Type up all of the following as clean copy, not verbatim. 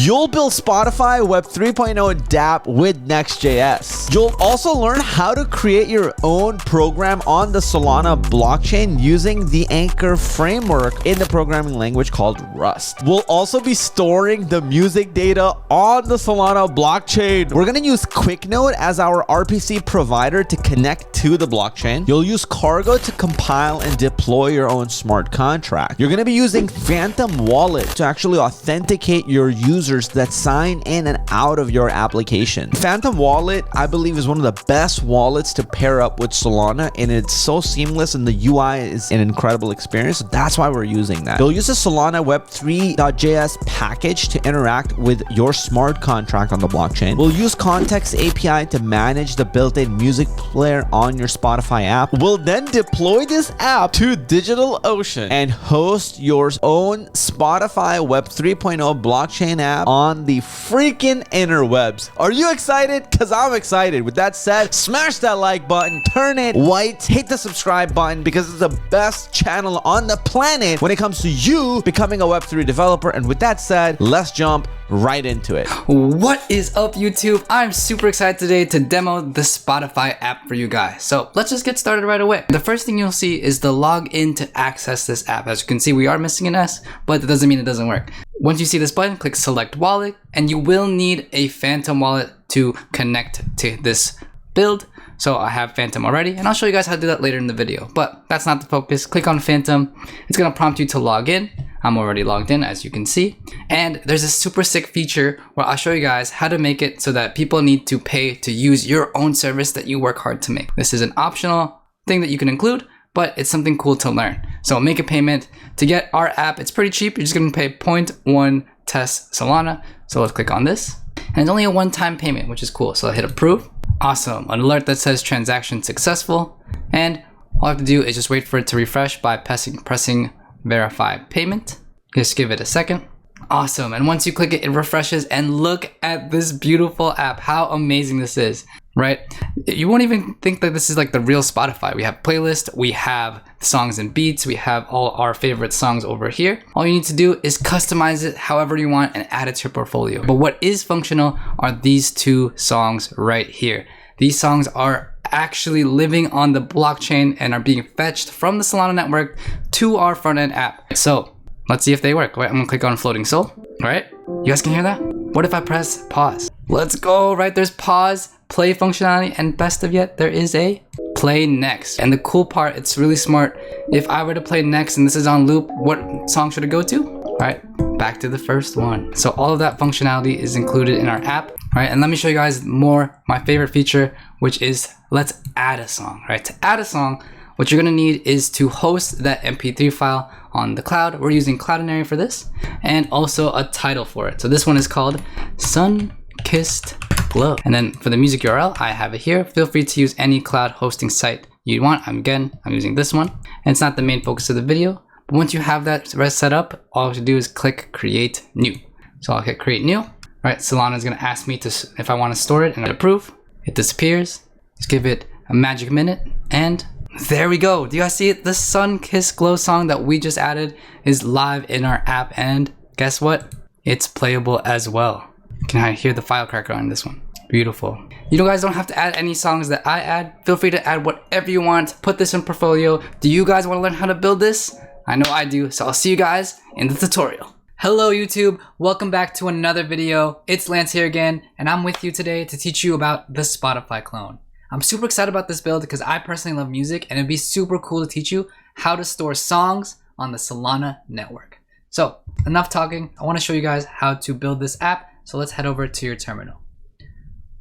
You'll build Spotify Web 3.0 dApp with Next.js. You'll also learn how to create your own program on the Solana blockchain using the Anchor framework in the programming language called Rust. We'll also be storing the music data on the Solana blockchain. We're gonna use QuickNode as our RPC provider to connect to the blockchain. You'll use Cargo to compile and deploy your own smart contract. You're gonna be using Phantom Wallet to actually authenticate your users that sign in and out of your application. Phantom Wallet, I believe, is one of the best wallets to pair up with Solana, and it's so seamless and the UI is an incredible experience. So that's why we're using that. You'll use the Solana Web3 dApp package to interact with your smart contract on the blockchain. We'll use Context API to manage the built-in music player on your Spotify app. We'll then deploy this app to DigitalOcean and host your own Spotify Web 3.0 blockchain app on the freaking interwebs. Are you excited? Because I'm excited. With that said, smash that like button, turn it white, hit the subscribe button because it's the best channel on the planet when it comes to you becoming a Web3 developer. And with that said, let's jump right into it. What is up, YouTube? I'm super excited today to demo the Spotify app for you guys. So let's just get started right away. The first thing you'll see is the login to access this app. As you can see, we are missing an S, but that doesn't mean it doesn't work. Once you see this button, click select wallet, and you will need a Phantom wallet to connect to this build. So I have Phantom already, and I'll show you guys how to do that later in the video, but that's not the focus. Click on Phantom. It's gonna prompt you to log in. I'm already logged in, as you can see. And there's a super sick feature where I'll show you guys how to make it so that people need to pay to use your own service that you work hard to make. This is an optional thing that you can include, but it's something cool to learn. So make a payment to get our app. It's pretty cheap. You're just gonna pay 0.1 test Solana. So let's click on this. And it's only a one-time payment, which is cool. So I'll hit approve. Awesome. An alert that says transaction successful. And all I have to do is just wait for it to refresh by pressing verify payment. Just give it a second. Awesome. And once you click it, it refreshes, and look at this beautiful app. How amazing this is, right? You won't even think that this is like the real Spotify. We have playlist, we have songs and beats, we have all our favorite songs over here. All you need to do is customize it however you want and add it to your portfolio. But what is functional are these two songs right here. These songs are actually living on the blockchain and are being fetched from the Solana network to our front-end app. So let's see if they work. Right, I'm gonna click on floating soul. All right, you guys can hear that? What if I press pause? Let's go. Right, there's pause, play functionality, and best of yet, there is a play next. And the cool part, it's really smart. If I were to play next and this is on loop, what song should it go to? All right, back to the first one. So all of that functionality is included in our app. All right, and let me show you guys more, my favorite feature, which is let's add a song. Right, to add a song, what you're gonna need is to host that MP3 file on the cloud. We're using Cloudinary for this, and also a title for it. So this one is called Sun-Kissed Glow. And then for the music URL, I have it here. Feel free to use any cloud hosting site you want. I'm using this one. And it's not the main focus of the video, but once you have that set up, all you have to do is click create new. So I'll hit create new. Right, Solana is gonna ask me if I wanna store it, and I approve. It disappears. Just give it a magic minute, and there we go. Do you guys see it? The Sun-Kissed Glow song that we just added is live in our app, and guess what? It's playable as well. Can I hear the firecracker on this one? Beautiful. You guys don't have to add any songs that I add. Feel free to add whatever you want. Put this in portfolio. Do you guys want to learn how to build this? I know I do, so I'll see you guys in the tutorial. Hello YouTube, welcome back to another video. It's Lance here again, and I'm with you today to teach you about the Spotify clone. I'm super excited about this build because I personally love music, and it'd be super cool to teach you how to store songs on the Solana network. So enough talking, I want to show you guys how to build this app. So let's head over to your terminal.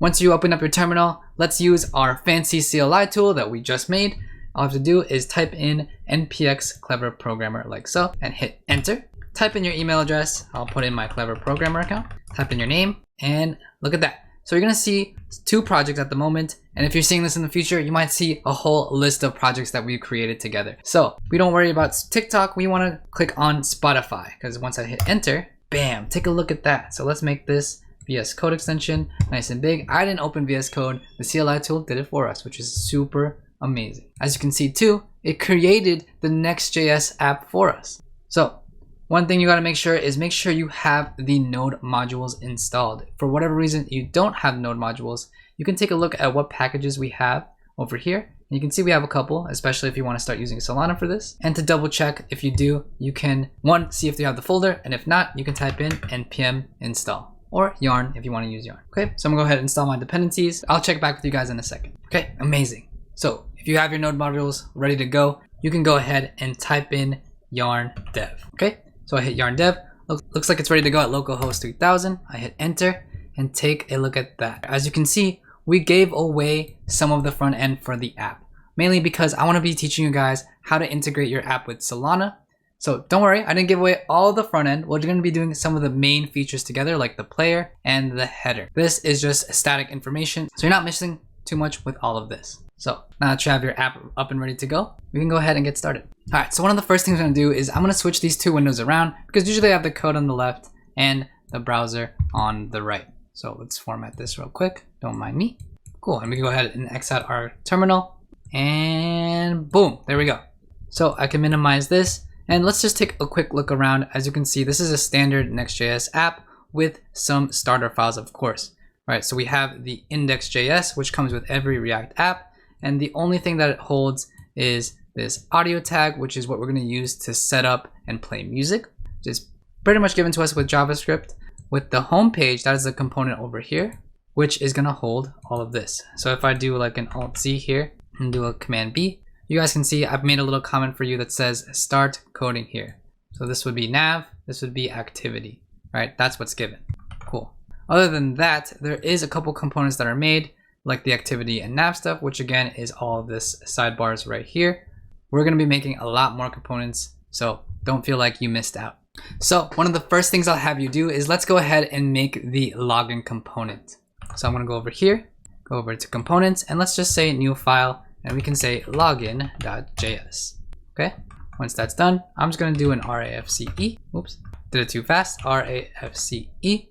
Once you open up your terminal, let's use our fancy CLI tool that we just made. All I have to do is type in npx clever programmer like so and hit enter. Type in your email address. I'll put in my clever programmer account. Type in your name, and look at that. So you're gonna see 2 projects at the moment, and if you're seeing this in the future, you might see a whole list of projects that we've created together. So we don't worry about TikTok, we wanna click on Spotify, because once I hit enter, bam, take a look at that. So let's make this VS Code extension nice and big. I didn't open VS Code, the CLI tool did it for us, which is super amazing. As you can see too, it created the Next.js app for us. So one thing you got to make sure you have the node modules installed. For whatever reason you don't have node modules, you can take a look at what packages we have over here. And you can see we have a couple, especially if you want to start using Solana for this. And to double check if you do, you can see if you have the folder, and if not, you can type in npm install or yarn if you want to use yarn. Okay, so I'm gonna go ahead and install my dependencies. I'll check back with you guys in a second. Okay, amazing. So if you have your node modules ready to go, you can go ahead and type in yarn dev. Okay, so I hit yarn dev. Looks like it's ready to go at localhost 3000. I hit enter and take a look at that. As you can see, we gave away some of the front end for the app, mainly because I want to be teaching you guys how to integrate your app with Solana. So don't worry, I didn't give away all the front end. We're going to be doing some of the main features together, like the player and the header. This is just static information, so you're not missing too much with all of this. So now that you have your app up and ready to go, we can go ahead and get started. All right, so one of the first things I'm gonna do is I'm gonna switch these two windows around, because usually I have the code on the left and the browser on the right. So let's format this real quick, don't mind me. Cool, and we can go ahead and X out our terminal, and boom, there we go. So I can minimize this, and let's just take a quick look around. As you can see, this is a standard Next.js app with some starter files, of course. All right, so we have the index.js, which comes with every React app. And the only thing that it holds is this audio tag, which is what we're going to use to set up and play music, which is pretty much given to us with JavaScript. With the home page, that is the component over here, which is going to hold all of this. So if I do like an Alt-Z here and do a Command B, you guys can see I've made a little comment for you that says start coding here. So this would be nav, this would be activity, right? That's what's given. Cool. Other than that, there is a couple components that are made, like the activity and nav stuff, which again is all of this sidebars right here. We're going to be making a lot more components, so don't feel like you missed out. So one of the first things I'll have you do is let's go ahead and make the login component. So I'm going to go over here, go over to components, and let's just say new file, and we can say login.js. Okay, once that's done, I'm just going to do an RAFCE. Oops, did it too fast. RAFCE.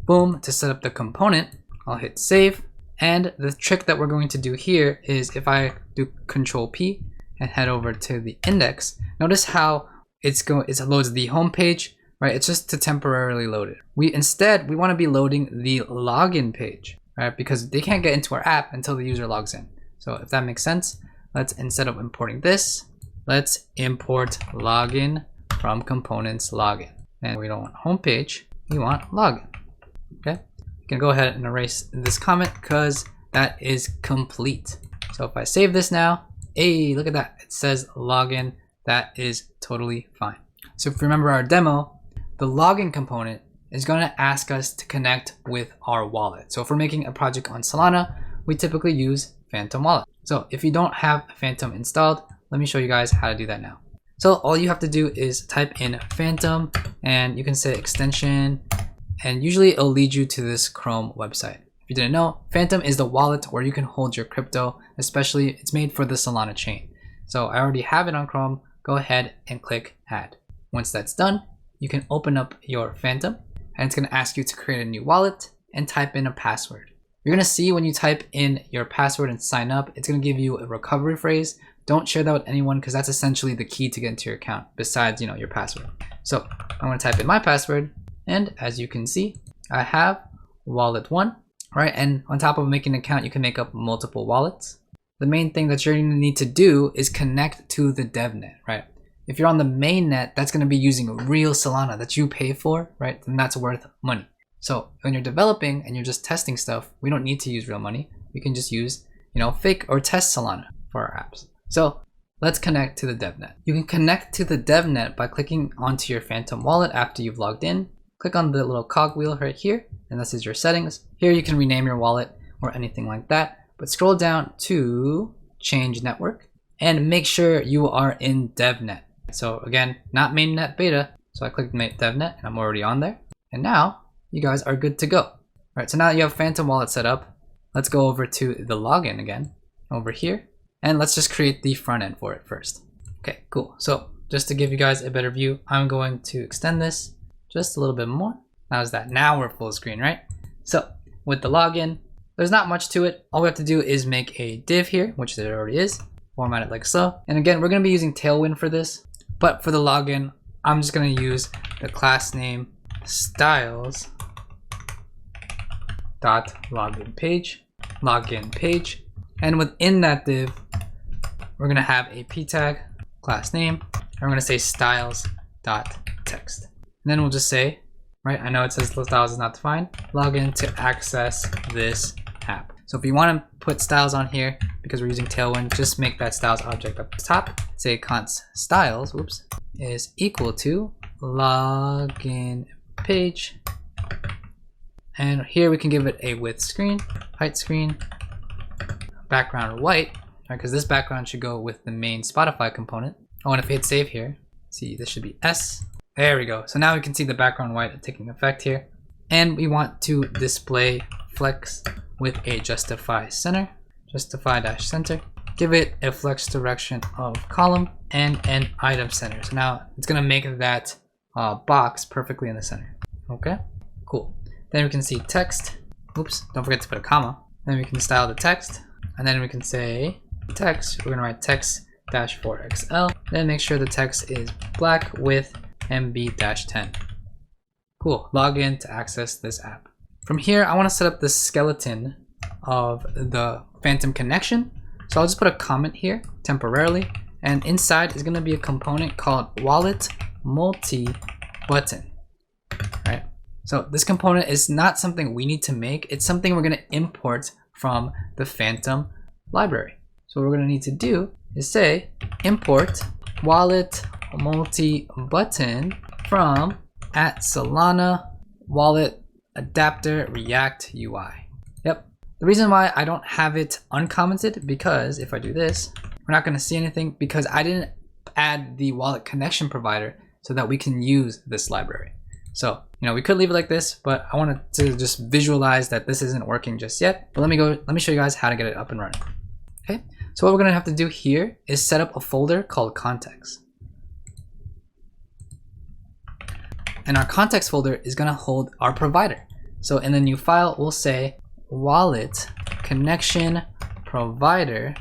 Boom, to set up the component. I'll hit save. And the trick that we're going to do here is if I do Control P and head over to the index, notice how it loads the home page, right? It's just to temporarily load it. We want to be loading the login page, right? Because they can't get into our app until the user logs in. So if that makes sense, let's, instead of importing this, let's import login from components login. And we don't want home page, we want login. Okay. Can go ahead and erase this comment because that is complete. So if I save this now, hey, look at that. It says login. That is totally fine. So if you remember our demo, the login component is going to ask us to connect with our wallet. So if we're making a project on Solana, we typically use Phantom Wallet. So if you don't have Phantom installed, let me show you guys how to do that now. So all you have to do is type in Phantom, and you can say extension, and usually it'll lead you to this Chrome website. If you didn't know, Phantom is the wallet where you can hold your crypto, especially it's made for the Solana chain. So I already have it on Chrome. Go ahead and click add. Once that's done, you can open up your Phantom, and it's going to ask you to create a new wallet and type in a password. You're going to see when you type in your password and sign up, it's going to give you a recovery phrase. Don't share that with anyone because that's essentially the key to get into your account besides, your password. So I'm going to type in my password. And as you can see, I have wallet 1, right? And on top of making an account, you can make up multiple wallets. The main thing that you're going to need to do is connect to the DevNet, right? If you're on the mainnet, that's going to be using real Solana that you pay for, right? Then that's worth money. So when you're developing and you're just testing stuff, we don't need to use real money. We can just use, fake or test Solana for our apps. So let's connect to the DevNet. You can connect to the DevNet by clicking onto your Phantom wallet after you've logged in. Click on the little cogwheel right here, and this is your settings. Here you can rename your wallet or anything like that, but scroll down to change network and make sure you are in DevNet. So again, not mainnet beta. So I clicked DevNet and I'm already on there. And now you guys are good to go. All right, so now that you have Phantom wallet set up, let's go over to the login again over here, and let's just create the front end for it first. Okay, cool. So just to give you guys a better view, I'm going to extend this just a little bit more. How's that? Now we're full screen, right? So with the login, there's not much to it. All we have to do is make a div here, which there already is, format it like so. And again, we're going to be using Tailwind for this, but for the login, I'm just going to use the class name styles dot login page, and within that div, we're going to have a p tag class name, and we're going to say styles dot text. And then we'll just say, right, I know it says styles is not defined, login to access this app. So if you want to put styles on here, because we're using Tailwind, just make that styles object up the top. Say const styles, is equal to login page. And here we can give it a width screen, height screen, background white, right? Because this background should go with the main Spotify component. Oh, and if we hit save here, see, this should be S. There we go. So now we can see the background white taking effect here. And we want to display flex with a justify center, justify-center. Give it a flex direction of column and an item center. So now it's gonna make that box perfectly in the center. Okay, cool. Then we can see text. Oops, don't forget to put a comma. Then we can style the text, and then we can say text. We're gonna write text-4XL. Then make sure the text is black with MB-10. Cool. Log in to access this app. From here, I want to set up the skeleton of the Phantom connection. So I'll just put a comment here temporarily, and inside is going to be a component called wallet multi button. Right. So this component is not something we need to make. It's something we're going to import from the Phantom library. So what we're going to need to do is say import wallet multi button from @Solana wallet adapter react UI. Yep. The reason why I don't have it uncommented, because if I do this, we're not going to see anything because I didn't add the wallet connection provider so that we can use this library. So, we could leave it like this, but I wanted to just visualize that this isn't working just yet. But let me show you guys how to get it up and running. Okay. So what we're going to have to do here is set up a folder called context. And our context folder is going to hold our provider. So in the new file, we'll say wallet connection provider.js.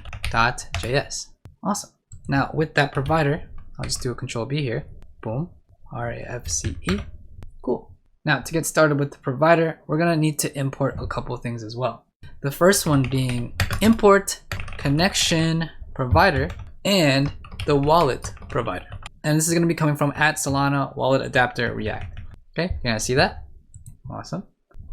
Awesome. Now with that provider, I'll just do a control B here. Boom. RAFCE. Cool. Now to get started with the provider, we're going to need to import a couple of things as well. The first one being import connection provider and the wallet provider. And this is going to be coming from @Solana wallet adapter react. Okay, you're going to see that. Awesome.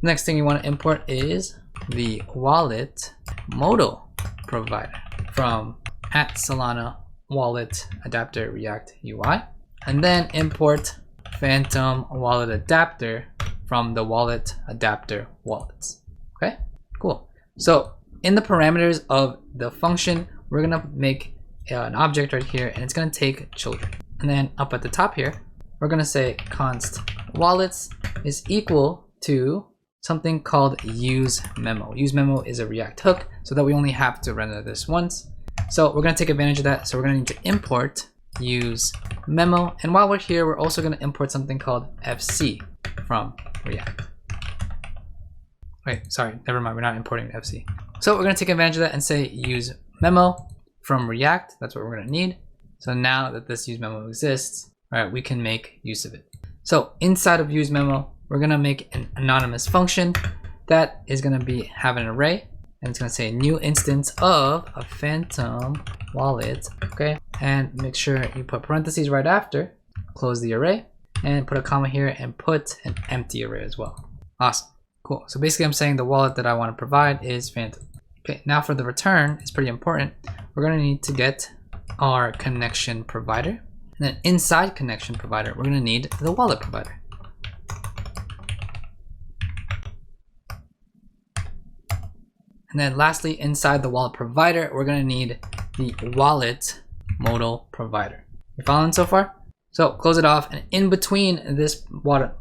Next thing you want to import is the wallet modal provider from @Solana wallet adapter react UI. And then import Phantom wallet adapter from the wallet adapter wallets. Okay, cool. So in the parameters of the function, we're going to make an object right here, and it's going to take children. And then up at the top here, we're going to say const wallets is equal to something called use memo. Use memo is a React hook so that we only have to render this once. So we're going to take advantage of that. So we're going to need to import use memo. And while we're here, we're also going to import something called FC from React. Wait, sorry, never mind. We're not importing FC. So we're going to take advantage of that and say use memo from React. That's what we're going to need. So now that this use memo exists, all right, we can make use of it. So inside of use memo, we're going to make an anonymous function that is going to have an array, and it's going to say new instance of a Phantom wallet. Okay. And make sure you put parentheses right after, close the array, and put a comma here and put an empty array as well. Awesome. Cool. So basically I'm saying the wallet that I want to provide is Phantom. Okay. Now for the return, it's pretty important. We're going to need to get our connection provider. And then inside connection provider, we're going to need the wallet provider. And then lastly, inside the wallet provider, we're going to need the wallet modal provider. You following so far? So close it off, and in between this wallet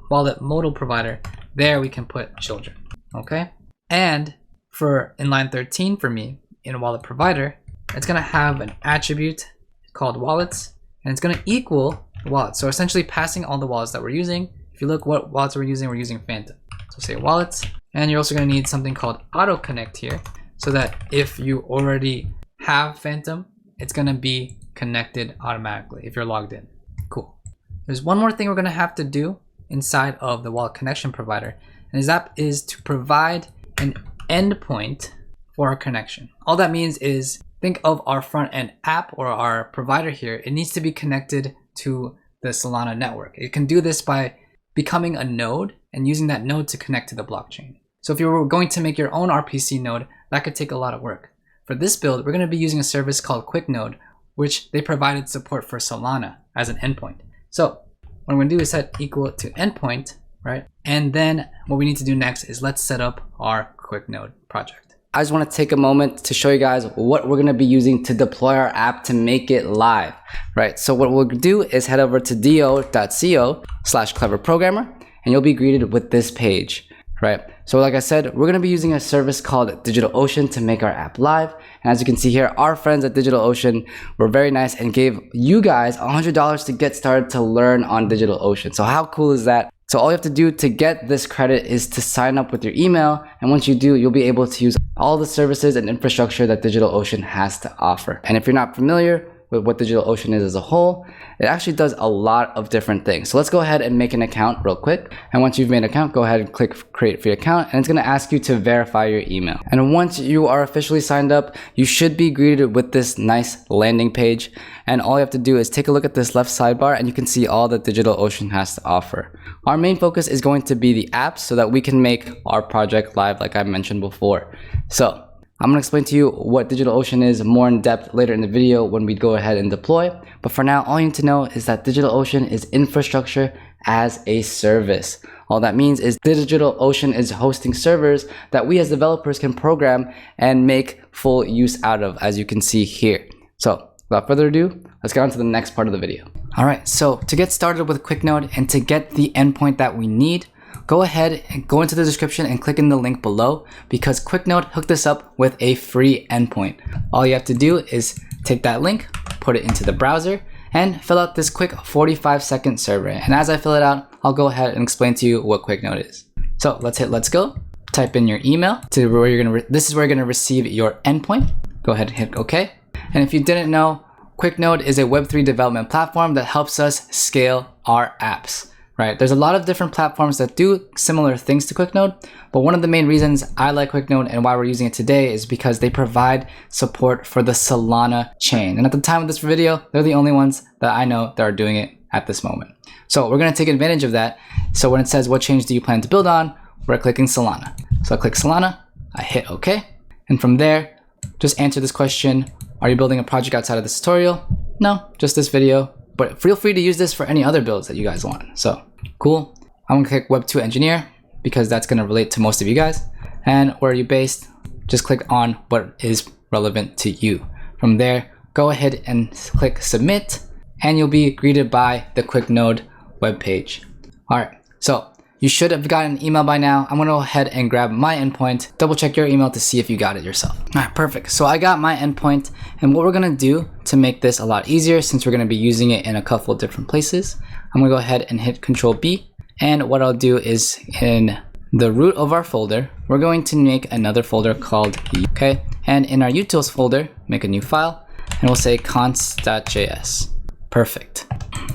modal provider, there we can put children. Okay. And for in line 13 for me in a wallet provider, it's going to have an attribute called wallets, and it's going to equal the wallet. So essentially passing all the wallets that we're using. If you look what wallets we're using Phantom. So say wallets, and you're also going to need something called auto connect here, so that if you already have Phantom, it's going to be connected automatically if you're logged in. Cool. there's one more thing we're gonna have to do inside of the wallet connection provider, and that is to provide an endpoint for our connection. All that means is think of our front end app or our provider here. It needs to be connected to the Solana network. It can do this by becoming a node and using that node to connect to the blockchain. So if you were going to make your own RPC node, that could take a lot of work. For this build, we're going to be using a service called QuickNode, which they provided support for Solana as an endpoint. So what I'm going to do is set equal to endpoint, right? And then what we need to do next is let's set up our QuickNode project. I just want to take a moment to show you guys what we're going to be using to deploy our app to make it live, right? So what we'll do is head over to do.co/cleverprogrammer, and you'll be greeted with this page, right? So like I said, we're going to be using a service called DigitalOcean to make our app live. And as you can see here, our friends at DigitalOcean were very nice and gave you guys $100 to get started to learn on DigitalOcean. So how cool is that? So all you have to do to get this credit is to sign up with your email. And once you do, you'll be able to use all the services and infrastructure that DigitalOcean has to offer. And if you're not familiar with what DigitalOcean is as a whole, it actually does a lot of different things. So let's go ahead and make an account real quick. And once you've made an account, go ahead and click create free account, and it's going to ask you to verify your email. And once you are officially signed up, you should be greeted with this nice landing page. And all you have to do is take a look at this left sidebar, and you can see all that DigitalOcean has to offer. Our main focus is going to be the apps so that we can make our project live, like I mentioned before. So I'm going to explain to you what DigitalOcean is more in depth later in the video when we go ahead and deploy. But for now, all you need to know is that DigitalOcean is infrastructure as a service. All that means is DigitalOcean is hosting servers that we as developers can program and make full use out of, as you can see here. So without further ado, let's get on to the next part of the video. All right, so to get started with QuickNode and to get the endpoint that we need, go ahead and go into the description and click in the link below, because QuickNode hooked us up with a free endpoint. All you have to do is take that link, put it into the browser, and fill out this quick 45-second survey. And as I fill it out, I'll go ahead and explain to you what QuickNode is. So let's hit let's go. Type in your email to where you're gonna. This is where you're gonna receive your endpoint. Go ahead and hit OK. And if you didn't know, QuickNode is a Web3 development platform that helps us scale our apps. Right? There's a lot of different platforms that do similar things to QuickNode, but one of the main reasons I like QuickNode and why we're using it today is because they provide support for the Solana chain. And at the time of this video, they're the only ones that I know that are doing it at this moment. So we're going to take advantage of that. So when it says, what chains do you plan to build on? We're clicking Solana. So I click Solana, I hit OK. And from there, just answer this question. Are you building a project outside of this tutorial? No, just this video. But feel free to use this for any other builds that you guys want. So cool. I'm gonna click Web2 Engineer because that's gonna relate to most of you guys. And where are you based? Just click on what is relevant to you. From there, go ahead and click Submit, and you'll be greeted by the QuickNode webpage. All right, so you should have gotten an email by now. I'm gonna go ahead and grab my endpoint, double check your email to see if you got it yourself. All right, perfect. So I got my endpoint, and what we're gonna do to make this a lot easier, since we're gonna be using it in a couple of different places, I'm gonna go ahead and hit Control B. And what I'll do is in the root of our folder, we're going to make another folder called okay. And in our utils folder, make a new file, and we'll say const.js. Perfect.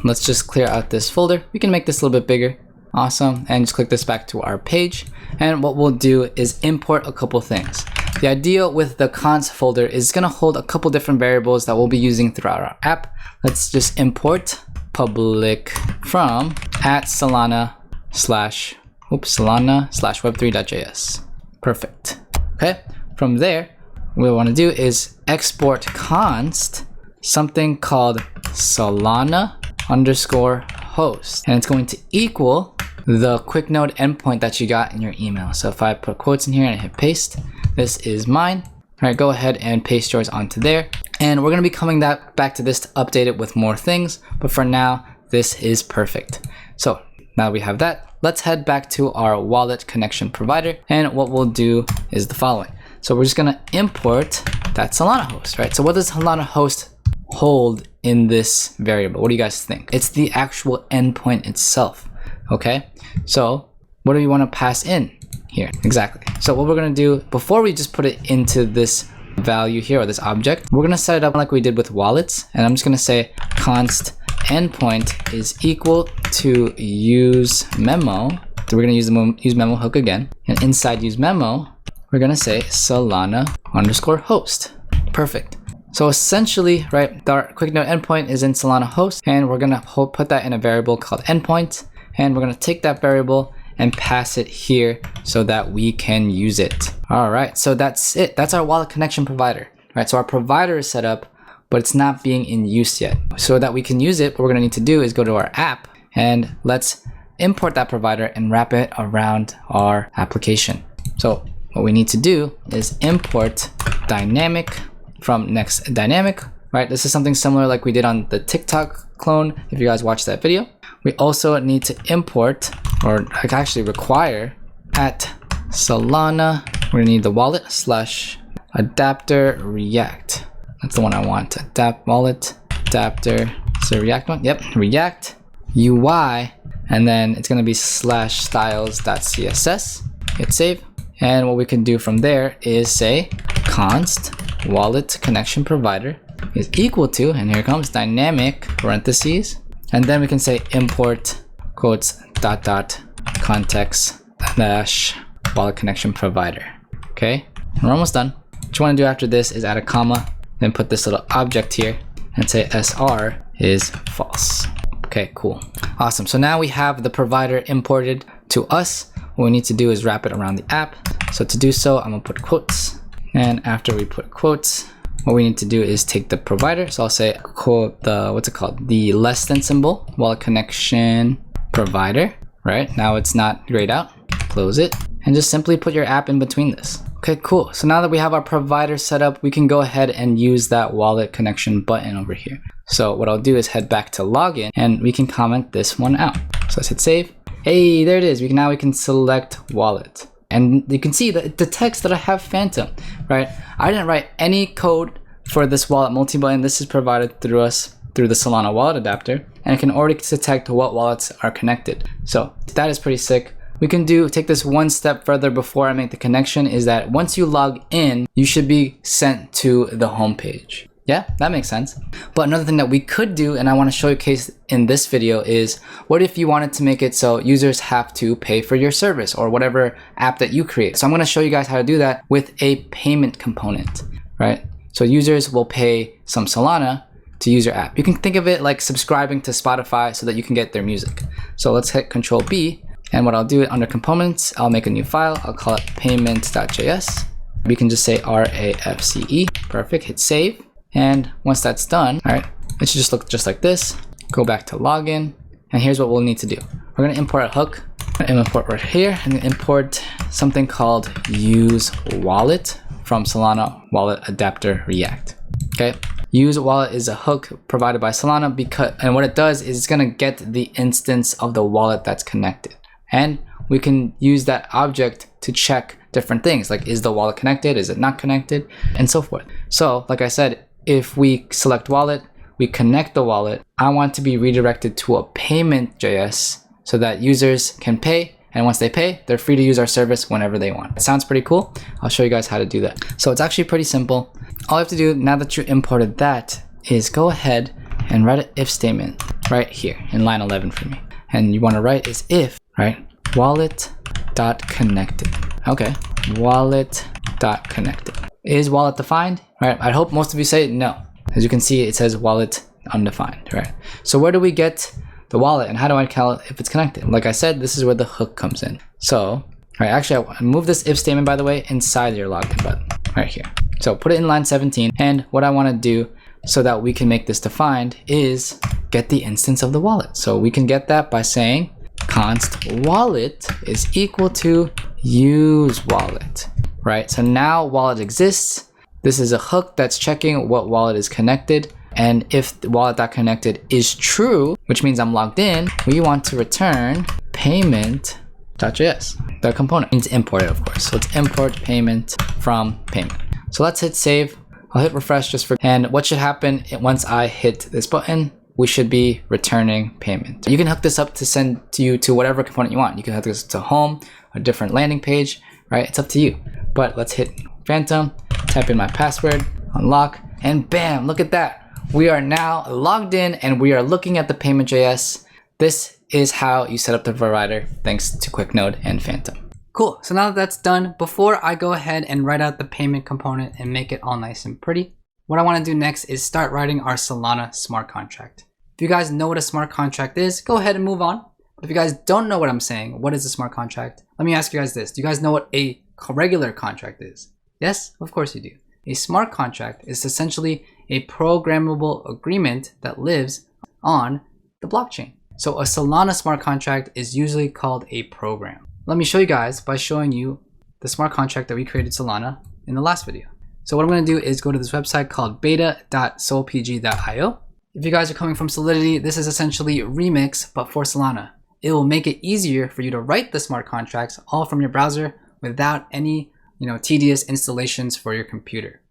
Let's just clear out this folder. We can make this a little bit bigger. Awesome. And just click this back to our page. And what we'll do is import a couple things. The idea with the const folder is going to hold a couple different variables that we'll be using throughout our app. Let's just import public from @solana/web3.js. Perfect. Okay. From there, what we want to do is export const something called Solana_host, and it's going to equal the QuickNode endpoint that you got in your email. So if I put quotes in here and I hit paste, this is mine. All right, go ahead and paste yours onto there. And we're going to be coming back to this to update it with more things. But for now, this is perfect. So now that we have that, let's head back to our wallet connection provider. And what we'll do is the following. So we're just going to import that Solana host, right? So what does Solana host hold in this variable? What do you guys think? It's the actual endpoint itself. Okay, so what do we want to pass in here? Exactly. So what we're going to do before we just put it into this value here, or this object, we're going to set it up like we did with wallets. And I'm just going to say const endpoint is equal to use memo. So we're gonna use the use memo hook again. And inside use memo, we're gonna say Solana_host. Perfect. So essentially, right, our QuickNode endpoint is in Solana host, and we're gonna put that in a variable called endpoint, and we're gonna take that variable and pass it here so that we can use it. All right, so that's it. That's our wallet connection provider, right? So our provider is set up, but it's not being in use yet. So that we can use it, what we're gonna need to do is go to our app, and let's import that provider and wrap it around our application. So what we need to do is import dynamic from next dynamic, right? This is something similar like we did on the TikTok clone, if you guys watched that video. We also need to import, or actually require, at Solana, we're gonna need the wallet / adapter react. That's the one I want. Adapt wallet, adapter, so React one, yep, React, UI, and then it's gonna be /styles.css, hit save. And what we can do from there is say const wallet connection provider is equal to, and here comes dynamic parentheses, and then we can say import quotes ... context / wallet connection provider. Okay, we're almost done. What you want to do after this is add a comma, then put this little object here and say SR is false. Okay, cool, awesome. So now we have the provider imported to us. What we need to do is wrap it around the app. So to do so, I'm gonna put quotes. And after we put quotes, what we need to do is take the provider. So I'll say quote the, what's it called? The less than symbol, wallet connection provider, right? Now it's not grayed out, close it, and just simply put your app in between this. Okay, cool. So now that we have our provider set up, we can go ahead and use that wallet connection button over here. So what I'll do is head back to login and we can comment this one out. So let's hit save. Hey, there it is. Now we can select wallet. And you can see the text that I have Phantom, right? I didn't write any code for this wallet multi-button. This is provided through us through the Solana wallet adapter, and it can already detect what wallets are connected. So that is pretty sick. We can take this one step further before I make the connection, is that once you log in, you should be sent to the home page. Yeah, that makes sense. But another thing that we could do, and I want to showcase in this video, is what if you wanted to make it so users have to pay for your service or whatever app that you create. So I'm going to show you guys how to do that with a payment component, right? So users will pay some Solana to use your app. You can think of it like subscribing to Spotify so that you can get their music. So let's hit Control B, and what I'll do under components, I'll make a new file. I'll call it payment.js. We can just say RAFCE. Perfect. Hit save. And once that's done, all right, it should just look just like this. Go back to login, and here's what we'll need to do. We're gonna import a hook. I'm gonna import right here, and import something called use wallet from Solana wallet adapter React. Okay, use wallet is a hook provided by Solana and what it does is it's gonna get the instance of the wallet that's connected, and we can use that object to check different things like, is the wallet connected, is it not connected, and so forth. So like I said, if we select wallet, we connect the wallet, I want to be redirected to a payment.js so that users can pay, and once they pay, they're free to use our service whenever they want. It sounds pretty cool. I'll show you guys how to do that. So it's actually pretty simple. All you have to do now that you imported that is go ahead and write an if statement right here in line 11 for me. And you want to write is if, right, wallet.connected. Okay, wallet.connected. Is wallet defined? Right, I hope most of you say no. As you can see, it says wallet undefined, right? So where do we get the wallet, and how do I tell if it's connected? Like I said, this is where the hook comes in. So, right, actually I move this if statement, by the way, inside your login button right here. So put it in line 17, and what I want to do so that we can make this defined is get the instance of the wallet. So we can get that by saying const wallet is equal to use wallet, right? So now wallet exists. This is a hook that's checking what wallet is connected. And if the wallet.connected is true, which means I'm logged in, we want to return payment.js. The component needs imported, of course. So let's import payment from payment. So let's hit save. I'll hit refresh just for, and what should happen once I hit this button, we should be returning payment. You can hook this up to send to you to whatever component you want. You can hook this to home, a different landing page, right? It's up to you. But let's hit Phantom, type in my password, unlock, and bam, look at that. we are now logged in and we are looking at the payment.js. This is how you set up the provider thanks to QuickNode and Phantom. Cool, so now that that's done, before I go ahead and write out the payment component and make it all nice and pretty, what I want to do next is start writing our Solana smart contract. If you guys know what a smart contract is, go ahead and move on. But if you guys don't know what I'm saying, what is a smart contract? Let me ask you guys this. Do you guys know what a regular contract is? Yes, of course you do. A smart contract is essentially a programmable agreement that lives on the blockchain. So a Solana smart contract is usually called a program. Let me show you guys by showing you the smart contract that we created Solana in the last video. So what I'm going to do is go to this website called beta.solpg.io. If you guys are coming from Solidity, this is essentially Remix, but for Solana. It will make it easier for you to write the smart contracts all from your browser without any tedious installations for your computer.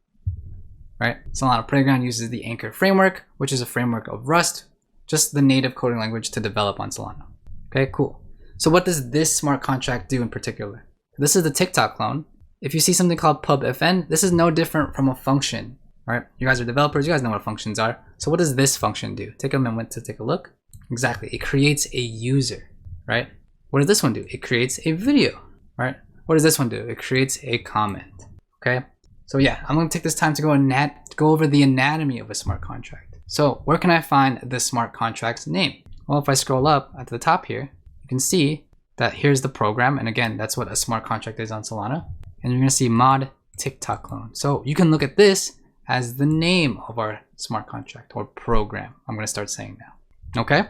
Right? Solana Playground uses the Anchor framework, which is a framework of Rust, just the native coding language to develop on Solana. Okay, cool. So what does this smart contract do in particular? This is the TikTok clone. If you see something called pub.fn, this is no different from a function, right? You guys are developers, you guys know what functions are. So what does this function do? Take a moment to take a look. Exactly, it creates a user, right? What does this one do? It creates a video, right? What does this one do? It creates a comment, okay? So yeah, I'm gonna take this time to go over the anatomy of a smart contract. So where can I find the smart contract's name? Well, if I scroll up at the top here, you can see that here's the program. And again, that's what a smart contract is on Solana. And you're gonna see mod TikTok clone. So you can look at this as the name of our smart contract or program. I'm gonna start saying now, okay?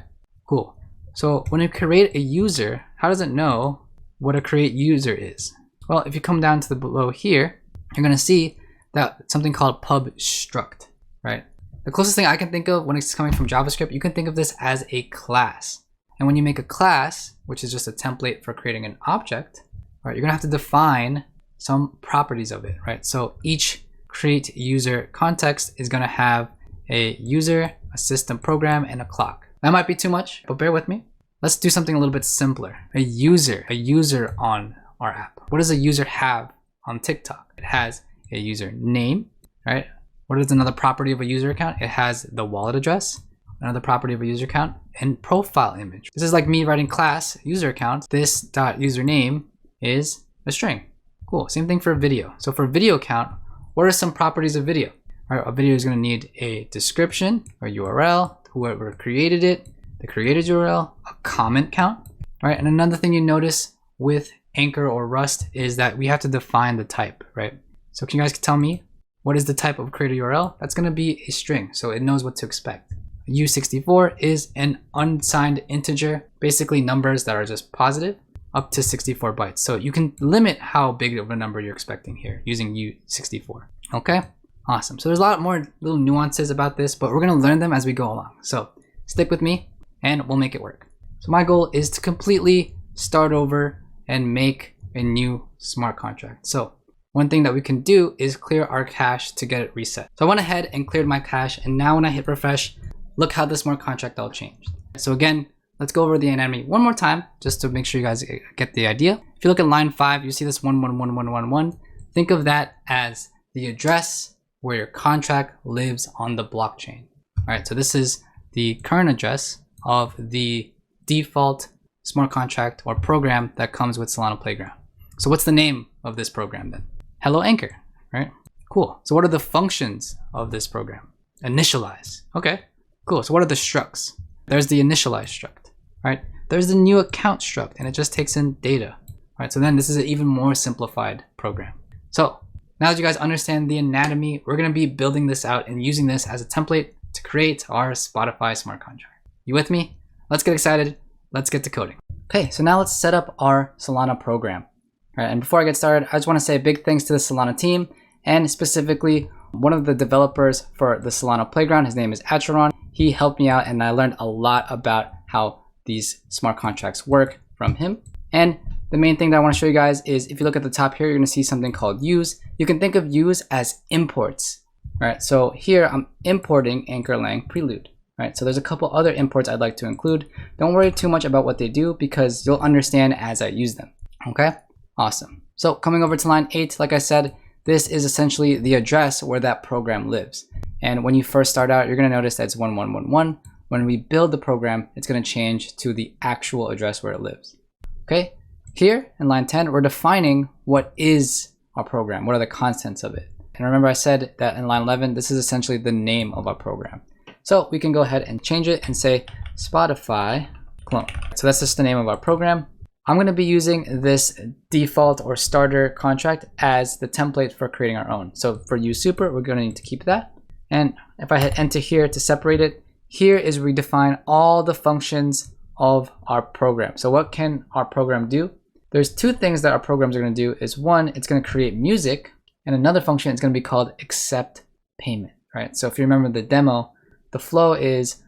Cool. So when you create a user, how does it know what a create user is? Well, if you come down to the below here, you're gonna see that something called pub struct, right? The closest thing I can think of when it's coming from JavaScript, you can think of this as a class. And when you make a class, which is just a template for creating an object, right, you're gonna have to define some properties of it, right? So each create user context is gonna have a user, a system program, and a clock. That might be too much, but bear with me. Let's do something a little bit simpler. A user on our app. What does a user have on TikTok? It has a user name, right? What is another property of a user account? It has the wallet address. Another property of a user account and profile image. This is like me writing class user account. This dot username is a string. Cool. Same thing for video. So for video account, what are some properties of video? All right, a video is going to need a description or URL, whoever created it, the created URL, a comment count. Right. And another thing you notice with Anchor or Rust is that we have to define the type, right? So can you guys tell me what is the type of created URL? That's going to be a string, so it knows what to expect. U64 is an unsigned integer, basically numbers that are just positive up to 64 bytes. So you can limit how big of a number you're expecting here using U64. Okay, awesome. So there's a lot more little nuances about this, but we're gonna learn them as we go along. So stick with me and we'll make it work. So my goal is to completely start over and make a new smart contract. So one thing that we can do is clear our cache to get it reset. So I went ahead and cleared my cache, and now when I hit refresh, look how the smart contract all changed. So again, let's go over the anatomy one more time, just to make sure you guys get the idea. If you look at line 5, you see this 111111. Think of that as the address where your contract lives on the blockchain. All right, so this is the current address of the default smart contract or program that comes with Solana Playground. So what's the name of this program then? Hello Anchor, right? Cool. So what are the functions of this program? Initialize. Okay. Cool. So what are the structs? There's the initialize struct, right? There's the new account struct, and it just takes in data, right? So then this is an even more simplified program. So now that you guys understand the anatomy, we're going to be building this out and using this as a template to create our Spotify smart contract. You with me? Let's get excited. Let's get to coding. Okay, so now let's set up our Solana program. All right, and before I get started, I just want to say big thanks to the Solana team, and specifically one of the developers for the Solana Playground. His name is Acheron. He helped me out, and I learned a lot about how these smart contracts work from him. And the main thing that I want to show you guys is if you look at the top here, you're going to see something called use. You can think of use as imports, right? So here I'm importing Anchor Lang Prelude, right? So there's a couple other imports I'd like to include. Don't worry too much about what they do because you'll understand as I use them. Okay, awesome. So coming over to line 8, like I said, this is essentially the address where that program lives. And when you first start out, you're going to notice that it's 1111. When we build the program, it's going to change to the actual address where it lives. Okay, here in line 10, we're defining what is our program, what are the contents of it. And remember I said that in line 11, this is essentially the name of our program. So we can go ahead and change it and say Spotify clone. So that's just the name of our program. I'm going to be using this default or starter contract as the template for creating our own. So for use super, we're going to need to keep that. And if I hit enter here to separate it, here is where we define all the functions of our program. So what can our program do? There's two things that our programs are going to do. Is one, it's going to create music, and another function is going to be called accept payment, right? So if you remember the demo, the flow is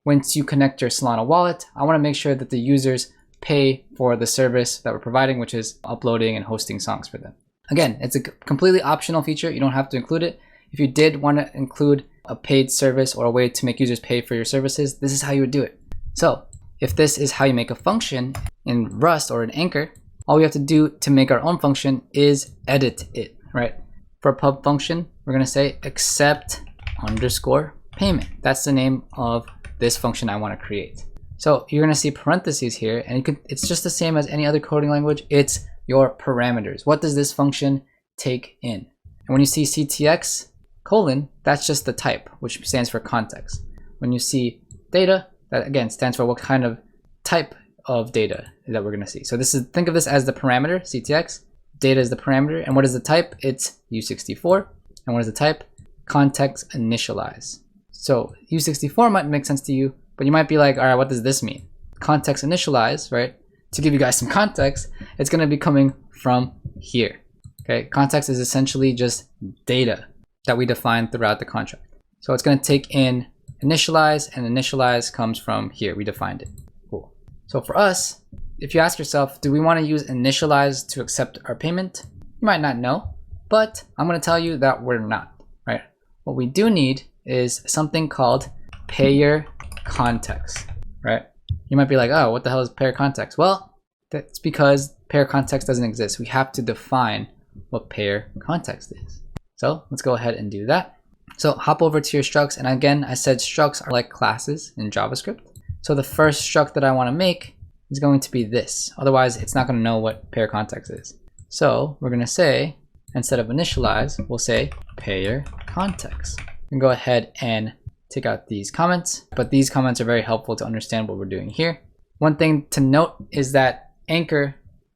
once you connect your Solana wallet, I want to make sure that the users pay for the service that we're providing, which is uploading and hosting songs for them. Again, it's a completely optional feature. You don't have to include it. If you did want to include a paid service or a way to make users pay for your services, this is how you would do it. So if this is how you make a function in Rust or in Anchor, all we have to do to make our own function is edit it, right? For a pub function, we're going to say accept underscore payment. That's the name of this function I want to create. So you're going to see parentheses here, and it's just the same as any other coding language. It's your parameters. What does this function take in? And when you see CTX colon, that's just the type, which stands for context. When you see data, that again stands for what kind of type of data that we're going to see. So this is, think of this as the parameter, CTX. Data is the parameter, and what is the type? It's U64. And what is the type? Context initialize. So U64 might make sense to you, but you might be like, all right, what does this mean? Context initialize, right? To give you guys some context, it's going to be coming from here. Okay, context is essentially just data that we define throughout the contract. So it's going to take in initialize, and initialize comes from here. We defined it. Cool. So for us, if you ask yourself, do we want to use initialize to accept our payment? You might not know, but I'm going to tell you that we're not, right? What we do need is something called payer context, right? You might be like, oh, what the hell is payer context? Well, that's because payer context doesn't exist. We have to define what payer context is. So let's go ahead and do that. So hop over to your structs. And again, I said structs are like classes in JavaScript. So the first struct that I want to make is going to be this. Otherwise, it's not going to know what payer context is. So we're going to say, instead of initialize, we'll say payer context. We can go ahead and take out these comments, but these comments are very helpful to understand what we're doing here. One thing to note is that Anchor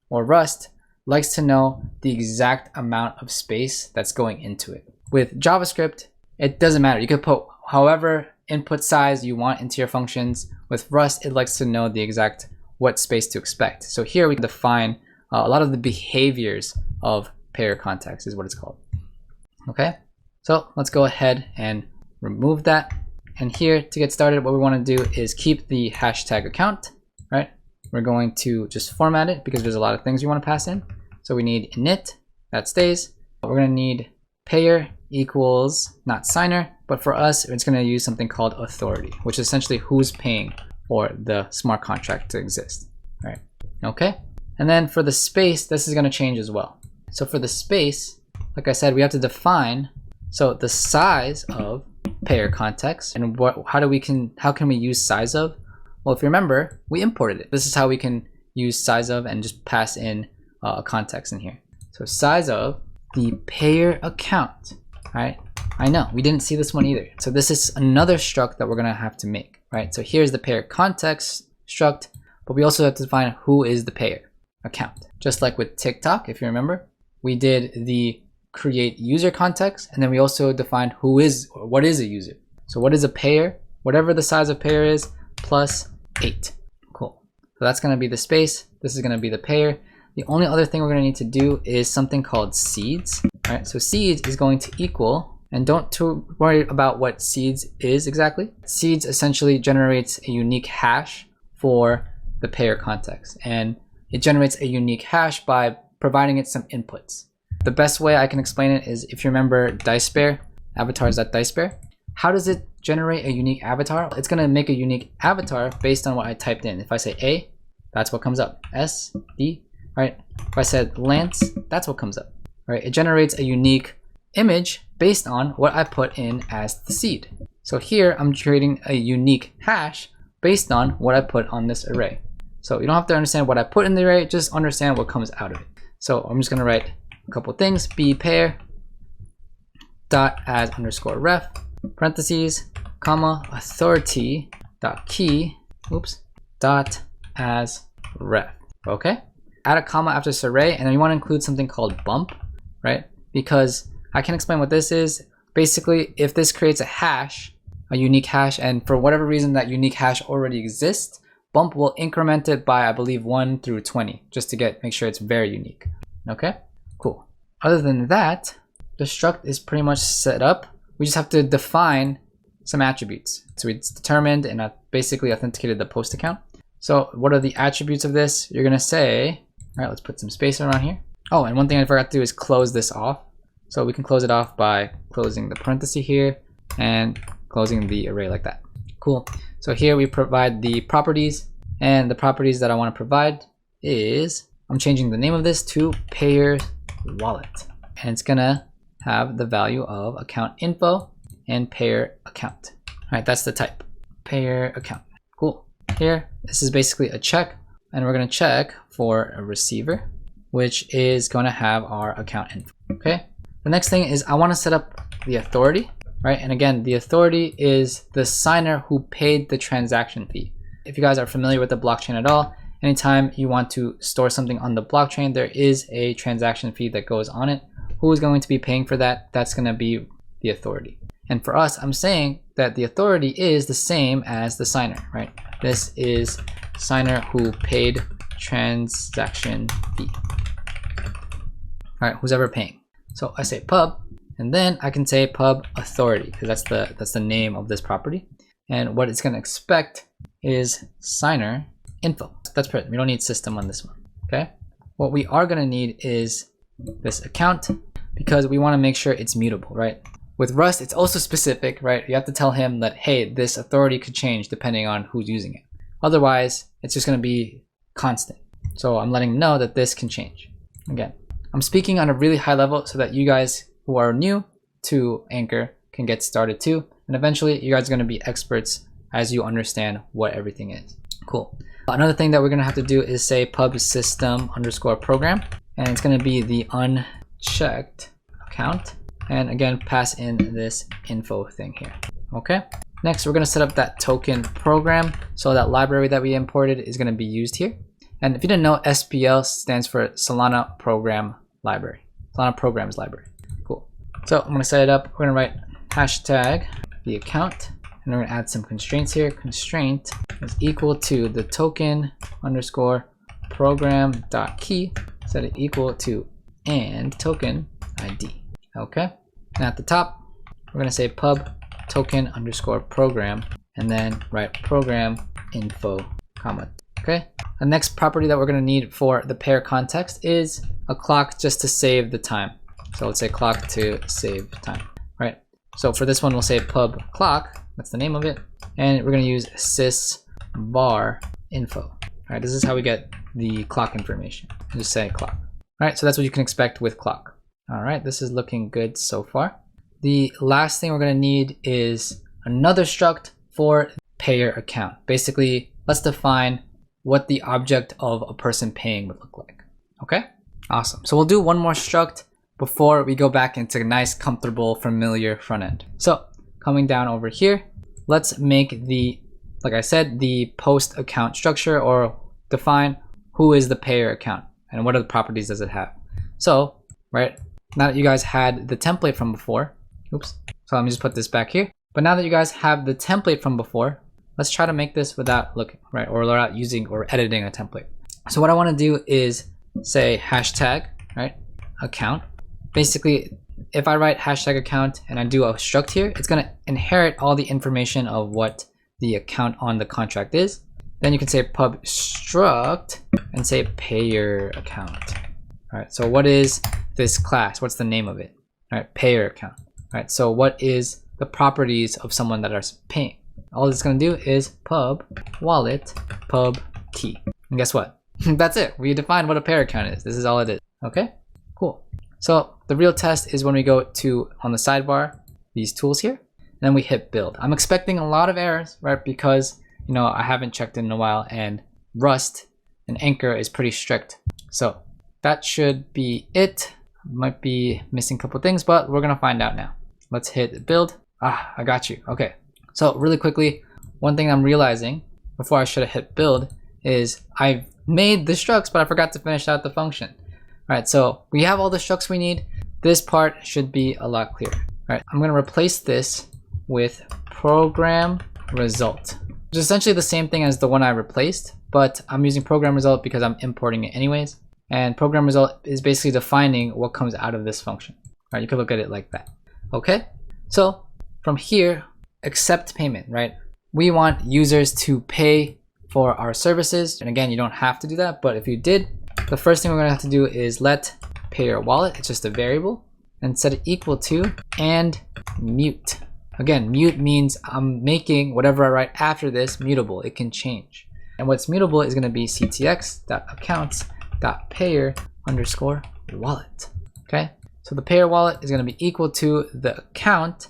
or Rust likes to know the exact amount of space that's going into it. With JavaScript, it doesn't matter. You could put however input size you want into your functions. With Rust, it likes to know the exact what space to expect. So here we define a lot of the behaviors of payer context is what it's called. Okay, so let's go ahead and remove that. And here to get started, what we want to do is keep the hashtag account, right? We're going to just format it because there's a lot of things you want to pass in. So we need init, that stays. We're going to need payer equals, not signer, but for us, it's going to use something called authority, which is essentially who's paying for the smart contract to exist, right? Okay. And then for the space, this is going to change as well. So for the space, like I said, we have to define, so the size of payer context and how can we use size of? Well, if you remember, we imported it. This is how we can use size of and just pass in a context in here. So size of the payer account, right? I know we didn't see this one either. So this is another struct that we're gonna have to make, right? So here's the payer context struct, but we also have to define who is the payer account. Just like with TikTok, if you remember, we did the create user context, and then we also defined who is, or what is a user. So what is a payer? Whatever the size of payer is, plus 8. Cool. So that's gonna be the space. This is gonna be the payer. The only other thing we're gonna need to do is something called seeds. All right, so seeds is going to equal, and don't worry about what seeds is exactly. Seeds essentially generates a unique hash for the payer context, and it generates a unique hash by providing it some inputs. The best way I can explain it is if you remember DiceBear, avatars.dicebear, how does it generate a unique avatar? It's gonna make a unique avatar based on what I typed in. If I say A, that's what comes up. S, D, right? If I said Lance, that's what comes up, right? It generates a unique image based on what I put in as the seed. So here I'm creating a unique hash based on what I put on this array. So you don't have to understand what I put in the array, just understand what comes out of it. So I'm just gonna write a couple things, b pair dot as underscore ref, parentheses, comma, authority dot key, dot as ref, okay? Add a comma after this array, and then you wanna include something called bump, right? Because I can explain what this is. Basically, if this creates a hash, a unique hash, and for whatever reason that unique hash already exists, bump will increment it by, I believe, 1 through 20, just to make sure it's very unique, okay? Cool. Other than that, the struct is pretty much set up. We just have to define some attributes. So it's determined and basically authenticated the post account. So what are the attributes of this? You're gonna say, all right, let's put some space around here. Oh, and one thing I forgot to do is close this off. So we can close it off by closing the parenthesis here and closing the array like that. Cool. So here we provide the properties, and the properties that I want to provide is, I'm changing the name of this to payer wallet, and it's gonna have the value of account info and payer account. All right, that's the type, payer account. Cool. Here, this is basically a check, and we're gonna check for a receiver, which is gonna have our account info, okay? The next thing is I want to set up the authority, right? And again, the authority is the signer who paid the transaction fee. If you guys are familiar with the blockchain at all, anytime you want to store something on the blockchain, there is a transaction fee that goes on it. Who is going to be paying for that? That's going to be the authority. And for us, I'm saying that the authority is the same as the signer, right? This is signer who paid transaction fee. All right, who's ever paying. So I say pub, and then I can say pub authority, because that's the name of this property. And what it's gonna expect is signer info. That's perfect. We don't need system on this one, okay? What we are gonna need is this account, because we wanna make sure it's mutable, right? With Rust, it's also specific, right? You have to tell him that, hey, this authority could change depending on who's using it. Otherwise, it's just gonna be constant. So I'm letting him know that this can change. Again, I'm speaking on a really high level so that you guys who are new to Anchor can get started too. And eventually you guys are going to be experts as you understand what everything is. Cool. Another thing that we're going to have to do is say pub system underscore program. And it's going to be the unchecked account. And again, pass in this info thing here. Okay. Next, we're going to set up that token program. So that library that we imported is going to be used here. And if you didn't know, SPL stands for Solana Program Library. Solana Programs Library. Cool. So I'm going to set it up. We're going to write hashtag the account, and we're going to add some constraints here. Constraint is equal to the token underscore program dot key. Set it equal to and token ID. Okay. And at the top, we're going to say pub token underscore program, and then write program info comma. Okay. The next property that we're going to need for the pair context is a clock, just to save the time. So let's say clock to save time, right? So for this one, we'll say pub clock, that's the name of it. And we're going to use sys var info. All right, this is how we get the clock information. Just say clock. All right, so that's what you can expect with clock. All right, this is looking good so far. The last thing we're going to need is another struct for payer account. Basically, let's define what the object of a person paying would look like. Okay, awesome. So we'll do one more struct before we go back into a nice, comfortable, familiar front end. So coming down over here, let's make the, like I said, the post account structure, or define who is the payer account and what are the properties does it have. So, right, now that you guys had the template from before, oops, so let me just put this back here. But now that you guys have the template from before, let's try to make this without looking, right, or without using or editing a template. So what I want to do is say hashtag, right, account. Basically, if I write hashtag account and I do a struct here, it's going to inherit all the information of what the account on the contract is. Then you can say pub struct and say payer account. All right, so what is this class? What's the name of it? All right, payer account. All right, so what is the properties of someone that are paying? All it's going to do is pub wallet pub key. And guess what? That's it. We defined what a payer account is. This is all it is. Okay, cool. So the real test is when we go to, on the sidebar, these tools here, and then we hit build. I'm expecting a lot of errors, right? Because, you know, I haven't checked in a while, and Rust and Anchor is pretty strict. So that should be it. Might be missing a couple things, but we're gonna find out now. Let's hit build. I got you. Okay. So really quickly, one thing I'm realizing before I should have hit build is I've made the structs, but I forgot to finish out the function. All right, so we have all the structs we need. This part should be a lot clearer. All right, I'm gonna replace this with program result, which is essentially the same thing as the one I replaced, but I'm using program result because I'm importing it anyways. And program result is basically defining what comes out of this function. All right, you could look at it like that. Okay, so from here, accept payment, right? We want users to pay for our services. And again, you don't have to do that, but if you did, the first thing we're gonna have to do is let payer wallet, it's just a variable, and set it equal to and mute. Again, mute means I'm making whatever I write after this mutable. It can change. And what's mutable is gonna be ctx.accounts.payer_wallet. Okay, so the payer wallet is gonna be equal to the account's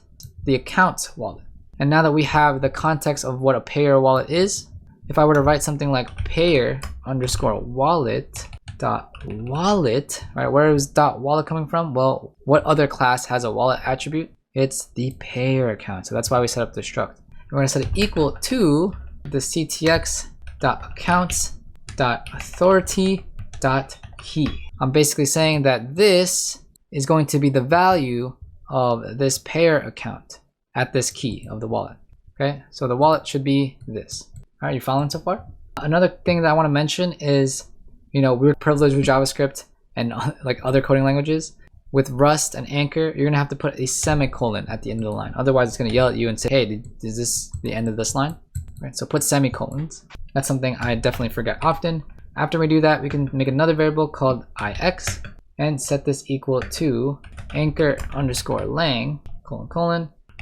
wallet. And now that we have the context of what a payer wallet is, if I were to write something like payer_wallet.wallet, right, where is .wallet coming from? Well, what other class has a wallet attribute? It's the payer account. So that's why we set up the struct. We're gonna set it equal to the ctx.accounts.authority.key. I'm basically saying that this is going to be the value of this payer account at this key of the wallet. Okay, so the wallet should be this. All right, you following so far? Another thing that I want to mention is, you know, we're privileged with JavaScript and like other coding languages. With Rust and Anchor, you're gonna have to put a semicolon at the end of the line. Otherwise, it's gonna yell at you and say, "Hey, is this the end of this line?" Right. So put semicolons. That's something I definitely forget often. After we do that, we can make another variable called ix and set this equal to anchor_lang :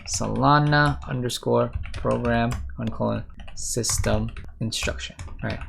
Solana_program : system instruction. Right.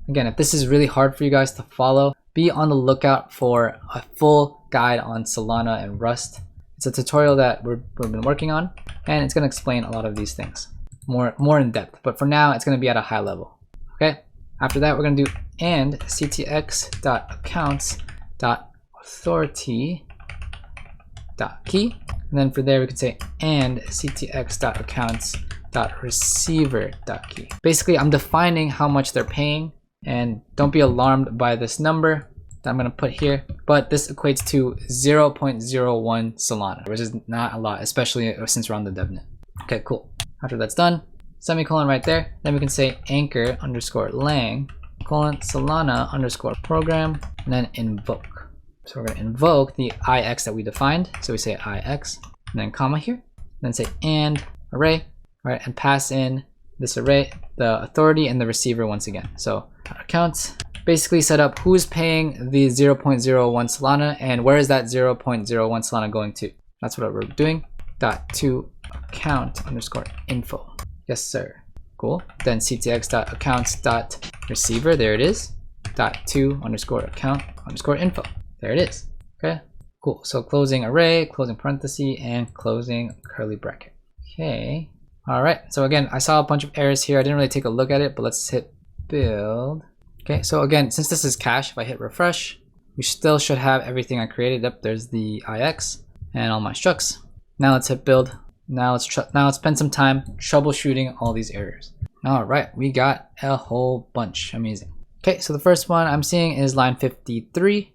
Again, if this is really hard for you guys to follow, be on the lookout for a full guide on Solana and Rust. It's a tutorial that we've been working on, and it's going to explain a lot of these things more in depth. But for now, it's going to be at a high level. Okay. After that, we're going to do and ctx.accounts.authority.key, and then for there we could say and ctx.accounts.receiver.key. Basically, I'm defining how much they're paying, and don't be alarmed by this number that I'm going to put here, but this equates to 0.01 Solana, which is not a lot, especially since we're on the devnet. Okay, cool. After that's done, semicolon right there, then we can say anchor_lang : Solana_program, and then invoke. So we're going to invoke the ix that we defined. So we say ix, and then comma here, and then say and array, right, and pass in this array, the authority and the receiver once again. So accounts basically set up who's paying the 0.01 Solana and where is that 0.01 Solana going to. That's what we're doing. .to account_info. Yes, sir. Cool. Then ctx.accounts.receiver. There it is. .to_account_info. There it is. Okay. Cool. So closing array, closing parenthesis, and closing curly bracket. Okay. All right. So again, I saw a bunch of errors here. I didn't really take a look at it, but let's hit build. Okay. So again, since this is cache, if I hit refresh, we still should have everything I created. Yep. There's the ix and all my structs. Now let's hit build. Now let's spend some time troubleshooting all these errors. All right. We got a whole bunch. Amazing. Okay. So the first one I'm seeing is line 53.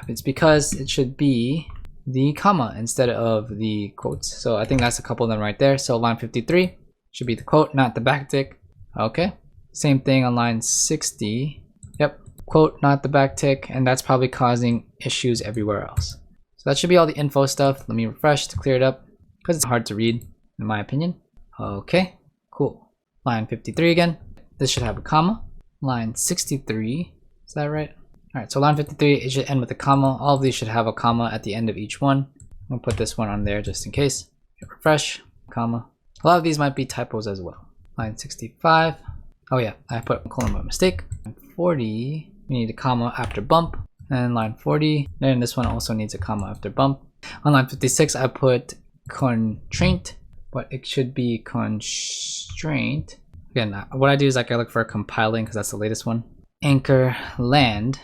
It's because it should be the comma instead of the quotes. So I think that's a couple of them right there. So line 53 should be the quote, not the backtick. Okay. Same thing on line 60. Yep. Quote, not the backtick. And that's probably causing issues everywhere else. So that should be all the info stuff. Let me refresh to clear it up because it's hard to read in my opinion. Okay. Cool. Line 53 again. This should have a comma. Line 63. Is that right? All right, so line 53, it should end with a comma. All of these should have a comma at the end of each one. I'm gonna put this one on there just in case. Hit refresh, comma. A lot of these might be typos as well. Line 65. Oh yeah, I put a colon by mistake. Line 40, we need a comma after bump. And line 40, then this one also needs a comma after bump. On line 56, I put constraint, but it should be constraint. Again, what I do is like I look for compiling because that's the latest one. Anchor land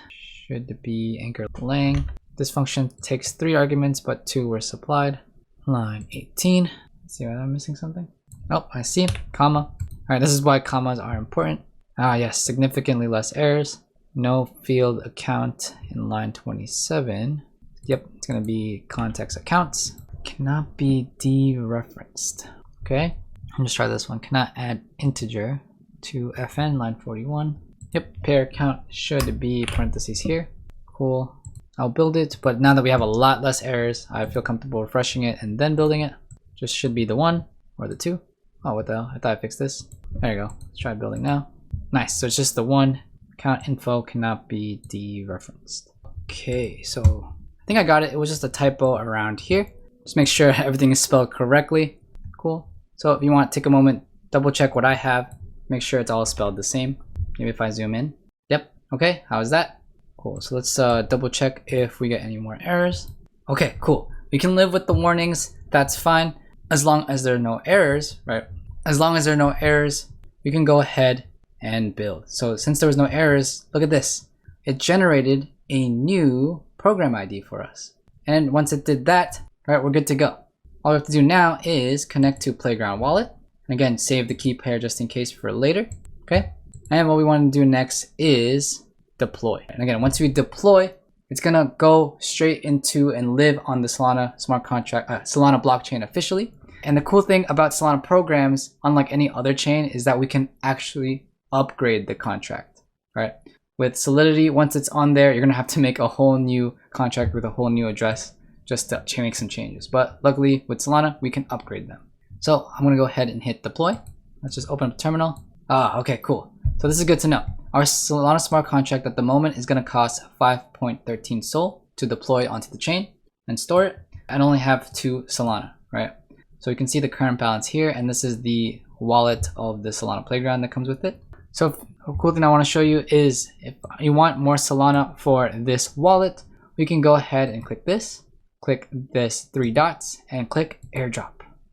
should be anchor lang. This function takes 3 arguments, but 2 were supplied. Line 18. Let's see, I'm missing something. Oh, I see, comma. All right, this is why commas are important. Yes, significantly less errors. No field account in line 27. Yep, it's gonna be context accounts. Cannot be dereferenced. Okay, I'll just try this one. Cannot add integer to fn, line 41. Yep, pair account should be parentheses here. Cool. I'll build it, but now that we have a lot less errors, I feel comfortable refreshing it and then building it. Just should be the 1 or the 2. Oh, what the hell? I thought I fixed this. There you go. Let's try building now. Nice. So it's just the 1. Account info cannot be dereferenced. Okay, so I think I got it. It was just a typo around here. Just make sure everything is spelled correctly. Cool. So if you want, take a moment, double check what I have. Make sure it's all spelled the same. Maybe if I zoom in. Yep. Okay. How is that? Cool. So let's double check if we get any more errors. Okay, cool. We can live with the warnings. That's fine. As long as there are no errors, right? As long as there are no errors, we can go ahead and build. So since there was no errors, look at this. It generated a new program ID for us. And once it did that, right, we're good to go. All we have to do now is connect to Playground Wallet. And again, save the key pair just in case for later. Okay. And what we want to do next is deploy. And again, once we deploy, it's gonna go straight into and live on the Solana smart contract, Solana blockchain officially. And the cool thing about Solana programs, unlike any other chain, is that we can actually upgrade the contract, right? With Solidity, once it's on there, you're gonna have to make a whole new contract with a whole new address just to make some changes. But luckily with Solana, we can upgrade them. So I'm gonna go ahead and hit deploy. Let's just open up the terminal. Okay, cool. So this is good to know. Our Solana smart contract at the moment is gonna cost 5.13 Sol to deploy onto the chain and store it, and only have 2 Solana, right? So you can see the current balance here, and this is the wallet of the Solana playground that comes with it. So a cool thing I want to show you is if you want more Solana for this wallet, we can go ahead and click this 3 dots and click airdrop.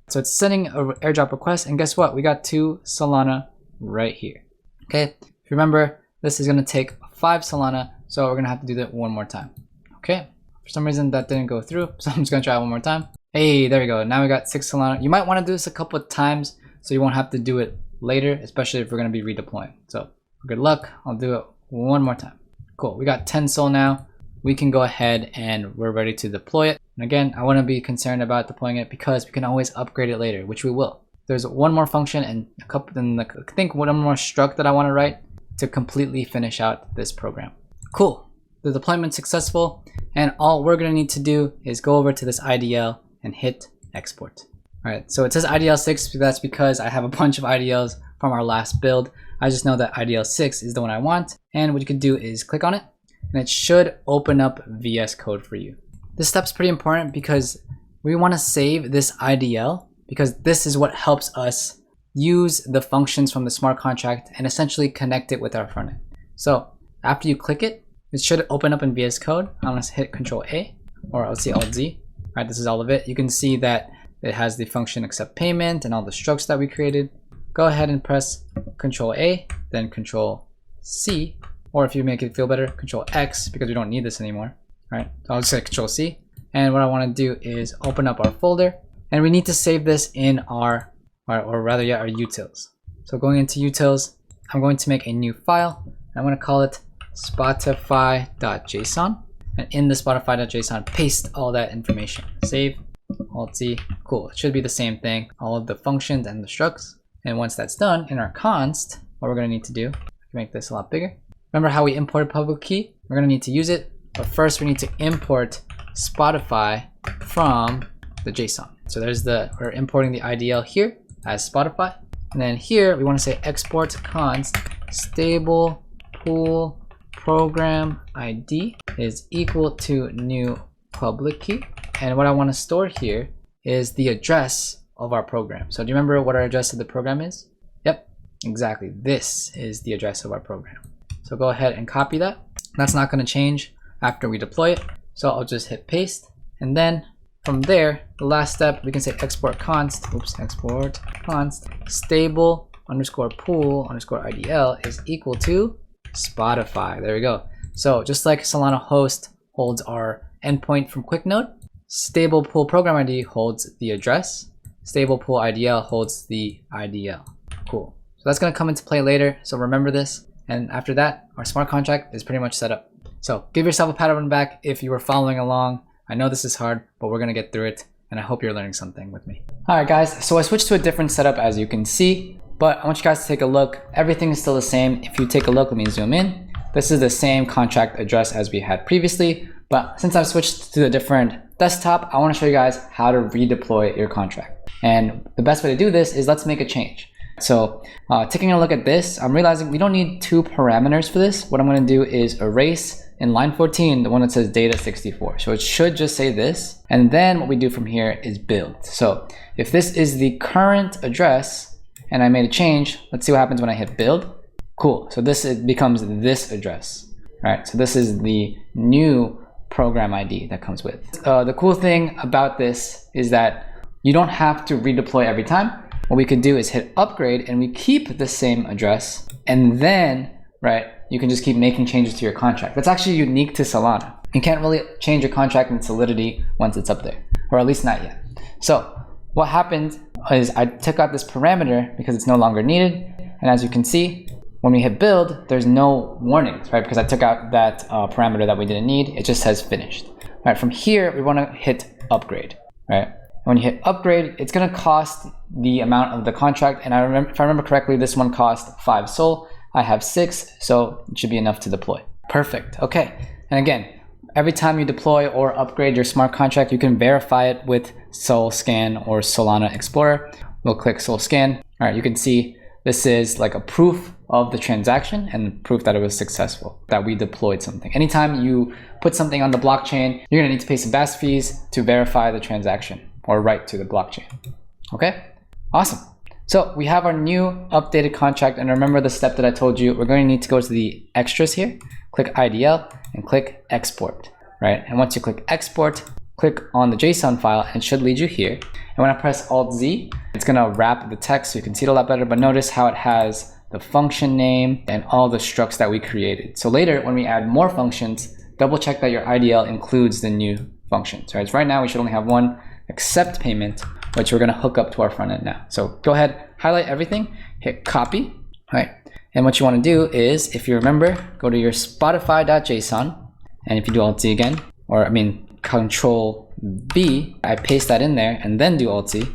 So it's sending an airdrop request, and guess what? We got 2 Solana right here. Okay, if you remember, this is going to take 5 Solana, so we're going to have to do that one more time. Okay, for some reason that didn't go through, so I'm just going to try one more time. Hey, there we go. Now we got 6 Solana. You might want to do this a couple of times so you won't have to do it later, especially if we're going to be redeploying. So good luck. I'll do it one more time. Cool. We got 10 Sol now. We can go ahead and we're ready to deploy it. And again, I want to be concerned about deploying it because we can always upgrade it later, which we will. There's one more function and I think one more struct that I want to write to completely finish out this program. Cool. The deployment's successful, and all we're going to need to do is go over to this IDL and hit export. All right, so it says IDL 6, that's because I have a bunch of IDLs from our last build. I just know that IDL 6 is the one I want, and what you can do is click on it, and it should open up VS Code for you. This step's pretty important because we want to save this IDL because this is what helps us use the functions from the smart contract and essentially connect it with our front end. So after you click it, it should open up in VS Code. I'm going to hit Control A, or let's see, Alt Z. All right, this is all of it. You can see that it has the function accept payment and all the structs that we created. Go ahead and press Control A, then Control C, or if you make it feel better, Control X, because we don't need this anymore. All right, so I'll just hit Control C. And what I want to do is open up our folder, and we need to save this in our utils. So going into utils, I'm going to make a new file. I'm going to call it Spotify.json, and in the Spotify.json, paste all that information. Save, Alt Z, cool. It should be the same thing, all of the functions and the structs. And once that's done, in our const, what we're going to need to do, I can make this a lot bigger. Remember how we imported public key? We're going to need to use it, but first we need to import Spotify from the JSON. So we're importing the IDL here as Spotify. And then here we want to say export const stable pool program ID is equal to new public key. And what I want to store here is the address of our program. So do you remember what our address of the program is? Yep, exactly. This is the address of our program. So go ahead and copy that. That's not going to change after we deploy it. So I'll just hit paste. And then from there, the last step, we can say export const stable underscore pool underscore IDL is equal to Spotify. There we go. So just like Solana host holds our endpoint from QuickNode, stable pool program ID holds the address, stable pool IDL holds the IDL. Cool. So that's going to come into play later. So remember this. And after that, our smart contract is pretty much set up. So give yourself a pat on the back if you were following along. I know this is hard, but we're going to get through it. And I hope you're learning something with me. All right, guys. So I switched to a different setup, as you can see, but I want you guys to take a look. Everything is still the same. If you take a look, let me zoom in. This is the same contract address as we had previously, but since I've switched to a different desktop, I want to show you guys how to redeploy your contract. And the best way to do this is let's make a change. So taking a look at this, I'm realizing we don't need 2 parameters for this. What I'm going to do is erase in line 14, the one that says data 64. So it should just say this. And then what we do from here is build. So if this is the current address and I made a change, let's see what happens when I hit build. Cool. So it becomes this address, right? So this is the new program ID that comes with. The cool thing about this is that you don't have to redeploy every time. What we could do is hit upgrade and we keep the same address, and then, right, you can just keep making changes to your contract. That's actually unique to Solana. You can't really change your contract in Solidity once it's up there, or at least not yet. So what happened is I took out this parameter because it's no longer needed. And as you can see, when we hit build, there's no warnings, right? Because I took out that parameter that we didn't need. It just says finished. All right, from here, we want to hit upgrade, right? When you hit upgrade, it's going to cost the amount of the contract. And if I remember correctly, this one cost 5 SOL. I have 6, so it should be enough to deploy. Perfect. Okay. And again, every time you deploy or upgrade your smart contract, you can verify it with SolScan or Solana Explorer. We'll click SolScan. All right, you can see this is like a proof of the transaction and proof that it was successful, that we deployed something. Anytime you put something on the blockchain, you're gonna need to pay some gas fees to verify the transaction or write to the blockchain. Okay, awesome. So we have our new updated contract, and remember the step that I told you, we're going to need to go to the extras here, click IDL and click export, right? And once you click export, click on the JSON file and it should lead you here. And when I press Alt Z, it's gonna wrap the text so you can see it a lot better, but notice how it has the function name and all the structs that we created. So later when we add more functions, double check that your IDL includes the new functions, right? So right now we should only have one accept payment, which we're gonna hook up to our front end now. So go ahead, highlight everything, hit copy, right? And what you wanna do is, if you remember, go to your Spotify.json, and if you do Alt Z again, or I mean, Control V, I paste that in there and then do Alt Z,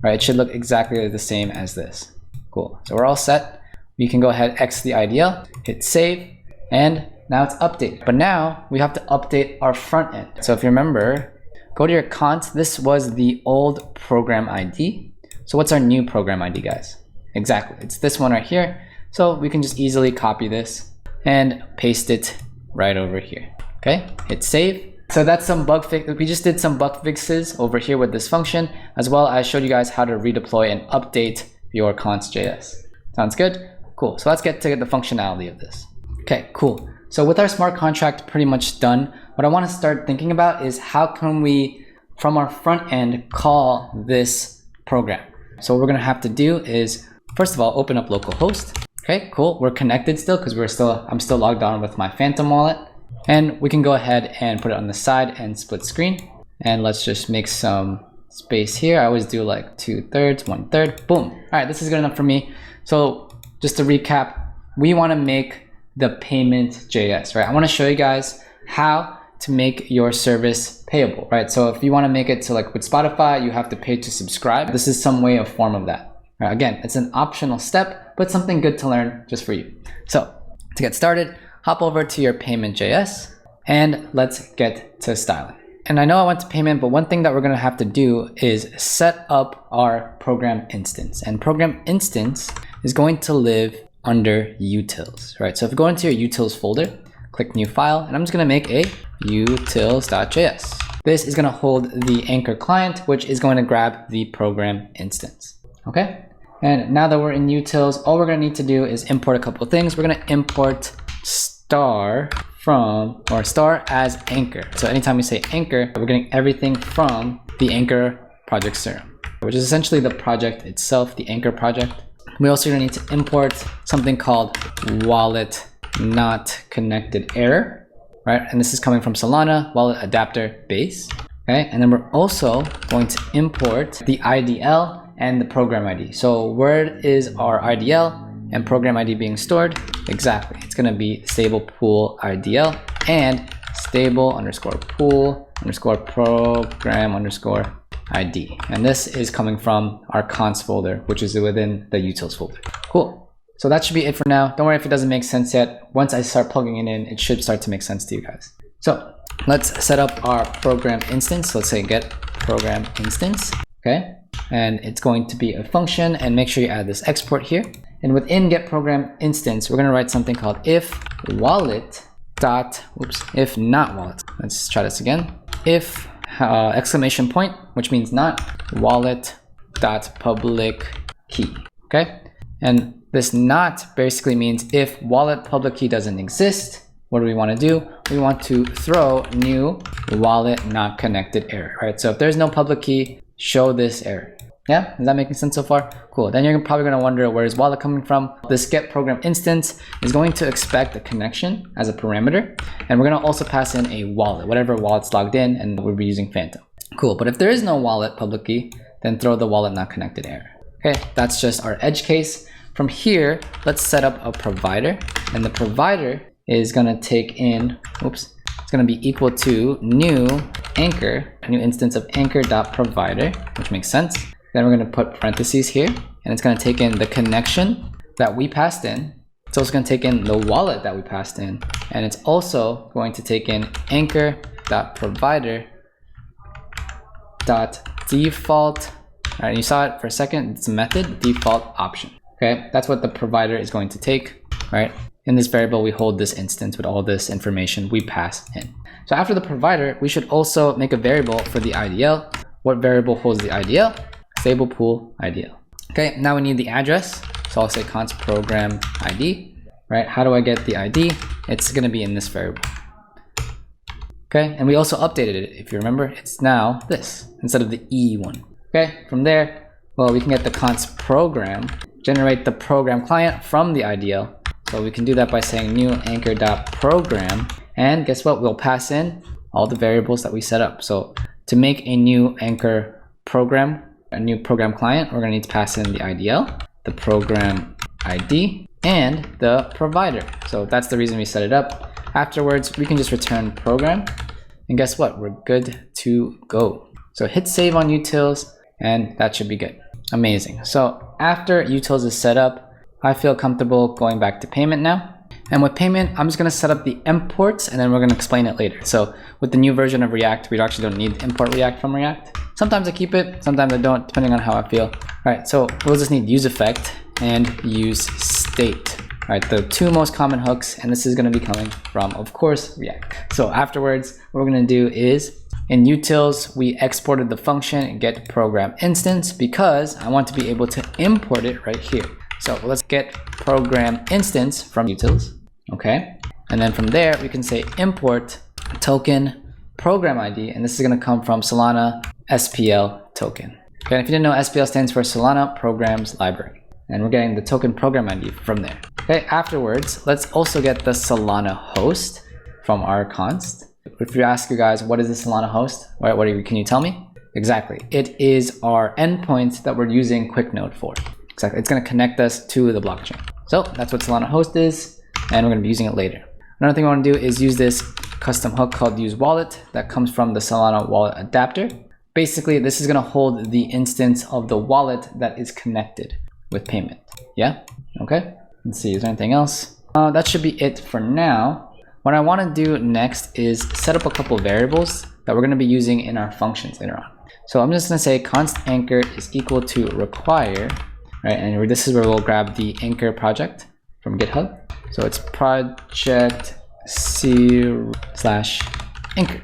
right? It should look exactly the same as this. Cool, so we're all set. We can go ahead, X the IDL, hit save, and now it's updated. But now we have to update our front end. So if you remember, go to your cont. This was the old program ID. So what's our new program ID, guys? Exactly, it's this one right here. So we can just easily copy this and paste it right over here. Okay, hit save. So that's some bug fix. We just did some bug fixes over here with this function, as well as showed you guys how to redeploy and update your const.js. Sounds good? Cool. So let's get to the functionality of this. Okay, cool. So with our smart contract pretty much done, what I want to start thinking about is how can we, from our front end, call this program. So what we're going to have to do is, first of all, open up localhost. Okay, cool. We're connected still because I'm still logged on with my Phantom wallet. And we can go ahead and put it on the side and split screen. And let's just make some space here. I always do like 2/3, 1/3, boom. All right, this is good enough for me. So just to recap, we want to make the payment.js, right? I want to show you guys how to make your service payable, right? So if you want to make it to like with Spotify, you have to pay to subscribe. This is some way of form of that. Right? Again, it's an optional step, but something good to learn just for you. So to get started, hop over to your payment.js and let's get to styling. And I know I went to payment, but one thing that we're going to have to do is set up our program instance. And program instance is going to live under utils, right? So if you go into your utils folder, click new file, and I'm just going to make a utils.js. This is going to hold the anchor client, which is going to grab the program instance. Okay. And now that we're in utils, all we're going to need to do is import a couple of things. We're going to import star from, or star as anchor. So anytime we say anchor, we're getting everything from the anchor project serum, which is essentially the project itself, the anchor project. We also need to import something called wallet not connected error, right? And this is coming from Solana wallet adapter base. Okay, and then we're also going to import the IDL and the program ID. So where is our IDL and program ID being stored? Exactly, it's going to be stable pool IDL and stable underscore pool underscore program underscore ID. And this is coming from our cons folder, which is within the utils folder. Cool. So that should be it for now. Don't worry if it doesn't make sense yet. Once I start plugging it in, it should start to make sense to you guys. So let's set up our program instance. Let's say get program instance. Okay. And it's going to be a function, and make sure you add this export here. And within get program instance, we're going to write something called if wallet dot, if not wallet. Let's try this again. If exclamation point, which means not wallet dot public key. Okay. And this not basically means if wallet public key doesn't exist, what do we want to do? We want to throw new wallet not connected error, right? So if there's no public key, show this error. Yeah, is that making sense so far? Cool. Then you're probably going to wonder, where is wallet coming from? This get program instance is going to expect a connection as a parameter, and we're going to also pass in a wallet, whatever wallet's logged in, and we'll be using Phantom. Cool. But if there is no wallet public key, then throw the wallet not connected error. Okay, that's just our edge case. From here, let's set up a provider, and the provider is going to take in, it's going to be equal to new anchor, a new instance of anchor.provider, which makes sense. Then we're going to put parentheses here, and it's going to take in the connection that we passed in. It's also going to take in the wallet that we passed in, and it's also going to take in anchor.provider.default. All right, you saw it for a second. It's a method, default option. Okay, that's what the provider is going to take, right? In this variable, we hold this instance with all this information we pass in. So after the provider, we should also make a variable for the IDL. What variable holds the IDL? Stable pool IDL. Okay, now we need the address. So I'll say const program ID, right? How do I get the ID? It's going to be in this variable. Okay, and we also updated it. If you remember, it's now this instead of the E one. Okay, from there, well, we can get the const program, generate the program client from the IDL. So we can do that by saying new anchor.program, and guess what? We'll pass in all the variables that we set up. So to make a new anchor program, a new program client, we're going to need to pass in the IDL, the program ID, and the provider. So that's the reason we set it up. Afterwards, we can just return program, and guess what? We're good to go. So hit save on utils, and that should be good. Amazing. So after utils is set up, I feel comfortable going back to payment now. And with payment, I'm just going to set up the imports, and then we're going to explain it later. So with the new version of React, we actually don't need to import React from React. Sometimes I keep it, sometimes I don't, depending on how I feel. All right, so we'll just need use effect and use state. All right, the two most common hooks, and this is going to be coming from, of course, React. So afterwards, what we're going to do is in utils, we exported the function get program instance because I want to be able to import it right here. So let's get program instance from utils, okay? And then from there, we can say import token program ID, and this is gonna come from Solana SPL token. Okay, and if you didn't know, SPL stands for Solana Programs Library, and we're getting the token program ID from there. Okay, afterwards, let's also get the Solana host from our const. If you ask you guys, what is the Solana host? Can you tell me? Exactly, it is our endpoint that we're using QuickNode for. Exactly, it's going to connect us to the blockchain. So that's what Solana host is, and we're going to be using it later. Another thing I want to do is use this custom hook called use wallet that comes from the Solana wallet adapter. Basically, this is going to hold the instance of the wallet that is connected with payment. Yeah? Okay. Let's see, is there anything else? That should be it for now. What I want to do next is set up a couple variables that we're going to be using in our functions later on. So I'm just going to say const anchor is equal to require. Right, and this is where we'll grab the anchor project from GitHub. So it's project c/anchor.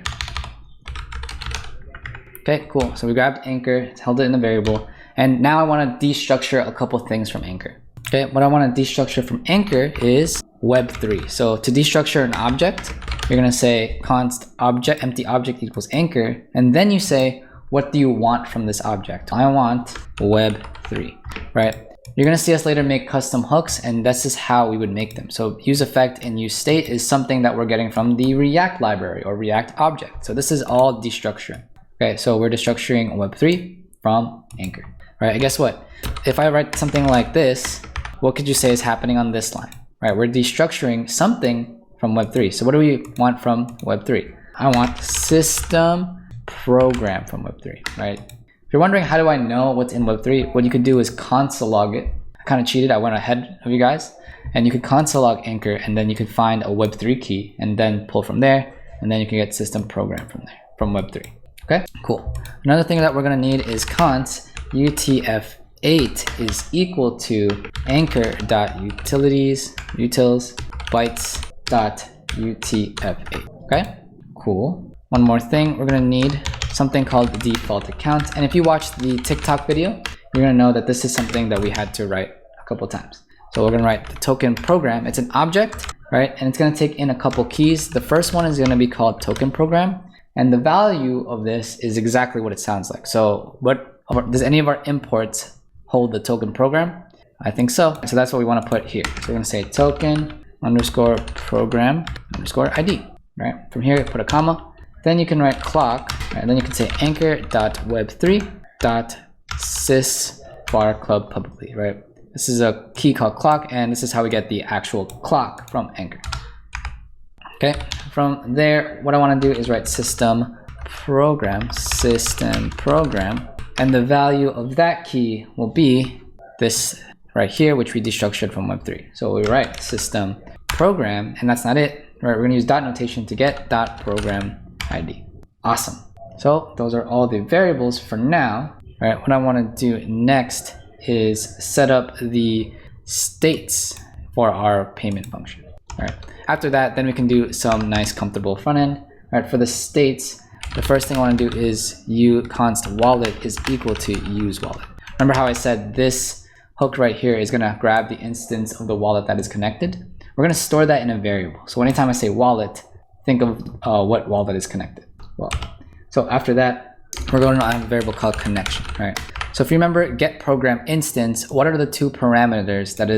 Okay, cool. So we grabbed anchor, held it in the variable, and now I want to destructure a couple things from anchor. Okay, what I want to destructure from anchor is Web3. So to destructure an object, you're going to say const object empty object equals anchor, and then you say, what do you want from this object? I want Web3, right? You're going to see us later make custom hooks, and this is how we would make them. So use effect and use state is something that we're getting from the React library or React object. So this is all destructuring. Okay, so we're destructuring Web3 from anchor, right? And guess what? If I write something like this, what could you say is happening on this line, right? We're destructuring something from Web3. So what do we want from Web3? I want system program from Web3, right? If you're wondering how do I know what's in Web3, what you could do is console log it. I kind of cheated, I went ahead of you guys, and you could console log anchor, and then you could find a Web3 key and then pull from there, and then you can get system program from there, from Web3. Okay, cool. Another thing that we're gonna need is const utf8 is equal to anchor.utilities utils bytes.utf8. Okay, cool. One more thing, we're gonna need something called default account. And if you watched the TikTok video, you're gonna know that this is something that we had to write a couple times. So we're gonna write the token program. It's an object, right? And it's gonna take in a couple keys. The first one is gonna be called token program. And the value of this is exactly what it sounds like. So does any of our imports hold the token program? I think so. So that's what we wanna put here. So we're gonna say token underscore program underscore ID, right? From here, put a comma. Then you can write clock, right? And then you can say anchor.web3.sysBarClub publicly, right? This is a key called clock, and this is how we get the actual clock from anchor. Okay, from there, what I want to do is write system program, and the value of that key will be this right here, which we destructured from Web3. So we write system program, and that's not it, right? We're gonna use dot notation to get dot program ID. Awesome. So those are all the variables for now, right? What I want to do next is set up the states for our payment function, right? After that, then we can do some nice comfortable front end, right? For the states, the first thing I want to do is const wallet is equal to use wallet. Remember how I said this hook right here is going to grab the instance of the wallet that is connected? We're going to store that in a variable. So anytime I say wallet, think of what wallet is connected. Well, so after that, we're going to have a variable called connection, right? So if you remember get program instance, what are the two parameters that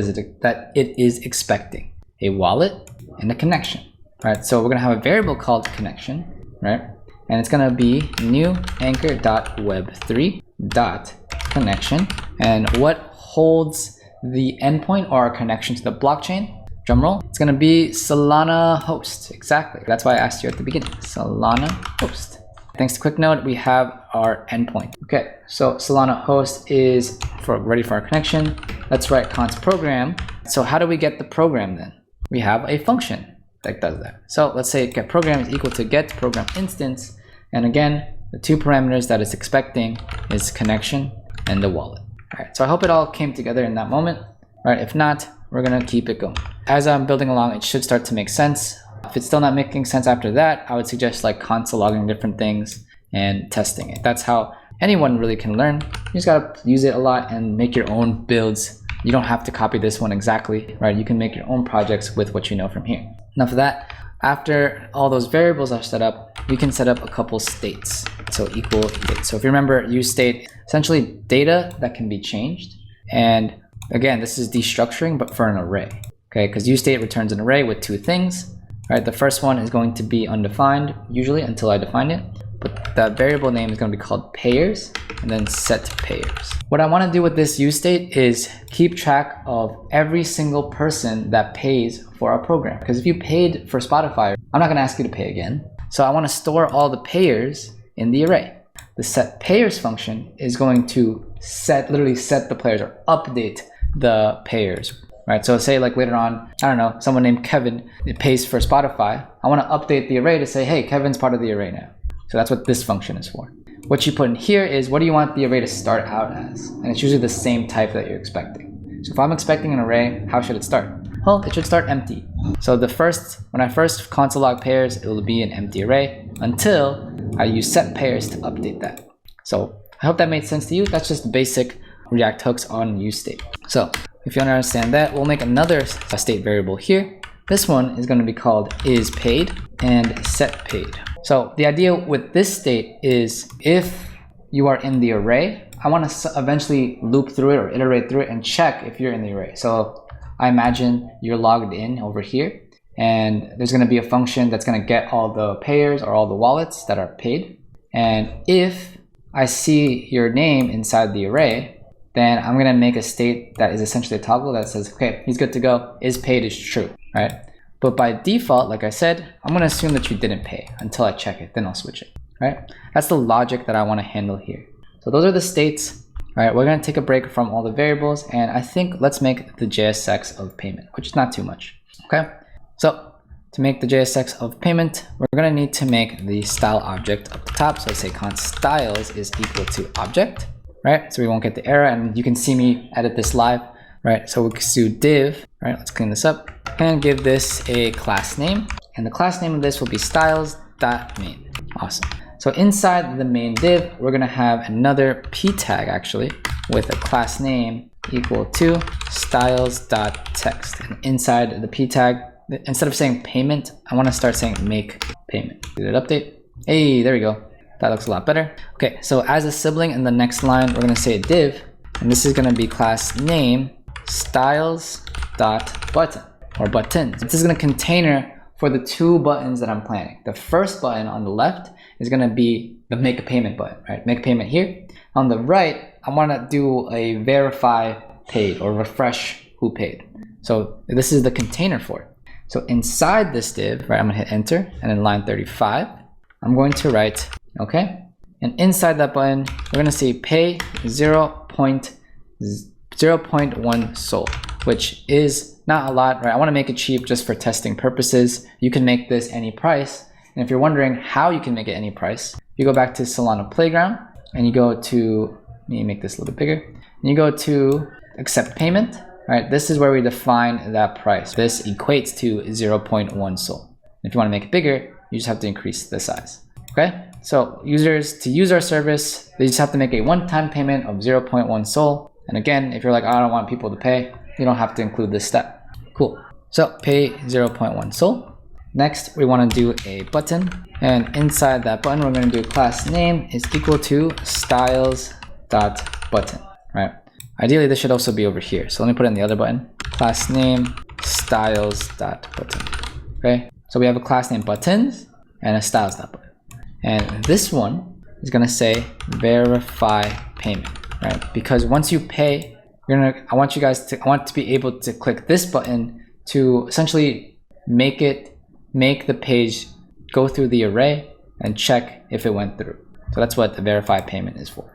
it is expecting? A wallet and a connection, right? So we're going to have a variable called connection, right? And it's going to be new anchor.web3.connection. And what holds the endpoint or our connection to the blockchain? Drumroll, it's gonna be Solana host. Exactly. That's why I asked you at the beginning. Solana host. Thanks to QuickNode, we have our endpoint. Okay, so Solana host is ready for our connection. Let's write const program. So how do we get the program then? We have a function that does that. So let's say get program is equal to get program instance. And again, the two parameters that it's expecting is connection and the wallet. All right, so I hope it all came together in that moment. All right, if not, we're gonna keep it going. As I'm building along, it should start to make sense. If it's still not making sense after that, I would suggest like console logging different things and testing it. That's how anyone really can learn. You just gotta use it a lot and make your own builds. You don't have to copy this one exactly, right? You can make your own projects with what you know from here. Enough of that. After all those variables are set up, we can set up a couple states. So equal state. So if you remember, use state, essentially data that can be changed. And again, this is destructuring, but for an array, okay? Because useState returns an array with two things, right? The first one is going to be undefined, usually until I define it, but the variable name is going to be called payers, and then set payers. What I want to do with this useState is keep track of every single person that pays for our program. Because if you paid for Spotify, I'm not going to ask you to pay again. So I want to store all the payers in the array. The set payers function is going to literally set the players or update the payers, right? So say like later on, I don't know, someone named Kevin, it pays for Spotify. I want to update the array to say, hey, Kevin's part of the array now. So that's what this function is for. What you put in here is what do you want the array to start out as? And it's usually the same type that you're expecting. So if I'm expecting an array, how should it start? Well, it should start empty. So when I first console log pairs, it will be an empty array until I use set pairs to update that. So I hope that made sense to you. That's just basic React hooks on useState. So if you understand that, we'll make another state variable here. This one is going to be called isPaid and setPaid. So the idea with this state is if you are in the array, I want to eventually loop through it or iterate through it and check if you're in the array. So I imagine you're logged in over here, and there's going to be a function that's going to get all the payers or all the wallets that are paid. And if I see your name inside the array, then I'm going to make a state that is essentially a toggle that says, okay, he's good to go. isPaid is true, right? But by default, like I said, I'm going to assume that you didn't pay until I check it, then I'll switch it, right? That's the logic that I want to handle here. So those are the states. All right, we're going to take a break from all the variables, and I think let's make the JSX of payment, which is not too much, okay? So to make the JSX of payment, we're going to need to make the style object up the top. So let's say const styles is equal to object, right? So we won't get the error, and you can see me edit this live, right? So we'll do div, right? Let's clean this up and give this a class name. And the class name of this will be styles.main. Awesome. So inside the main div, we're going to have another p tag actually with a class name equal to styles.text. And inside the p tag, instead of saying payment, I want to start saying make payment. Do that update. Hey, there we go. That looks a lot better. Okay, so as a sibling in the next line, we're going to say div, and this is going to be class name styles.button or buttons. This is going to container for the two buttons that I'm planning. The first button on the left is going to be the make a payment button, right? Make a payment here. On the right, I want to do a verify paid or refresh who paid. So this is the container for it. So inside this div, right, I'm going to hit enter, and in line 35, I'm going to write, okay, and inside that button, we're going to say pay 0.1 sol, which is not a lot, right? I want to make it cheap just for testing purposes. You can make this any price. And if you're wondering how you can make it any price, you go back to Solana Playground and you go to, let me make this a little bit bigger, and you go to accept payment, right? This is where we define that price. This equates to 0.1 sol. If you want to make it bigger, you just have to increase the size, okay? So users, to use our service, they just have to make a one-time payment of 0.1 sol. And again, if you're like, I don't want people to pay, you don't have to include this step. Cool. So pay 0.1 sol. Next, we want to do a button, and inside that button, we're going to do class name is equal to styles.button, right? Ideally, this should also be over here. So let me put it in the other button. Class name styles.button. Okay. So we have a class name buttons and a styles.button. And this one is going to say verify payment, right? Because once you pay, I want to be able to click this button to essentially make the page go through the array and check if it went through. So that's what the verify payment is for.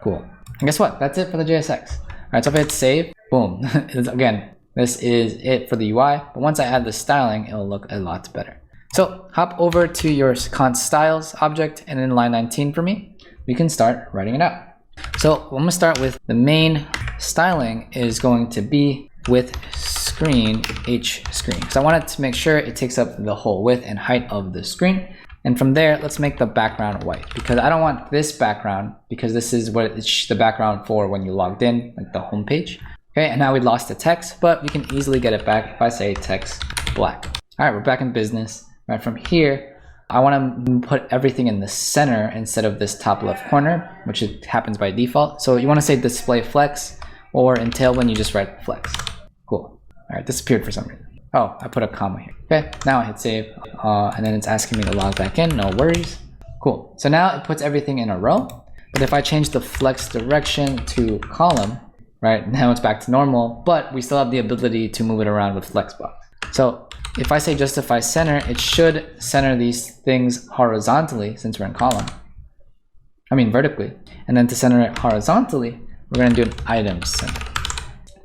Cool. And guess what? That's it for the JSX. All right, so if I hit save, boom. Again, this is it for the UI, but once I add the styling, it'll look a lot better. So hop over to your const styles object, and in line 19 for me, we can start writing it out. So I'm going to start with the main styling is going to be with screen h screen. So I wanted to make sure it takes up the whole width and height of the screen. And from there, let's make the background white, because I don't want this background, because this is what it's the background for when you logged in, like the home page. Okay, and now we lost the text, but we can easily get it back if I say text black. All right, we're back in business. Right, from here, I want to put everything in the center instead of this top left corner, which it happens by default. So you want to say display flex, or in Tailwind, you just write flex. Cool. All right, disappeared for some reason. Oh, I put a comma here. Okay, now I hit save, and then it's asking me to log back in. No worries. Cool. So now it puts everything in a row. But if I change the flex direction to column, right, now it's back to normal, but we still have the ability to move it around with flexbox. So if I say justify center, it should center these things horizontally since we're in column. I mean vertically. And then to center it horizontally, we're going to do an items center.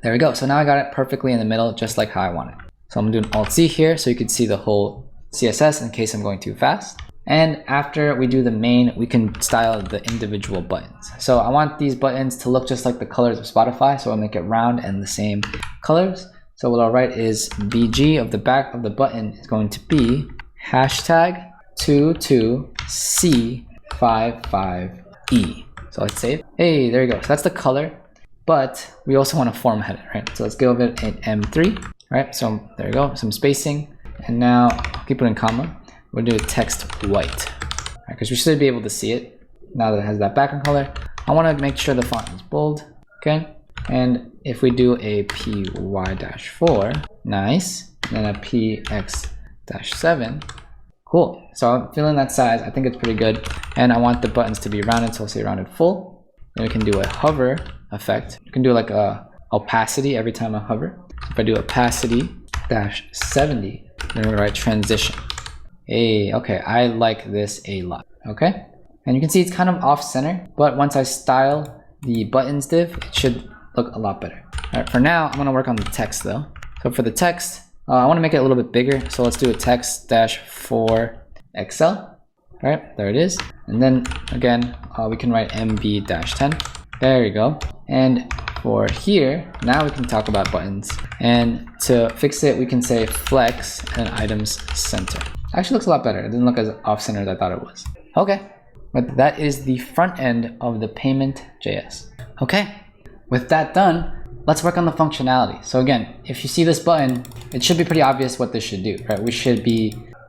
There we go. So now I got it perfectly in the middle, just like how I want it. So I'm going to do an Alt-C here so you can see the whole CSS in case I'm going too fast. And after we do the main, we can style the individual buttons. So I want these buttons to look just like the colors of Spotify, so I'll make it round and the same colors. So what I'll write is BG of the back of the button is going to be hashtag 22C55E. So let's save. Hey, there you go. So that's the color. but we also want to format it, right? So let's give it an M3, right? So there you go, some spacing. And now I'll keep it in comma. We'll do text white, because we should be able to see it now that it has that background color. I want to make sure the font is bold, okay? And if we do a PY-4, nice, and then a PX-7, cool. So I'm feeling that size. I think it's pretty good. And I want the buttons to be rounded, so I'll say rounded full. Then we can do a hover effect. You can do like a opacity every time I hover. If I do opacity-70, then we write transition. Hey, okay, I like this a lot, okay? And you can see it's kind of off center, but once I style the buttons div, it should look a lot better. All right, for now, I'm gonna work on the text though. So for the text, I wanna make it a little bit bigger. So let's do a text-4XL. All right, there it is. And then again, we can write MB-10. There you go. And for here, now we can talk about buttons. And to fix it, we can say flex and items center. Actually looks a lot better. It didn't look as off center as I thought it was. Okay, but that is the front end of the payment.js. Okay, with that done, let's work on the functionality. So again, if you see this button, it should be pretty obvious what this should do, right?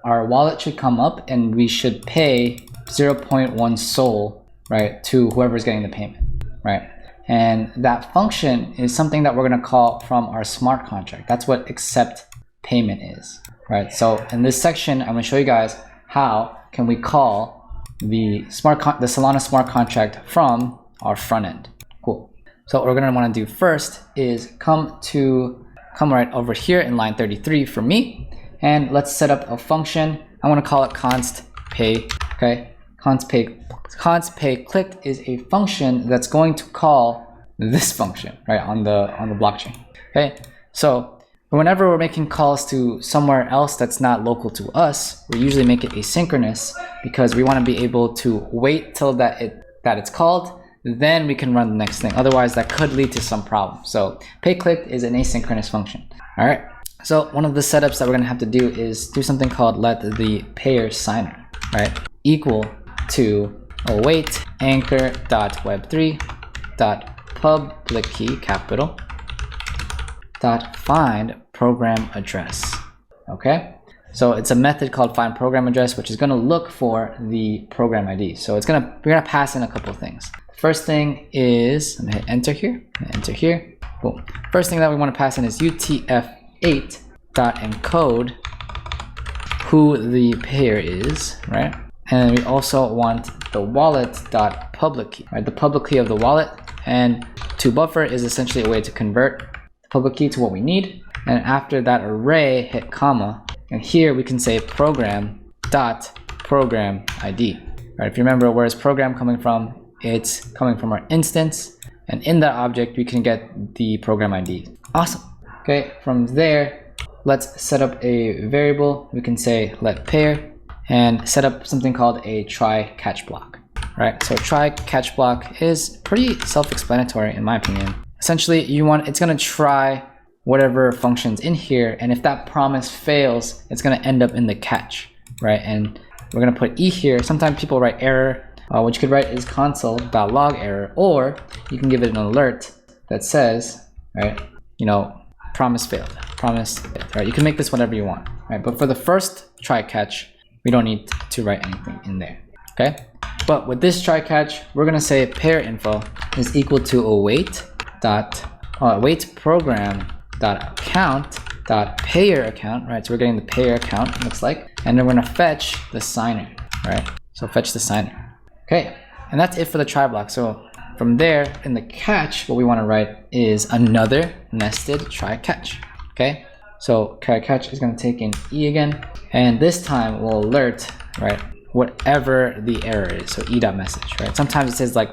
Our wallet should come up and we should pay 0.1 Sol, right, to whoever's getting the payment, right? And that function is something that we're gonna call from our smart contract. That's what accept payment is, right? So in this section, I'm gonna show you guys how can we call the Solana smart contract from our front end. Cool. So what we're gonna wanna do first is come right over here in line 33 for me, and let's set up a function. I wanna call it const pay, okay? Const pay clicked is a function that's going to call this function, right, on the blockchain, okay? So whenever we're making calls to somewhere else that's not local to us, we usually make it asynchronous because we want to be able to wait till that it's called, then we can run the next thing. Otherwise, that could lead to some problem. So pay clicked is an asynchronous function. All right. So one of the setups that we're going to have to do is do something called let the payer signer, right, equal to await anchor.web3.public key capital dot find program address. Okay, so it's a method called find program address, which is going to look for the program ID. So we're gonna pass in a couple of things. First thing is, I'm gonna hit enter here, Cool. First thing that we want to pass in is utf8.encode who the payer is, right? And we also want the wallet.public key, right? The public key of the wallet, and to buffer is essentially a way to convert the public key to what we need. And after that array, hit comma, and here we can say program.program ID, right? If you remember, where is program coming from? It's coming from our instance, and in that object we can get the program ID. Awesome. Okay, from there, let's set up a variable. We can say let pair and set up something called a try catch block, right? So try catch block is pretty self-explanatory in my opinion. Essentially, it's gonna try whatever functions in here, and if that promise fails, it's gonna end up in the catch, right? And we're gonna put E here. Sometimes people write error. What you could write is console.log error, or you can give it an alert that says, right, promise failed, right? You can make this whatever you want, right? But for the first try catch, we don't need to write anything in there, okay? But with this try catch, we're gonna say pair info is equal to await program.account.payer account, right? So we're getting the payer account, it looks like, and then we're gonna fetch the signer, right? So fetch the signer. Okay, and that's it for the try block. So from there, in the catch, what we want to write is another nested try catch. Okay, so try catch is going to take in E again, and this time we'll alert, right, whatever the error is. So e.message, right? Sometimes it says like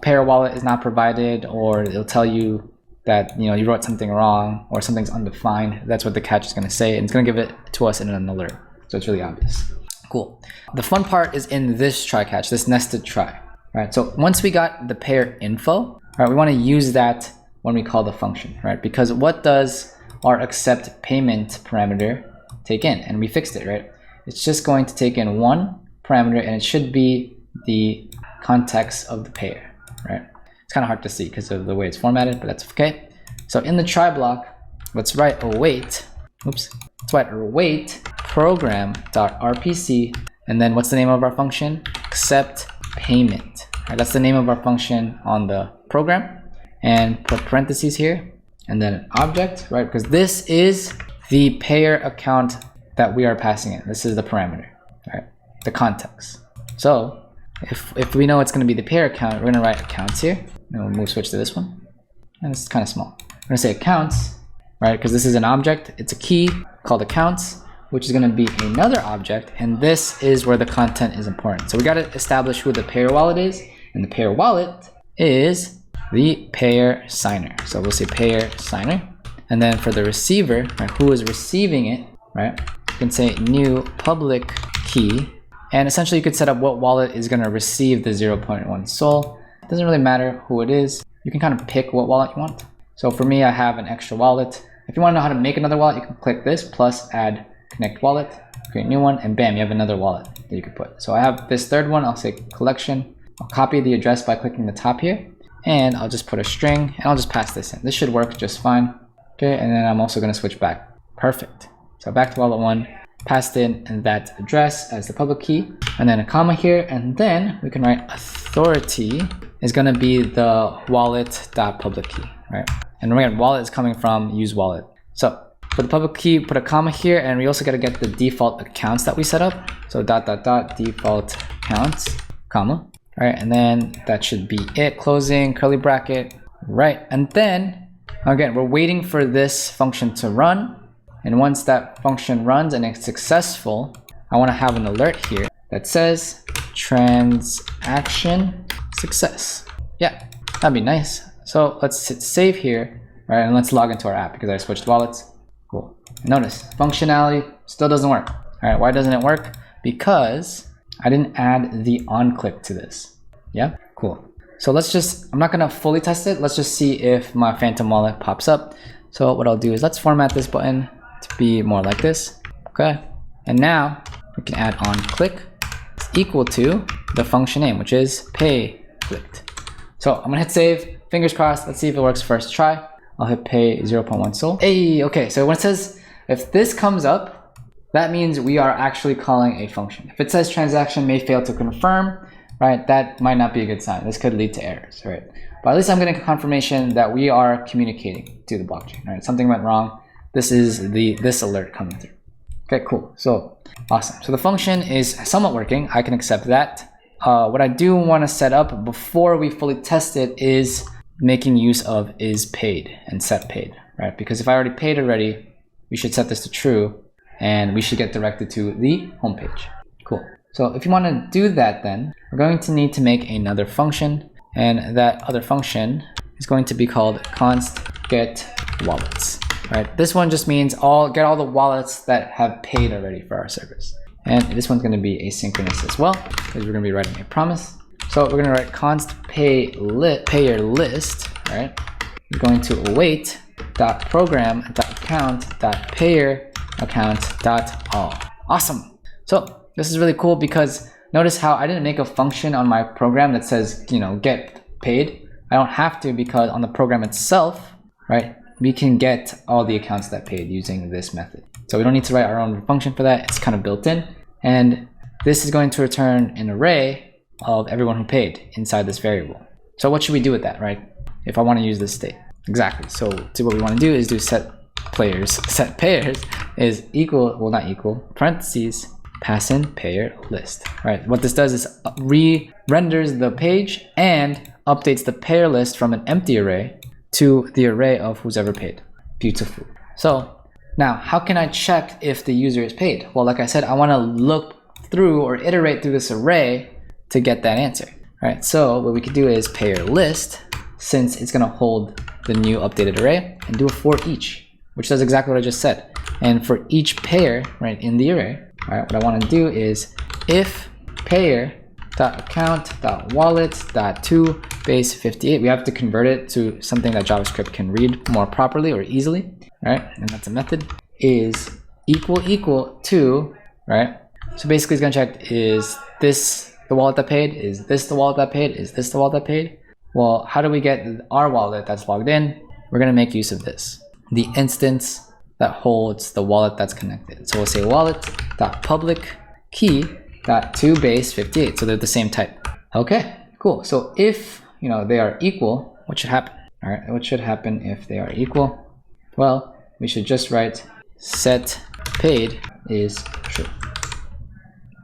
pair wallet is not provided, or it'll tell you that you wrote something wrong or something's undefined. That's what the catch is going to say, and it's going to give it to us in an alert. So it's really obvious. Cool. The fun part is in this try catch, this nested try, right? So once we got the pair info, right, we want to use that when we call the function, right? Because what does our accept payment parameter take in? And we fixed it, right? It's just going to take in one parameter, and it should be the context of the payer, right? It's kind of hard to see because of the way it's formatted, but that's okay. So in the try block, let's write await. Oops. Let's write await program.rpc, and then what's the name of our function? Accept payment. Right, that's the name of our function on the program. And put parentheses here, and then an object, right? Because this is the payer account that we are passing in. This is the parameter, right? The context. So if we know it's going to be the payer account, we're going to write accounts here. And we'll move switch to this one. And it's kind of small. We're going to say accounts, right? Because this is an object. It's a key called accounts, which is going to be another object. And this is where the content is important. So we got to establish who the payer wallet is. And the payer wallet is the payer signer. So we'll say payer signer. And then for the receiver, right, who is receiving it, right? You can say new public key. And essentially you could set up what wallet is going to receive the 0.1 Sol. It doesn't really matter who it is. You can kind of pick what wallet you want. So for me, I have an extra wallet. If you want to know how to make another wallet, you can click this plus add connect wallet, create a new one, and bam, you have another wallet that you could put. So I have this third one. I'll say collection. I'll copy the address by clicking the top here. And I'll just put a string and I'll just pass this in. This should work just fine. Okay, and then I'm also going to switch back. Perfect. So back to wallet 1, passed in that address as the public key, and then a comma here, and then we can write authority is going to be the wallet.public key, right? And again, wallet is coming from use wallet. So for the public key, put a comma here, and we also got to get the default accounts that we set up. So ... default accounts, comma. All right, and then that should be it. Closing curly bracket, right? And then again, we're waiting for this function to run. And once that function runs and it's successful, I want to have an alert here that says transaction success. Yeah, that'd be nice. So let's hit save here, right? And let's log into our app because I switched wallets. Cool. Notice functionality still doesn't work. All right, why doesn't it work? Because I didn't add the on click to this. Yeah, cool. So let's just, I'm not gonna fully test it. Let's just see if my phantom wallet pops up. So what I'll do is let's format this button to be more like this. Okay. And now we can add on click is equal to the function name, which is pay clicked. So I'm gonna hit save, fingers crossed. Let's see if it works first try. I'll hit pay 0.1 Sol. Hey, okay. So when it says, if this comes up, that means we are actually calling a function. If it says transaction may fail to confirm, right, that might not be a good sign. This could lead to errors, right? But at least I'm getting a confirmation that we are communicating to the blockchain, right? Something went wrong. This is this alert coming through. Okay, cool. So awesome. So the function is somewhat working. I can accept that. What I do want to set up before we fully test it is making use of is paid and set paid, right? Because if I already paid already, we should set this to true and we should get directed to the homepage. Cool. So if you want to do that, then we're going to need to make another function, and that other function is going to be called const get wallets, right? This one just means get all the wallets that have paid already for our service. And this one's going to be asynchronous as well, because we're going to be writing a promise. So we're going to write const payer list, right? We're going to await .program.account.payer account.all. Awesome. So this is really cool because notice how I didn't make a function on my program that says, get paid. I don't have to because on the program itself, right, we can get all the accounts that paid using this method. So we don't need to write our own function for that. It's kind of built in. And this is going to return an array of everyone who paid inside this variable. So what should we do with that, right? If I want to use this state. Exactly. So what we want to do is do set payers is equal, well, not equal, parentheses, pass in payer list, right? What this does is re-renders the page and updates the payer list from an empty array to the array of who's ever paid. Beautiful. So now, how can I check if the user is paid? Well, like I said, I want to look through or iterate through this array to get that answer, right? So what we could do is payer list, since it's going to hold the new updated array, and do a for each, which does exactly what I just said. And for each payer, right, in the array, all right, what I want to do is if payer.account.wallet.to base 58, we have to convert it to something that JavaScript can read more properly or easily, right? And that's a method, is equal to, right? So basically it's going to check, is this the wallet that paid? Is this the wallet that paid? Is this the wallet that paid? Well, how do we get our wallet that's logged in? We're gonna make use of this, the instance that holds the wallet that's connected. So we'll say wallet.public key.toBase58. So they're the same type. Okay, cool. So if they are equal, what should happen? All right, what should happen if they are equal? Well, we should just write set paid is true.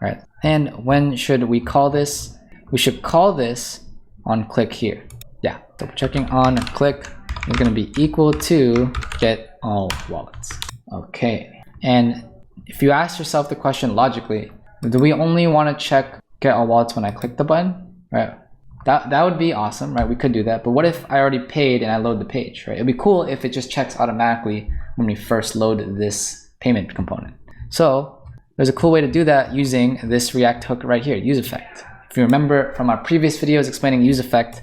All right, and when should we call this? We should call this on click here. Yeah, double checking on click is going to be equal to get all wallets. Okay, and if you ask yourself the question logically, do we only want to check get all wallets when I click the button? Right, that would be awesome, right? We could do that, but what if I already paid and I load the page, right? It'd be cool if it just checks automatically when we first load this payment component. So there's a cool way to do that using this React hook right here, use effect. If you remember from our previous videos explaining use effect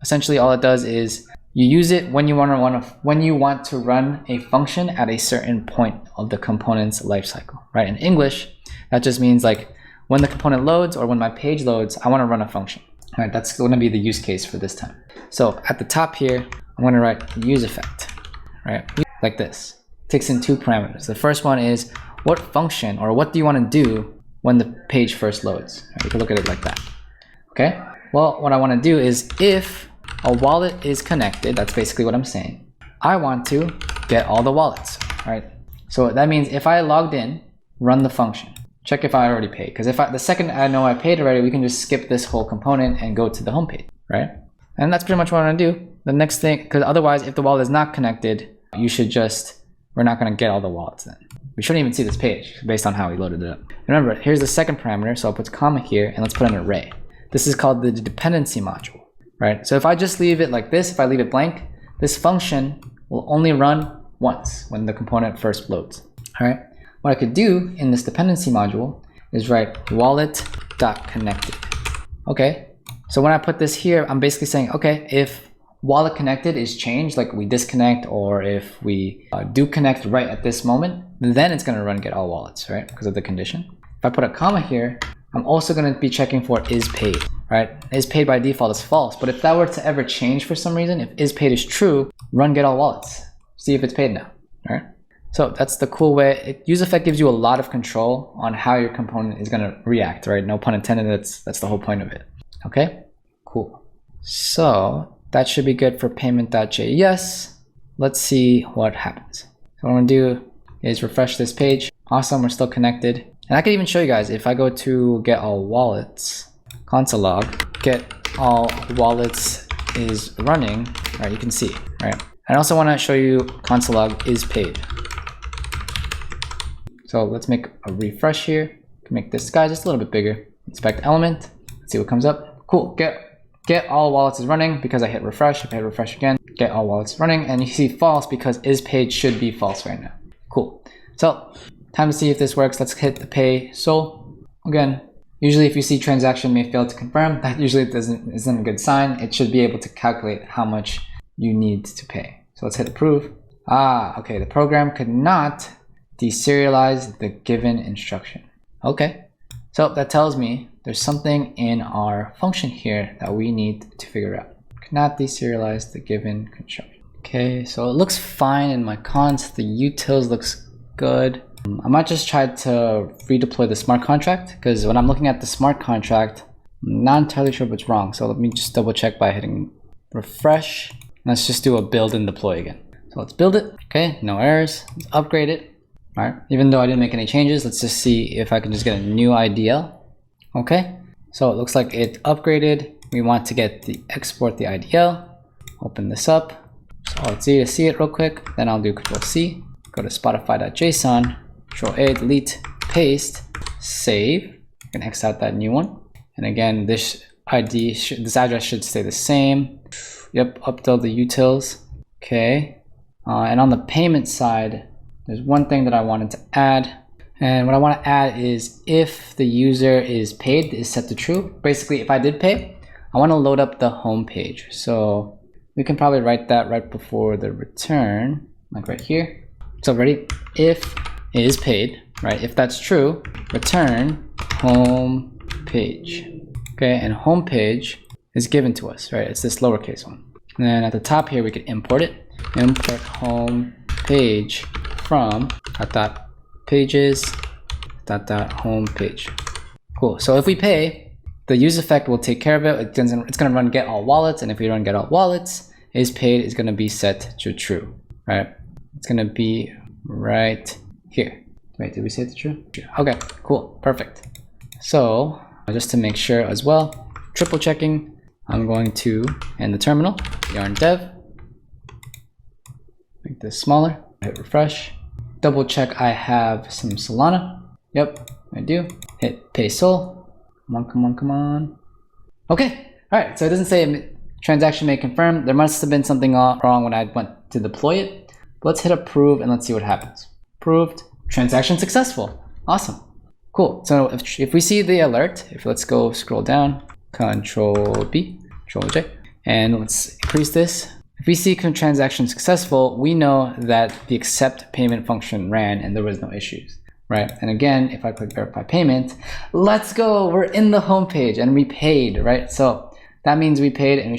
essentially all it does is you use it when you want to run a function at a certain point of the component's lifecycle, right? In English, that just means like when the component loads or when my page loads, I want to run a function. All right, that's going to be the use case for this time. So at the top here, I'm going to write use effect, right? Like this. It takes in two parameters. The first one is what function or what do you want to do when the page first loads? Right, you can look at it like that. Okay. Well, what I want to do is if a wallet is connected, that's basically what I'm saying. I want to get all the wallets, right? So that means if I logged in, run the function. Check if I already paid. Because the second I know I paid already, we can just skip this whole component and go to the home page, right? And that's pretty much what I'm gonna do. The next thing, because otherwise, if the wallet is not connected, we're not gonna get all the wallets then. We shouldn't even see this page based on how we loaded it up. Remember, here's the second parameter, so I'll put comma here and let's put an array. This is called the dependency module, right? So if I just leave it like this, if I leave it blank, this function will only run once when the component first loads, all right? What I could do in this dependency module is write wallet.connected. Okay, so when I put this here, I'm basically saying, okay, if wallet connected is changed, like we disconnect or if we do connect right at this moment, then it's going to run get all wallets, right? Because of the condition. If I put a comma here, I'm also going to be checking for is paid, right? Is paid by default is false, but if that were to ever change for some reason, if is paid is true, run get all wallets. See if it's paid now, all right? So that's the cool way. Use effect gives you a lot of control on how your component is going to react, right? No pun intended. That's the whole point of it. Okay, cool. So that should be good for payment.js. Let's see what happens. So what I'm going to do is refresh this page. Awesome, we're still connected. And I can even show you guys if I go to get all wallets, console log, get all wallets is running, right? You can see, right? I also want to show you console log is paid. So let's make a refresh here. Make this guy just a little bit bigger. Inspect element. Let's see what comes up. Cool. Get all wallets is running because I hit refresh. If I hit refresh again, get all wallets running, and you see false because is paid should be false right now. Cool. So time to see if this works. Let's hit the pay sol. Again, usually if you see transaction may fail to confirm, that usually isn't a good sign. It should be able to calculate how much you need to pay. So let's hit approve. Okay. The program could not deserialize the given instruction. Okay, so that tells me there's something in our function here that we need to figure out. Cannot deserialize the given instruction. Okay, so it looks fine in my cons. The utils looks good. I might just try to redeploy the smart contract because when I'm looking at the smart contract, I'm not entirely sure what's wrong. So let me just double check by hitting refresh. Let's just do a build and deploy again. So let's build it. Okay, no errors. Let's upgrade it. All right, even though I didn't make any changes, let's just see if I can just get a new IDL. Okay, so it looks like it upgraded. We want to export the IDL. Open this up. So let's see it real quick. Then I'll do Control C. Go to Spotify.json. Control A, delete, paste, save. You can X out that new one. And again, this address should stay the same. Yep, upload the utils. Okay, and on the payment side, there's one thing that I wanted to add. And what I want to add is if the user is paid is set to true. Basically, if I did pay, I want to load up the home page. So we can probably write that right before the return, like right here. So ready? If it is paid, right? If that's true, return home page. Okay, and home page is given to us, right? It's this lowercase one. And then at the top here, we could import it. Import home page from pages home page. Cool. So if we pay, the use effect will take care of it. It's going to run get all wallets, and if we run get all wallets, is paid is going to be set to true, right? It's going to be right here. Wait, did we set it to true? Okay, cool, perfect. So just to make sure as well, triple checking, I'm going to end the terminal, yarn dev, make this smaller, hit refresh, double check I have some Solana. Yep, I do. Hit pay sol. Come on, come on, come on. Okay, all right, so it doesn't say transaction may confirm. There must have been something wrong when I went to deploy it. Let's hit approve and let's see what happens. Approved, transaction successful. Awesome, cool. So if we see the alert, let's go scroll down, Control B, Control J, and let's increase this. If we see transaction successful, we know that the accept payment function ran and there was no issues, right? And again, if I click verify payment, let's go, we're in the home page and we paid, right? So that means we paid and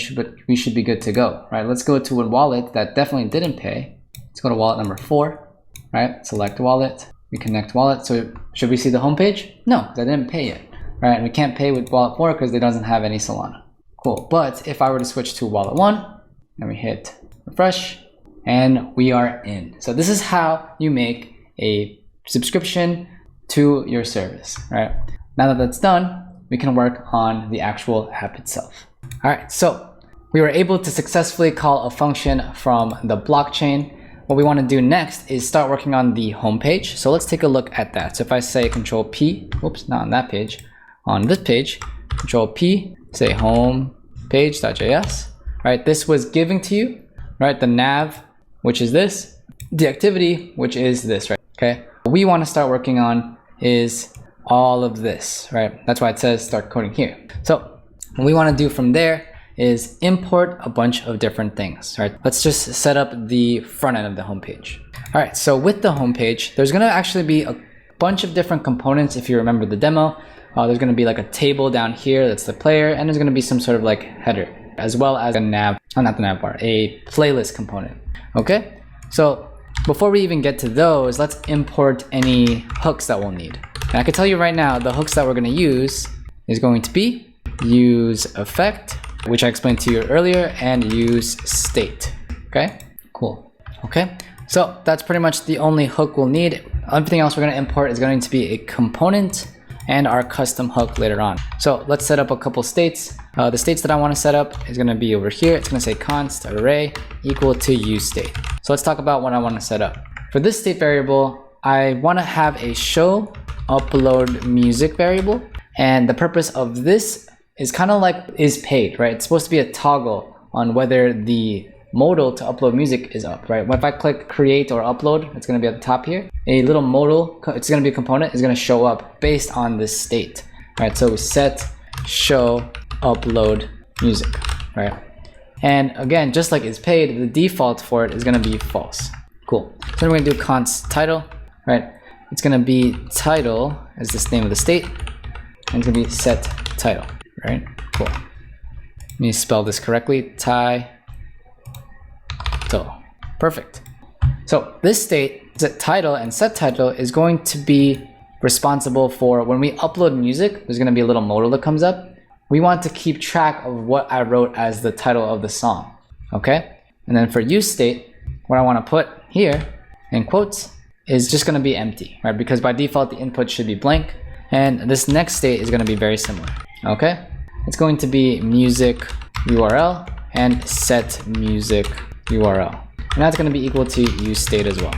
we should be good to go, right? Let's go to a wallet that definitely didn't pay. Let's go to wallet number 4, right? Select wallet, we connect wallet. So should we see the home page? No, they didn't pay yet, right? And we can't pay with wallet 4 because it doesn't have any Solana. Cool, but if I were to switch to wallet 1, and we hit refresh, and we are in. So this is how you make a subscription to your service, right? Now that that's done, we can work on the actual app itself. All right, so we were able to successfully call a function from the blockchain. What we want to do next is start working on the home page. So let's take a look at that. So if I say Control P, oops, not on that page, on this page, Control P, say home page.js. Right, this was given to you, right? The nav, which is this, the activity, which is this, right? Okay. What we want to start working on is all of this, right? That's why it says start coding here. So what we want to do from there is import a bunch of different things, right? Let's just set up the front end of the homepage. All right, so with the homepage, there's going to actually be a bunch of different components. If you remember the demo, there's going to be like a table down here, that's the player, and there's going to be some sort of like header, as well as a nav, not the nav bar, a playlist component. Okay, so before we even get to those, let's import any hooks that we'll need. And I can tell you right now, the hooks that we're going to use is going to be use effect, which I explained to you earlier, and use state. Okay, cool. Okay, so that's pretty much the only hook we'll need. Everything else we're going to import is going to be a component and our custom hook later on. So let's set up a couple states. The states that I want to set up is going to be over here. It's going to say const array equal to use state. So let's talk about what I want to set up. For this state variable, I want to have a show upload music variable. And the purpose of this is kind of like is paid, right? It's supposed to be a toggle on whether the modal to upload music is up, right? If I click create or upload, it's going to be at the top here. A little modal, it's going to be a component, is going to show up based on this state, right? So we set show upload music, right? And again, just like it's paid, the default for it is going to be false. Cool. So we're going to do const title, right? It's going to be title as this name of the state, and it's going to be set title, right? Cool. Let me spell this correctly. Perfect. So this state, set title and set title, is going to be responsible for when we upload music. There's going to be a little modal that comes up. We want to keep track of what I wrote as the title of the song. Okay. And then for use state, what I want to put here in quotes is just going to be empty, right? Because by default, the input should be blank. And this next state is going to be very similar. Okay. It's going to be music URL and set music URL. And that's going to be equal to use state as well.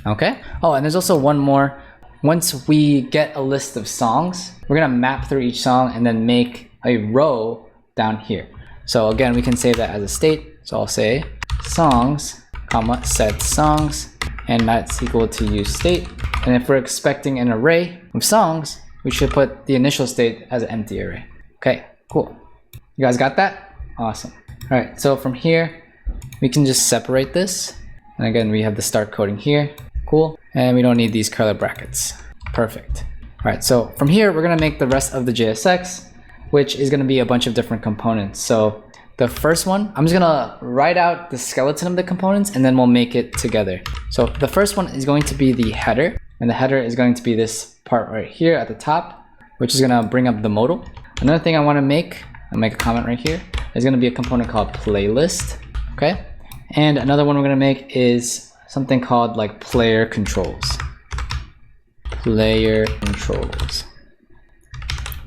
Okay. Oh, and there's also one more. Once we get a list of songs, we're going to map through each song and then make a row down here. So again, we can save that as a state. So I'll say songs, comma, set songs, and that's equal to use state. And if we're expecting an array of songs, we should put the initial state as an empty array. Okay, cool. You guys got that? Awesome. All right, so from here, we can just separate this. And again, we have the start coding here. Cool. And we don't need these curly brackets. Perfect. All right, so from here, we're gonna make the rest of the JSX. which is going to be a bunch of different components. So the first one, I'm just going to write out the skeleton of the components and then we'll make it together. So the first one is going to be the header, and the header is going to be this part right here at the top, which is going to bring up the modal. Another thing I want to make, I'll make a comment right here, is going to be a component called playlist. Okay. And another one we're going to make is something called like player controls. Player controls.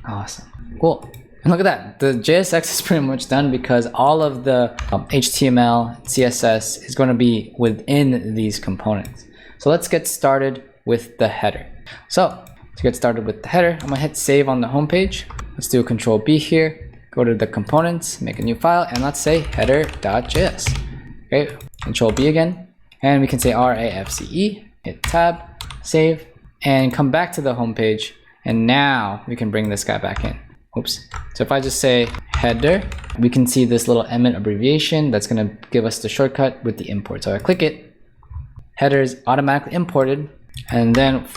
Awesome. Cool. And look at that. The JSX is pretty much done because all of the HTML, CSS is going to be within these components. So let's get started with the header. So to get started with the header, I'm going to hit save on the home page. Let's do a Control B here. Go to the components, make a new file, and let's say header.js. Okay, Control B again, and we can say RAFCE, hit tab, save, and come back to the home page. And now we can bring this guy back in. Oops. So if I just say header, we can see this little Emmet abbreviation that's going to give us the shortcut with the import. So I click it, header is automatically imported, and then /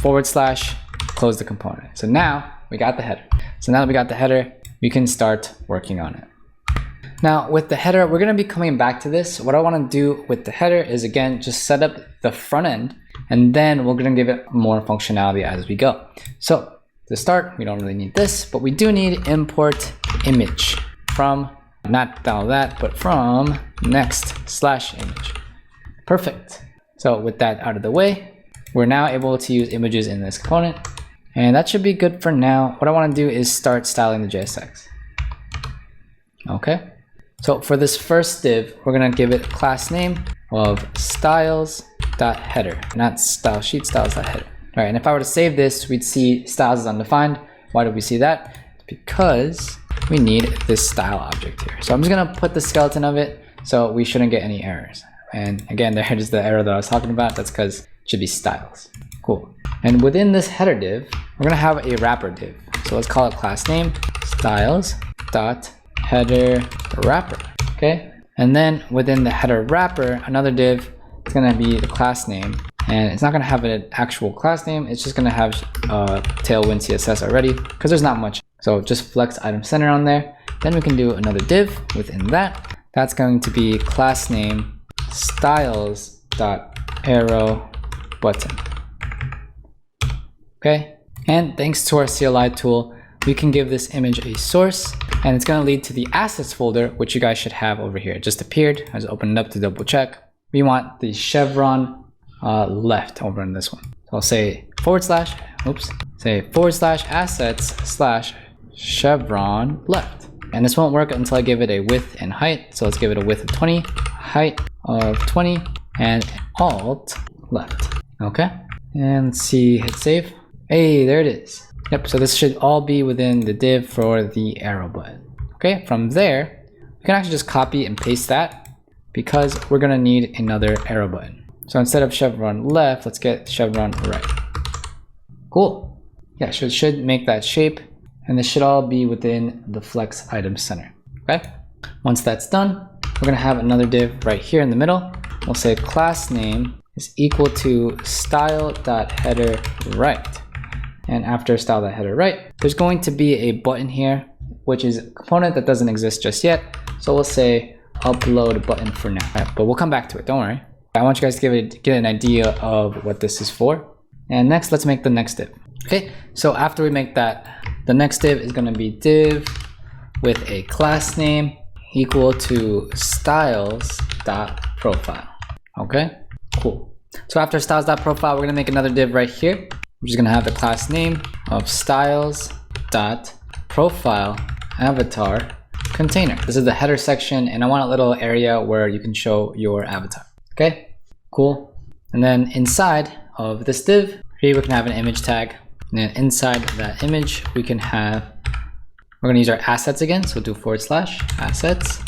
close the component. So now we got the header. So now that we got the header, we can start working on it. Now with the header, we're going to be coming back to this. What I want to do with the header is, again, just set up the front end, and then we're going to give it more functionality as we go. So to start, we don't really need this, but we do need import image from, not that, but from next/image. Perfect. So with that out of the way, we're now able to use images in this component, and that should be good for now. What I want to do is start styling the JSX. Okay. So for this first div, we're going to give it a class name of styles.header, not style sheet, styles.header. All right, and if I were to save this, we'd see styles is undefined. Why do we see that? Because we need this style object here. So I'm just going to put the skeleton of it so we shouldn't get any errors. And again, there is the error that I was talking about. That's because it should be styles. Cool. And within this header div, we're going to have a wrapper div. So let's call it class name styles.header wrapper. Okay. And then within the header wrapper, another div is going to be the class name. And it's not going to have an actual class name. It's just going to have Tailwind CSS already because there's not much. So just flex item center on there. Then we can do another div within that. That's going to be class name styles.arrow button. Okay. And thanks to our CLI tool, we can give this image a source, and it's going to lead to the assets folder, which you guys should have over here. It just appeared. I just opened it up to double check. We want the chevron left over in this one. So I'll say /assets/chevron left. And this won't work until I give it a width and height. So let's give it a width of 20, height of 20, and alt left. Okay. And let's see, hit save. Hey, there it is. Yep, so this should all be within the div for the arrow button. Okay, from there, we can actually just copy and paste that because we're gonna need another arrow button. So instead of chevron left, let's get chevron right. Cool. Yeah, so it should make that shape, and this should all be within the flex item center. Okay. Once that's done, we're gonna have another div right here in the middle. We'll say class name is equal to style.header right. And after style.header right, there's going to be a button here, which is a component that doesn't exist just yet. So we'll say upload button for now. Right, but we'll come back to it, don't worry. I want you guys to get an idea of what this is for. And next, let's make the next div. Okay, so after we make that, the next div is going to be div with a class name equal to styles.profile. Okay, cool. So after styles.profile, we're going to make another div right here, which is going to have the class name of styles.profile avatar container. This is the header section, and I want a little area where you can show your avatar. Okay, cool. And then inside of this div, here we can have an image tag. And then inside that image, we can have, we're going to use our assets again. So we'll do /assets/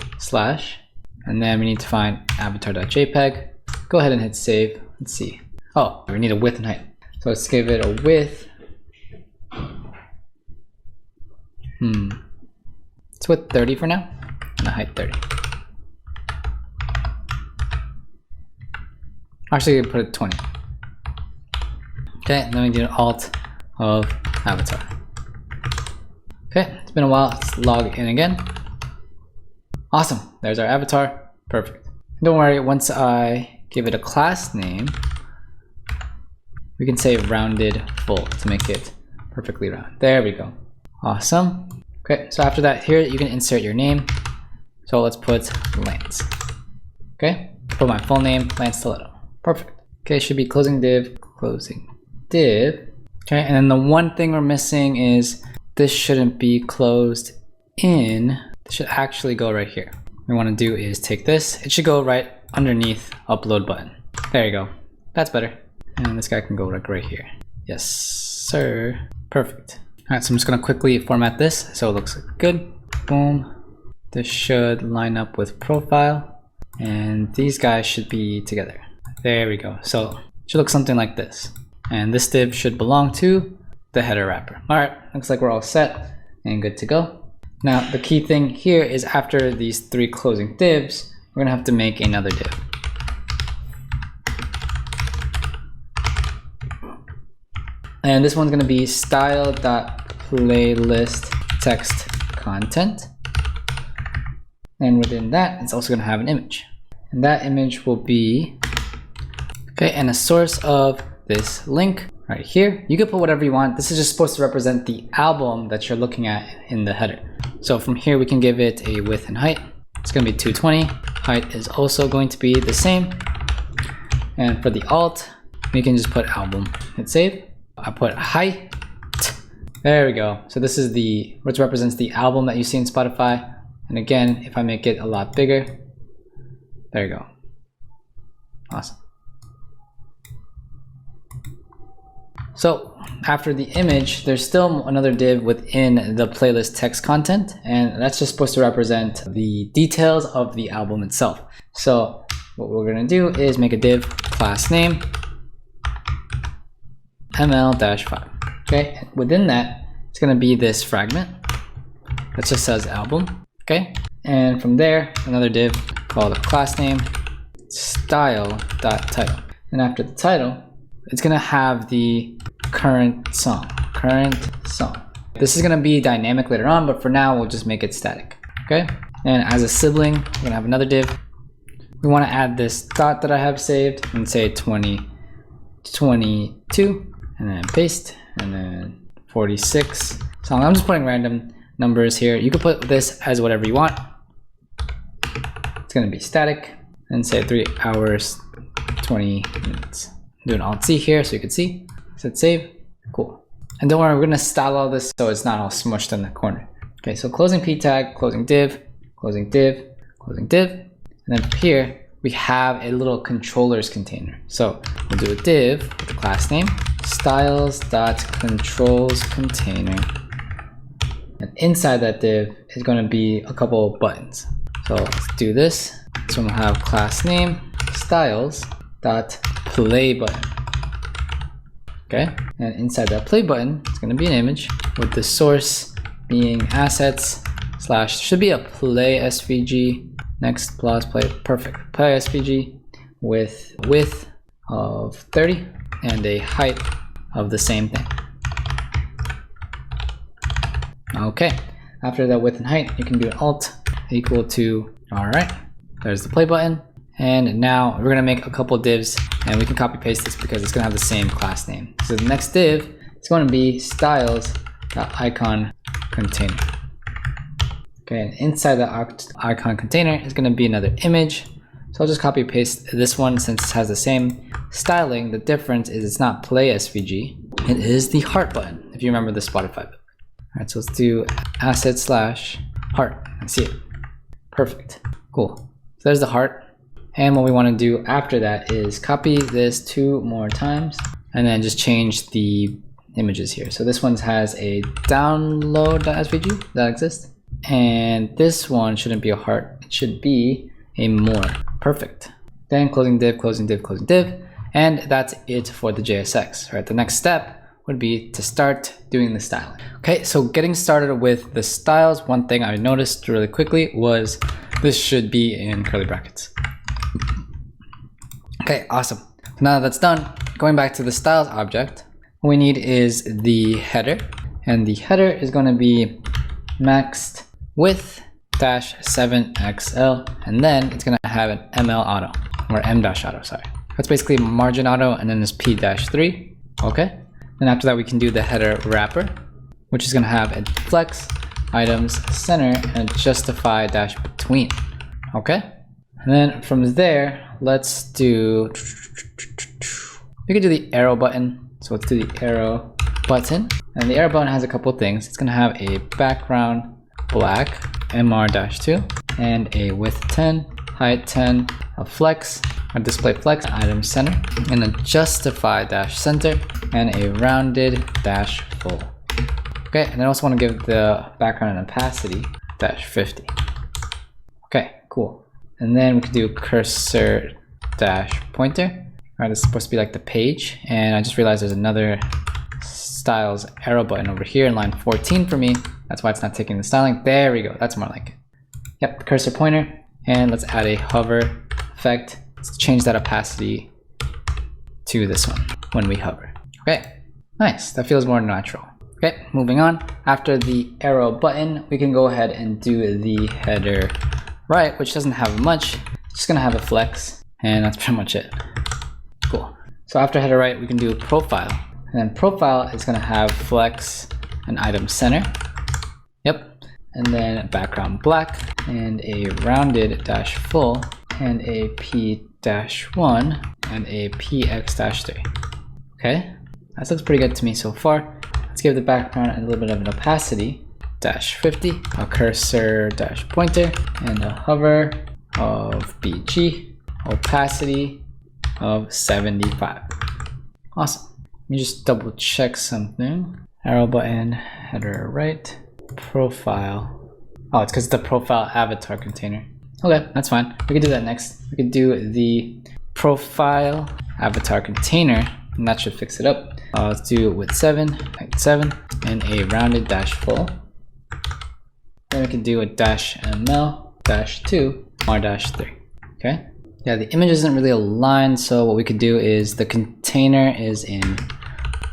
and then we need to find avatar.jpg. Go ahead and hit save. Let's see. Oh, we need a width and height. So let's give it a width. It's width 30 for now, and a height 30. Actually, we put it 20. Okay, and then we do an alt of avatar. Okay, it's been a while. Let's log in again. Awesome. There's our avatar. Perfect. Don't worry, once I give it a class name, we can say rounded full to make it perfectly round. There we go. Awesome. Okay, so after that, here you can insert your name. So let's put Lance. Okay, put my full name, Lance Stiletto. Perfect. Okay, should be closing div, closing div. Okay, and then the one thing we're missing is this shouldn't be closed in. This should actually go right here. What we want to do is take this. It should go right underneath upload button. There you go. That's better. And this guy can go like right here. Yes, sir. Perfect. All right, so I'm just gonna quickly format this so it looks good. Boom. This should line up with profile, and these guys should be together. There we go. So it should look something like this. And this div should belong to the header wrapper. All right, looks like we're all set and good to go. Now, the key thing here is after these 3 closing divs, we're gonna have to make another div. And this one's gonna be style.playlist text content. And within that, it's also gonna have an image. And that image will be, okay, and a source of this link right here. You can put whatever you want. This is just supposed to represent the album that you're looking at in the header. So from here, we can give it a width and height. It's gonna be 220. Height is also going to be the same. And for the alt, we can just put album. Hit save. I put height. There we go. So this is which represents the album that you see in Spotify. And again, if I make it a lot bigger, there you go. Awesome. So after the image, there's still another div within the playlist text content, and that's just supposed to represent the details of the album itself. So what we're gonna do is make a div class name ml-5. Okay, within that, it's gonna be this fragment that just says album. Okay, and from there, another div called class name style.title. And after the title, it's gonna have the current song. This is gonna be dynamic later on, but for now, we'll just make it static. Okay, and as a sibling, we're gonna have another div. We wanna add this dot that I have saved and say 2022, and then paste, and then 46. So I'm just putting random numbers here. You can put this as whatever you want. It's gonna be static, and say 3 hours, 20 minutes. Do an Alt-C here so you can see. Hit save. Cool. And don't worry, we're gonna style all this so it's not all smushed in the corner. Okay, so closing p tag, closing div, closing div, closing div. And then here, we have a little controllers container. So we'll do a div with the class name, styles.controls-container. And inside that div is gonna be a couple buttons. So let's do this. So we'll have class name, styles.play button. Okay, and inside that play button, it's gonna be an image with the source being assets / should be a play SVG, next plus play, perfect. Play SVG with width of 30 and a height of the same thing. Okay, after that width and height, you can do an alt equal to, all right, there's the play button. And now we're gonna make a couple divs, and we can copy paste this because it's gonna have the same class name. So the next div is going to be styles.icon container. Okay, and inside the icon container is gonna be another image. So I'll just copy paste this one since it has the same styling. The difference is it's not play SVG, it is the heart button, if you remember the Spotify book. All right, so let's do asset / heart. I see it. Perfect. Cool. So there's the heart. And what we want to do after that is copy this 2 more times and then just change the images here. So this one has a download.svg that exists. And this one shouldn't be a heart. It should be a more. Perfect. Then closing div, closing div, closing div. And that's it for the JSX. All right, the next step would be to start doing the styling. Okay, so getting started with the styles, one thing I noticed really quickly was this should be in curly brackets. Okay, awesome. So now that that's done, going back to the styles object, what we need is the header, and the header is going to be max width dash 7xl, and then it's gonna have an ml auto, or m-auto, sorry. That's basically margin auto, and then this p-3. Okay. And after that, we can do the header wrapper, which is gonna have a flex, items, center, and justify dash between. Okay. And then from there, let's do, we could do the arrow button. So let's do the arrow button. And the arrow button has a couple things. It's gonna have a background black, mr-2, and a width 10, height 10, a flex, a display flex, item center, and a justify dash center, and a rounded dash full. Okay, and I also want to give the background an opacity dash 50. Okay, cool. And then we can do cursor dash pointer. All right, it's supposed to be like the page, and I just realized there's another styles arrow button over here in line 14 for me. That's why it's not taking the styling. There we go. That's more like it. Yep, the cursor pointer. And let's add a hover effect. Let's change that opacity to this one when we hover. Okay, nice. That feels more natural. Okay, moving on. After the arrow button, we can go ahead and do the header right, which doesn't have much. It's just gonna have a flex, and that's pretty much it. Cool. So after header right, we can do profile. And then profile is gonna have flex and item center. Yep. And then background black, and a rounded dash full, and a p-1, and a px-3. Okay, that looks pretty good to me so far. Let's give the background a little bit of an opacity, dash 50, a cursor dash pointer, and a hover of bg, opacity of 75. Awesome. Let me just double check something. Arrow button, header right, profile. Oh, it's because it's the profile avatar container. Okay, that's fine. We could do that next. We could do the profile avatar container, and that should fix it up. Let's do it with 7, height 7, and a rounded dash full. Then we can do a dash ml dash 2 r dash 3. Okay. Yeah, the image isn't really aligned, so what we could do is the container is in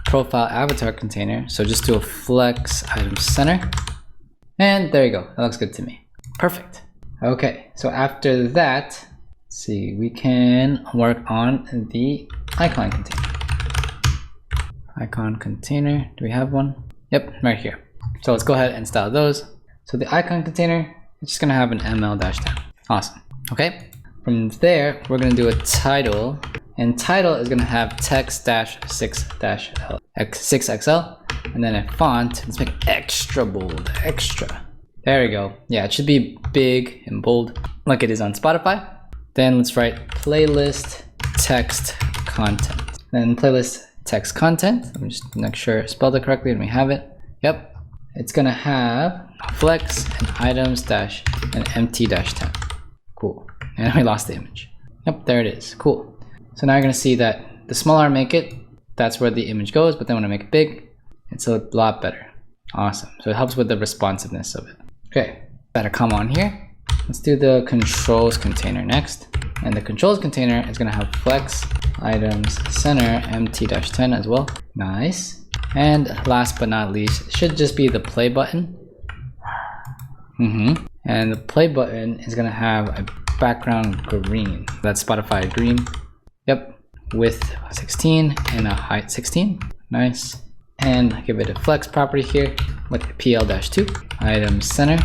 profile avatar container, so just do a flex item center, and there you go. That looks good to me. Perfect. Okay, so after that, let's see, we can work on the icon container. Icon container, do we have one? Yep, right here. So let's go ahead and style those. So the icon container, it's just gonna have an ml-10. Awesome. Okay, from there, we're gonna do a title, and title is gonna have text-6-6xl, and then a font. Let's make it extra bold, extra. There we go. Yeah, it should be big and bold like it is on Spotify. Then let's write playlist text content. Then playlist text content. Let me just make sure I spelled it correctly and we have it. Yep. It's gonna have flex and items dash and empty dash 10. Cool. And we lost the image. Yep, there it is. Cool. So now you're gonna see that the smaller I make it, that's where the image goes, but then when I make it big, it's a lot better. Awesome. So it helps with the responsiveness of it. Okay, got a comma on here. Let's do the controls container next. And the controls container is gonna have flex, items, center, empty-10 as well. Nice. And last but not least, it should just be the play button. And the play button is gonna have a background green. That's Spotify green. Yep, width 16 and a height 16. Nice. And give it a flex property here with pl-2, item center,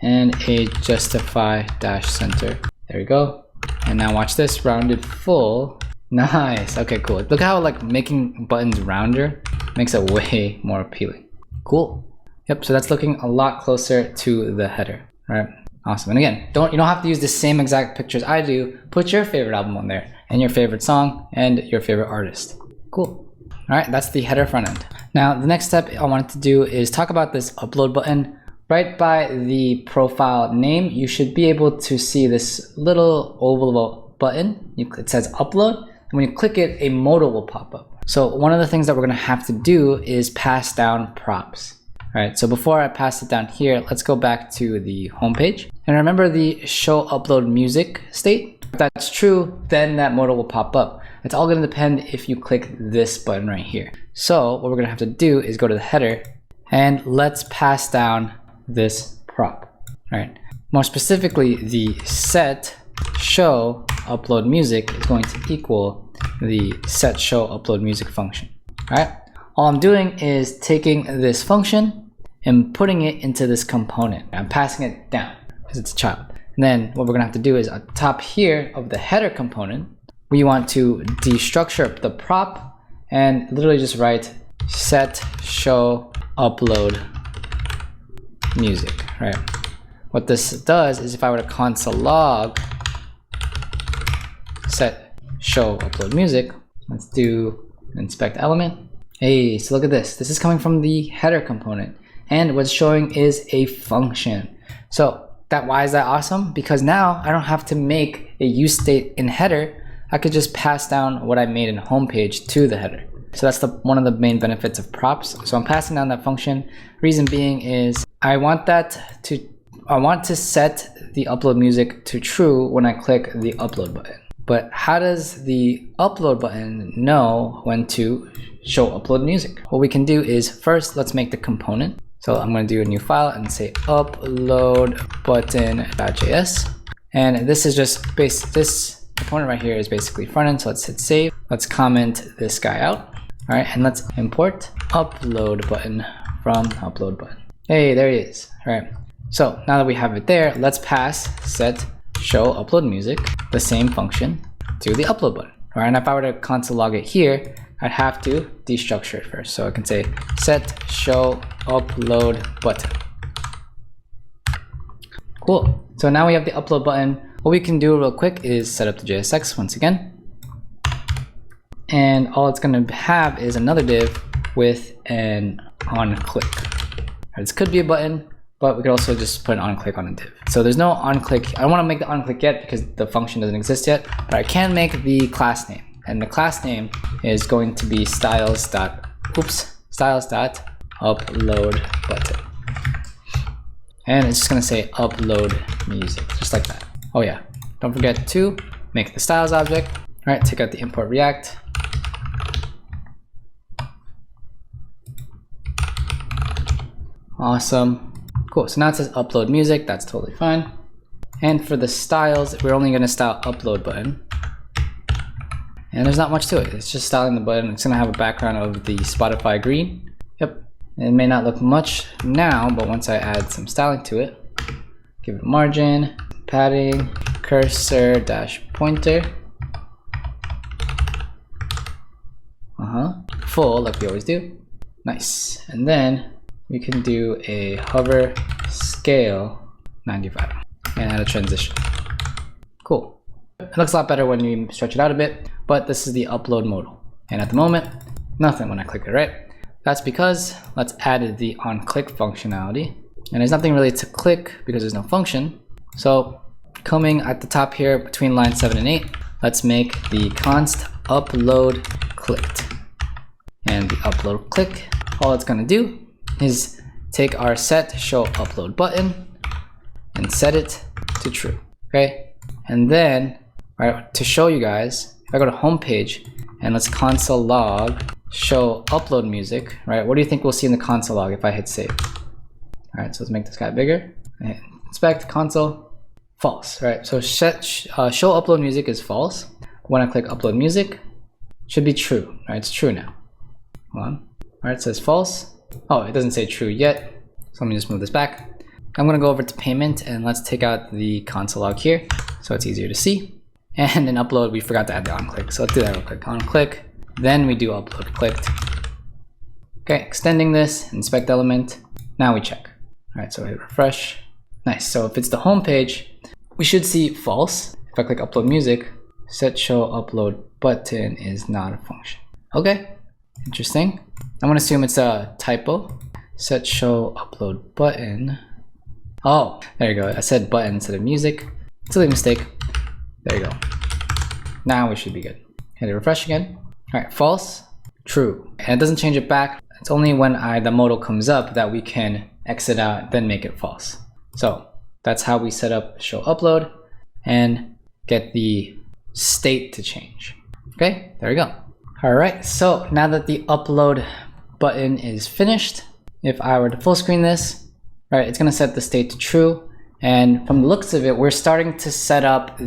and a justify-center. There we go. And now watch this, rounded full. Nice. Okay, cool. Look how like making buttons rounder makes it way more appealing. Cool. Yep. So that's looking a lot closer to the header, right? Awesome. And again, you don't have to use the same exact pictures I do. Put your favorite album on there, and your favorite song, and your favorite artist. Cool. All right, that's the header front end. Now, the next step I wanted to do is talk about this upload button. Right by the profile name, you should be able to see this little oval button. It says upload, and when you click it, a modal will pop up. So one of the things that we're gonna have to do is pass down props. All right, so before I pass it down here, let's go back to the home page. And remember the show upload music state? If that's true, then that modal will pop up. It's all gonna depend if you click this button right here. So what we're gonna have to do is go to the header And let's pass down this prop, right? More specifically, the set show upload music is going to equal the set show upload music function, right? All I'm doing is taking this function and putting it into this component. I'm passing it down because it's a child. And then what we're gonna have to do is at the top here of the header component, we want to destructure the prop and literally just write set show upload music, right? What this does is if I were to console log set show upload music, let's do inspect element. Hey, so look at this. This is coming from the header component, and what's showing is a function. So why is that awesome? Because now I don't have to make a use state in header. I could just pass down what I made in homepage to the header. So that's one of the main benefits of props. So I'm passing down that function. Reason being is I want to set the upload music to true when I click the upload button. But how does the upload button know when to show upload music? What we can do is first, let's make the component. So I'm going to do a new file and say upload button.js. And this is just this component right here is basically front end. So let's hit save. Let's comment this guy out. All right, and let's import upload button from upload button. Hey, there he is. All right. So now that we have it there, let's pass set show upload music, the same function, to the upload button. All right, and if I were to console log it here, I'd have to destructure it first. So I can say set show upload button. Cool. So now we have the upload button. What we can do real quick is set up the JSX once again. And all it's going to have is another div with an onClick. This could be a button, but we could also just put an onClick on a div. So there's no onClick. I don't want to make the onClick yet because the function doesn't exist yet, but I can make the class name. And the class name is going to be styles.upload button. And it's just going to say upload music, just like that. Oh yeah, don't forget to make the styles object. All right, take out the import React. Awesome. Cool, so now it says upload music, that's totally fine. And for the styles, we're only gonna style upload button. And there's not much to it, it's just styling the button. It's gonna have a background of the Spotify green. Yep, it may not look much now, but once I add some styling to it, give it a margin, padding, cursor dash pointer. Full, like we always do. Nice, and then we can do a hover scale 95 and add a transition. Cool. It looks a lot better when you stretch it out a bit, but this is the upload modal. And at the moment, nothing when I click it, right? That's because let's add the onClick functionality. And there's nothing really to click because there's no function. So coming at the top here between lines 7 and 8, let's make the const upload clicked. And the upload click, all it's gonna do is take our set show upload button and set it to true, okay? And then, right, to show you guys, if I go to homepage and let's console log show upload music, right? What do you think we'll see in the console log if I hit save? All right, so let's make this guy bigger. And inspect console, false, right? So show upload music is false. When I click upload music, it should be true, right? It's true now. Hold on. All right, it says false. Oh, it doesn't say true yet. So let me just move this back. I'm gonna go over to payment and let's take out the console log here so it's easier to see. And in upload, we forgot to add the onClick. So let's do that real quick. OnClick, then we do upload clicked. Okay, extending this, inspect element. Now we check. All right, so I hit refresh. Nice, so if it's the home page, we should see false. If I click upload music, set show upload button is not a function. Okay, interesting. I'm gonna assume it's a typo. Set show upload button. Oh, there you go. I said button instead of music. Silly mistake. There you go. Now we should be good. Hit refresh again. All right, false, true. And it doesn't change it back. It's only when the modal comes up that we can exit out, then make it false. So that's how we set up show upload and get the state to change. Okay, there we go. All right, so now that the upload button is finished, if I were to full screen this, right, it's gonna set the state to true. And from the looks of it, we're starting to set up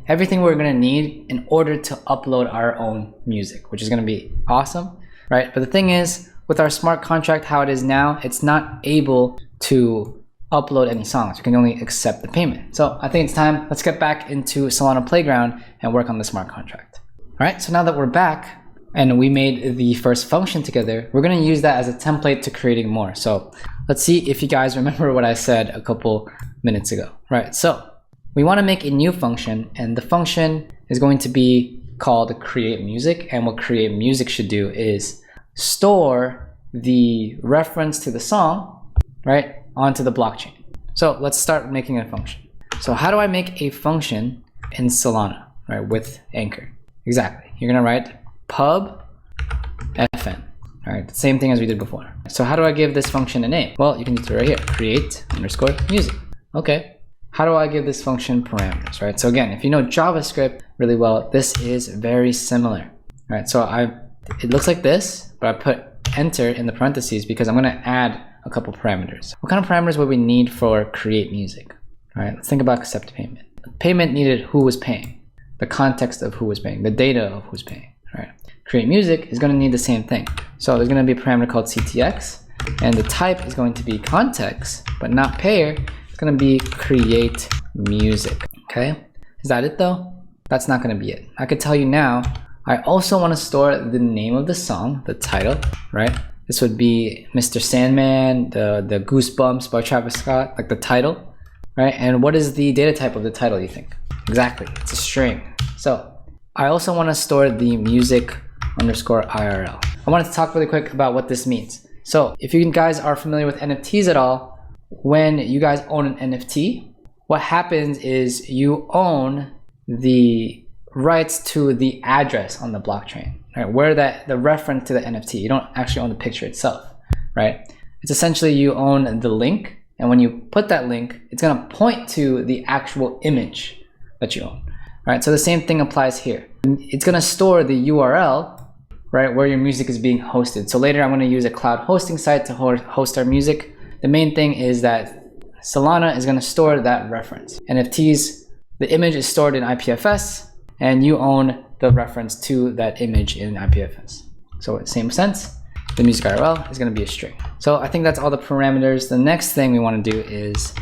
everything we're gonna need in order to upload our own music, which is gonna be awesome, right? But the thing is, with our smart contract, how it is now, it's not able to upload any songs. You can only accept the payment. So I think it's time, let's get back into Solana Playground and work on the smart contract. All right, so now that we're back and we made the first function together, we're gonna use that as a template to creating more. So let's see if you guys remember what I said a couple minutes ago. Right, so we wanna make a new function, and the function is going to be called create music. And what create music should do is store the reference to the song, right, onto the blockchain. So let's start making a function. So how do I make a function in Solana, right, with Anchor? Exactly, you're gonna write pub fn, all right, the same thing as we did before. So how do I give this function a name? Well, you can do it right here, create underscore music. Okay, how do I give this function parameters, right? So again, if you know JavaScript really well, this is very similar, right? So it looks like this, but I put enter in the parentheses because I'm gonna add a couple parameters. What kind of parameters would we need for create music? All right, let's think about accept payment. Payment needed who was paying, the context of who was paying, the data of who's paying. All right, create music is going to need the same thing. So there's going to be a parameter called ctx, and the type is going to be context, but not payer. It's going to be create music. Okay, is that it though? That's not going to be it. I could tell you now. I also want to store the name of the song, the title, right? This would be Mr. Sandman, the Goosebumps by Travis Scott, like the title, right? And what is the data type of the title, you think? Exactly, it's a string. So I also want to store the music underscore IRL. I wanted to talk really quick about what this means. So if you guys are familiar with NFTs at all, when you guys own an NFT, what happens is you own the rights to the address on the blockchain, right? Where the reference to the NFT. You don't actually own the picture itself, right? It's essentially you own the link, and when you put that link, it's gonna point to the actual image that you own, right? So the same thing applies here. It's gonna store the URL, right, where your music is being hosted. So later I'm gonna use a cloud hosting site to host our music. The main thing is that Solana is gonna store that reference. NFTs, the image is stored in IPFS, and you own the reference to that image in IPFS. So in the same sense, the music URL is gonna be a string. So I think that's all the parameters. The next thing we wanna do is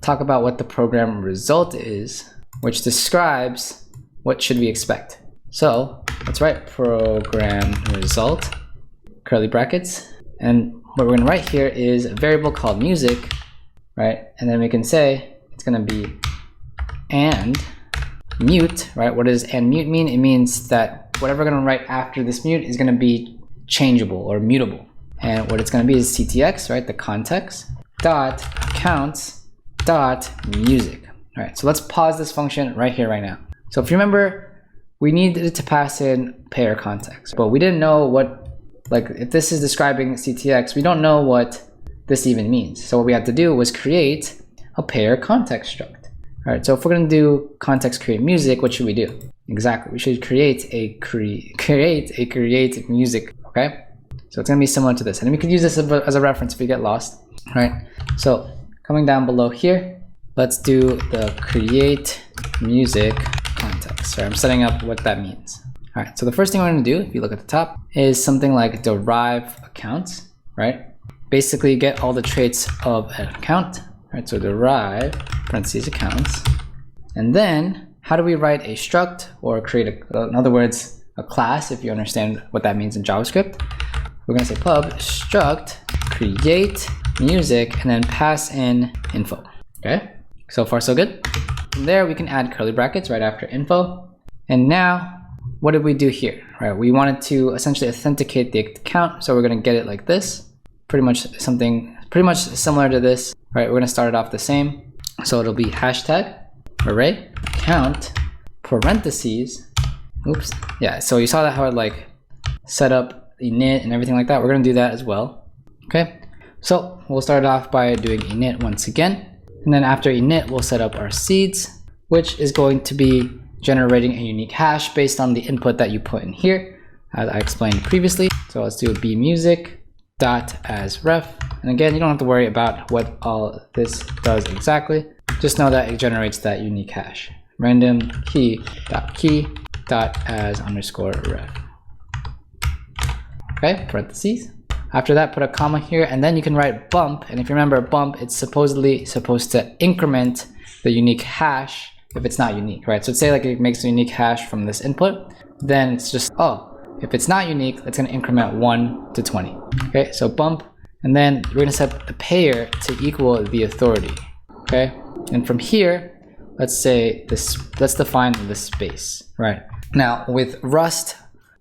talk about what the program result is, which describes what should we expect. So let's write program result, curly brackets. And what we're gonna write here is a variable called music, right? And then we can say it's gonna be and mute, right? What does and mute mean? It means that whatever we're gonna write after this mute is gonna be changeable or mutable. And what it's gonna be is ctx, right? The context dot counts dot music. All right, so let's pause this function right here, right now. So if you remember, we needed to pass in payer context, but we didn't know what, like if this is describing ctx, we don't know what this even means. So what we had to do was create a payer context struct. All right, so if we're gonna do context create music, what should we do? Exactly, we should create a create music, okay? So it's gonna be similar to this. And we could use this as a reference if we get lost, all right? So coming down below here, let's do the create music context. So I'm setting up what that means. All right, so the first thing we're gonna do, if you look at the top, is something like derive accounts, right? Basically get all the traits of an account, right? So derive parentheses accounts. And then how do we write a struct or create in other words, a class, if you understand what that means in JavaScript? We're gonna say pub struct create music and then pass in info, okay? So far so good. From there we can add curly brackets right after info. And now what did we do here, right? We wanted to essentially authenticate the account. So we're gonna get it like this, pretty much something pretty much similar to this, right? We're gonna start it off the same. So it'll be hashtag array account parentheses. Oops. Yeah, so you saw that how it like set up init and everything like that. We're gonna do that as well. Okay. So we'll start off by doing init once again. And then after init, we'll set up our seeds, which is going to be generating a unique hash based on the input that you put in here, as I explained previously. So let's do bmusic.seeds dot as ref. And again, you don't have to worry about what all this does exactly. Just know that it generates that unique hash. Random key dot as underscore ref. Okay, parentheses. After that, put a comma here, and then you can write bump. And if you remember bump, it's supposedly supposed to increment the unique hash if it's not unique, right? So let's say like it makes a unique hash from this input, then it's just, oh, if it's not unique, it's gonna increment 1 to 20. Okay, so bump, and then we're gonna set the payer to equal the authority, okay? And from here, let's say this, let's define the space, right? Now with Rust,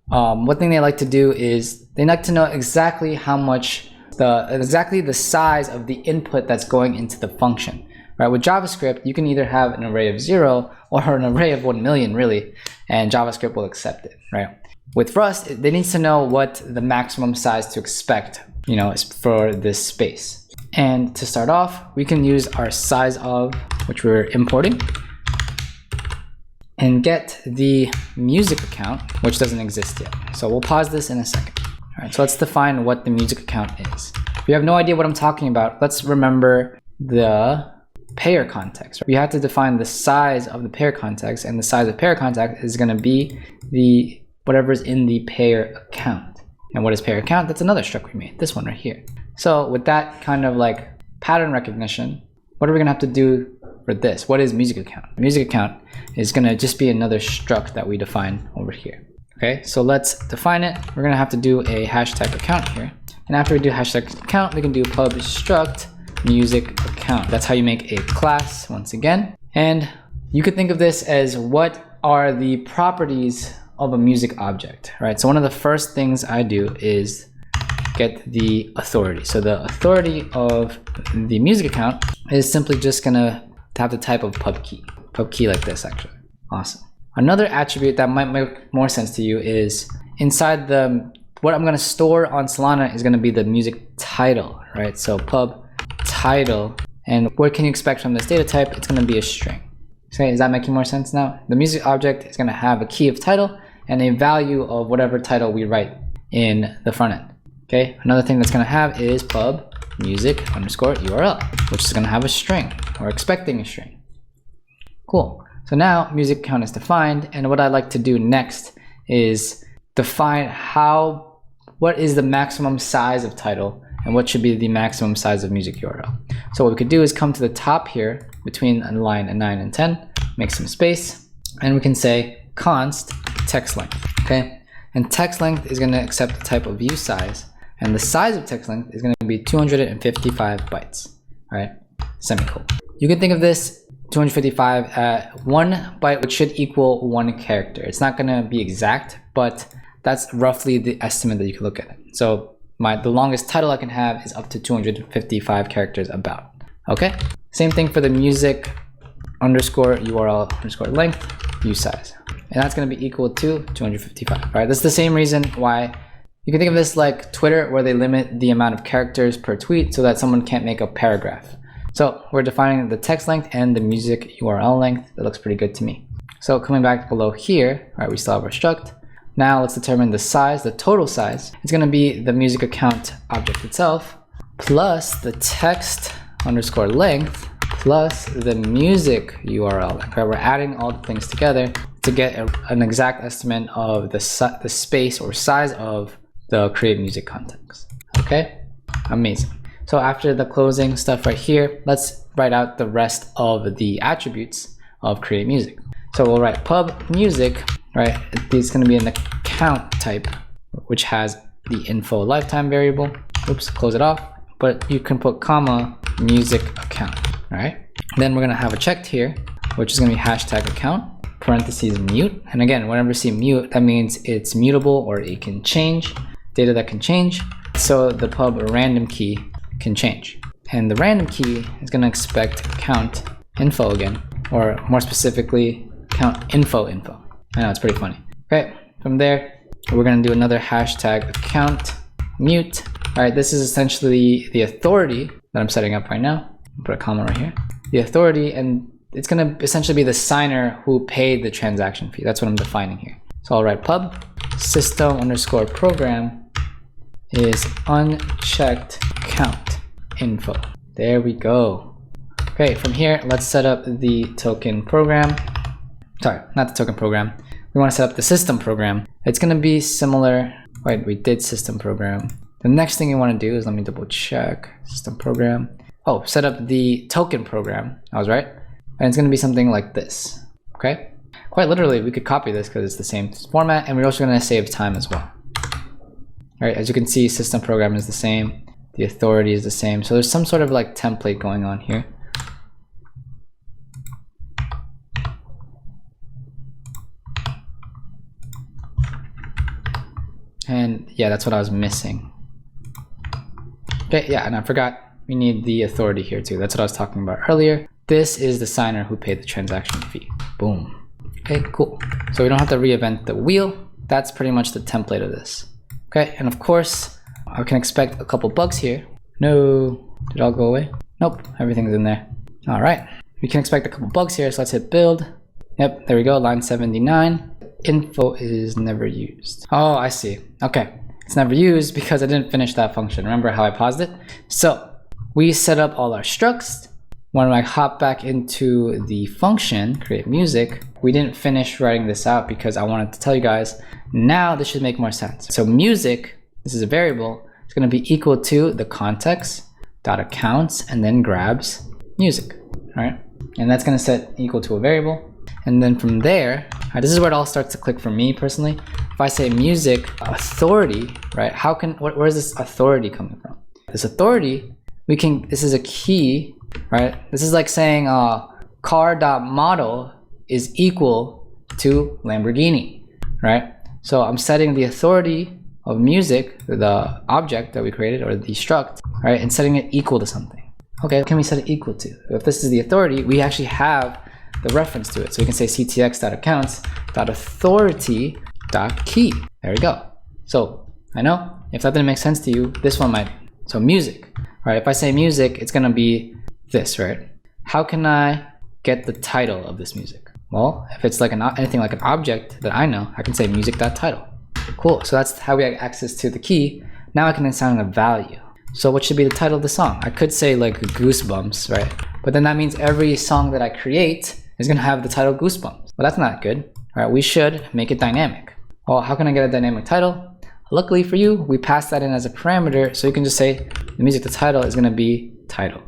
one thing they like to do is they like to know exactly how much exactly the size of the input that's going into the function, right? With JavaScript, you can either have an array of 0 or an array of 1 million really, and JavaScript will accept it, right? With Rust, they need to know what the maximum size to expect, you know, is for this space. And to start off, we can use our size of, which we're importing, and get the music account, which doesn't exist yet. So we'll pause this in a second. All right, so let's define what the music account is. If you have no idea what I'm talking about, let's remember the payer context. We have to define the size of the payer context, and the size of payer context is going to be the whatever's in the payer account. And what is payer account? That's another struct we made, this one right here. So with that kind of like pattern recognition, what are we going to have to do for this? What is music account? Music account is going to just be another struct that we define over here. Okay, so let's define it. We're going to have to do a hashtag account here. And after we do hashtag account, we can do pub struct music account. That's how you make a class once again. And you could think of this as what are the properties of a music object, right? So one of the first things I do is get the authority. So the authority of the music account is simply just gonna have the type of pub key like this actually. Awesome. Another attribute that might make more sense to you is inside what I'm gonna store on Solana is gonna be the music title, right? So pub title, and what can you expect from this data type? It's gonna be a string. Okay, is that making more sense now? The music object is gonna have a key of title and a value of whatever title we write in the front end. Okay, another thing that's gonna have is pub music underscore URL, which is gonna have a string or expecting a string. Cool. So now music account is defined, and what I'd like to do next is define what is the maximum size of title and what should be the maximum size of music URL. So what we could do is come to the top here between line 9 and 10, make some space, and we can say const text length, okay? And text length is gonna accept the type of view size, and the size of text length is gonna be 255 bytes, all right? Semicolon. You can think of this 255 at 1 byte, which should equal 1 character. It's not gonna be exact, but that's roughly the estimate that you can look at it. So the longest title I can have is up to 255 characters about, okay? Same thing for the music underscore URL underscore length view size. And that's gonna be equal to 255, right? That's the same reason why you can think of this like Twitter, where they limit the amount of characters per tweet so that someone can't make a paragraph. So we're defining the text length and the music URL length. That looks pretty good to me. So coming back below here, right, we still have our struct. Now let's determine the size, the total size. It's gonna be the music account object itself, plus the text underscore length, plus the music URL length, right? We're adding all the things together to get an exact estimate of the space or size of the create music context, okay? Amazing. So after the closing stuff right here, let's write out the rest of the attributes of create music. So we'll write pub music, right? It's going to be an account type, which has the info lifetime variable. Oops, close it off. But you can put comma music account, all right? Then we're going to have a checked here, which is going to be hashtag account, parentheses mute. And again, whenever you see mute, that means it's mutable or it can change, data that can change. So the pub random key can change. And the random key is going to expect count info again, or more specifically, count info. I know, it's pretty funny. Okay, from there, we're going to do another hashtag account mute. All right, this is essentially the authority that I'm setting up right now. Put a comma right here. The authority, and it's going to essentially be the signer who paid the transaction fee. That's what I'm defining here. So I'll write pub system underscore program is unchecked count info. There we go. Okay, from here, let's set up the token program. Sorry, not the token program. We want to set up the system program. It's going to be similar. Wait, we did system program. The next thing you want to do is, let me double check, system program. Oh, set up the token program. I was right. And it's going to be something like this. Okay. Quite literally, we could copy this because it's the same format, and we're also going to save time as well. All right, as you can see, system program is the same. The authority is the same. So there's some sort of like template going on here. And yeah, that's what I was missing. Okay, yeah, and I forgot we need the authority here too. That's what I was talking about earlier. This is the signer who paid the transaction fee. Boom. Okay, cool. So we don't have to re-event the wheel. That's pretty much the template of this. Okay, and of course, I can expect a couple bugs here. No, did it all go away? Nope, everything's in there. All right, we can expect a couple bugs here, so let's hit build. Yep, there we go, line 79. Info is never used. Oh, I see. Okay, it's never used because I didn't finish that function. Remember how I paused it? So we set up all our structs. When I hop back into the function, create music, we didn't finish writing this out because I wanted to tell you guys, now this should make more sense. So music, this is a variable, it's going to be equal to the context dot accounts and then grabs music, all right? And that's going to set equal to a variable. And then from there, this is where it all starts to click for me personally. If I say music authority, right? Where is this authority coming from? This authority, this is a key, right? This is like saying car.model is equal to Lamborghini, right? So I'm setting the authority of music, the object that we created, or the struct, right? And setting it equal to something. Okay, what can we set it equal to? If this is the authority, we actually have the reference to it. So we can say ctx.accounts.authority.key. There we go. So I know if that didn't make sense to you, this one might. So music, right? If I say music, it's gonna be this, right? How can I get the title of this music? Well, if it's like anything like an object that I know, I can say music.title. Cool, so that's how we have access to the key. Now I can assign a value. So what should be the title of the song? I could say like Goosebumps, right? But then that means every song that I create is gonna have the title Goosebumps. Well, that's not good. All right, we should make it dynamic. Well, how can I get a dynamic title? Luckily for you, we pass that in as a parameter, so you can just say the music, the title is gonna be title.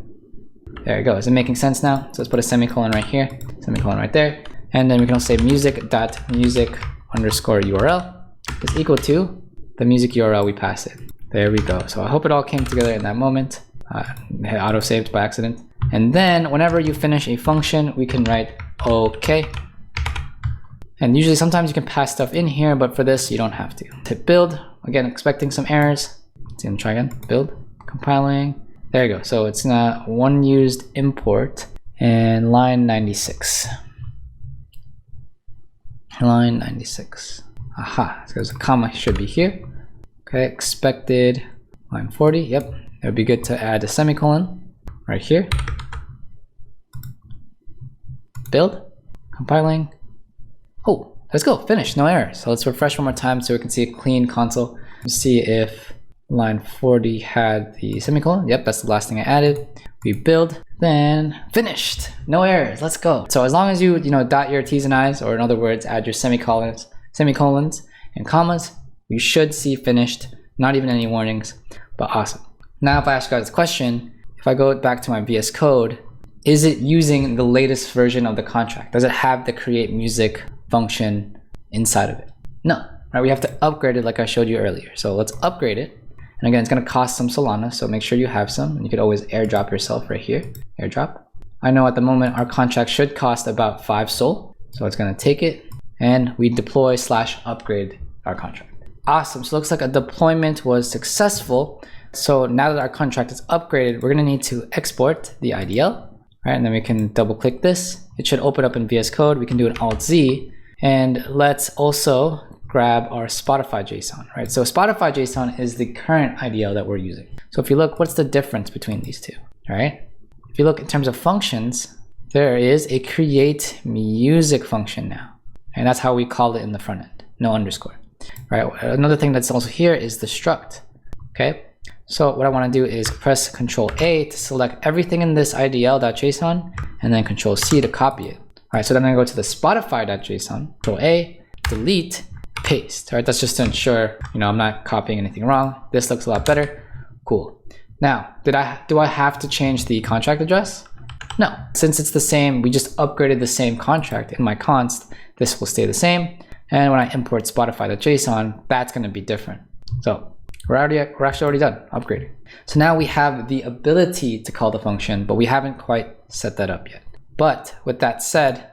There you go. Is it making sense now? So let's put a semicolon right here, semicolon right there. And then we can also say music.music_URL is equal to the music URL we pass in. There we go. So I hope it all came together in that moment. Auto-saved by accident. And then whenever you finish a function, we can write OK. And usually sometimes you can pass stuff in here, but for this, you don't have to. Hit build. Again, expecting some errors. Let's see, try again. Build, compiling. There you go. So it's not one used import and line 96. Line 96. Aha, so there's a comma should be here. Okay, expected line 40. Yep, it would be good to add a semicolon right here. Build, compiling. Oh, let's go, finish, no errors. So let's refresh one more time so we can see a clean console. Let's see if line 40 had the semicolon. Yep, that's the last thing I added. We build, then finished, no errors, let's go. So as long as you dot your T's and I's, or in other words, add your semicolons and commas, you should see finished, not even any warnings, but awesome. Now if I ask you guys this question, if I go back to my VS Code, is it using the latest version of the contract? Does it have the create music function inside of it? No, right? We have to upgrade it like I showed you earlier. So let's upgrade it. And again, it's gonna cost some Solana, so make sure you have some. And you could always airdrop yourself right here, airdrop. I know at the moment our contract should cost about 5 Sol. So it's gonna take it and we deploy / upgrade our contract. Awesome, so it looks like a deployment was successful. So now that our contract is upgraded, we're gonna need to export the IDL, right? And then we can double click this. It should open up in VS Code. We can do an Alt-Z. And let's also grab our Spotify JSON, right? So Spotify JSON is the current IDL that we're using. So if you look, what's the difference between these two, all right? If you look in terms of functions, there is a create music function now. And that's how we call it in the front end, no underscore, right? Another thing that's also here is the struct. Okay, so what I want to do is press Control A to select everything in this IDL.json and then Control C to copy it. All right, so then I'm going to go to the Spotify.json, Control A, delete, paste. All right, that's just to ensure, I'm not copying anything wrong. This looks a lot better. Cool. Now, do I have to change the contract address? No, since it's the same, we just upgraded the same contract in my const, this will stay the same. And when I import Spotify.json, that's going to be different. So we're actually already done upgrading. So now we have the ability to call the function, but we haven't quite set that up yet. But with that said,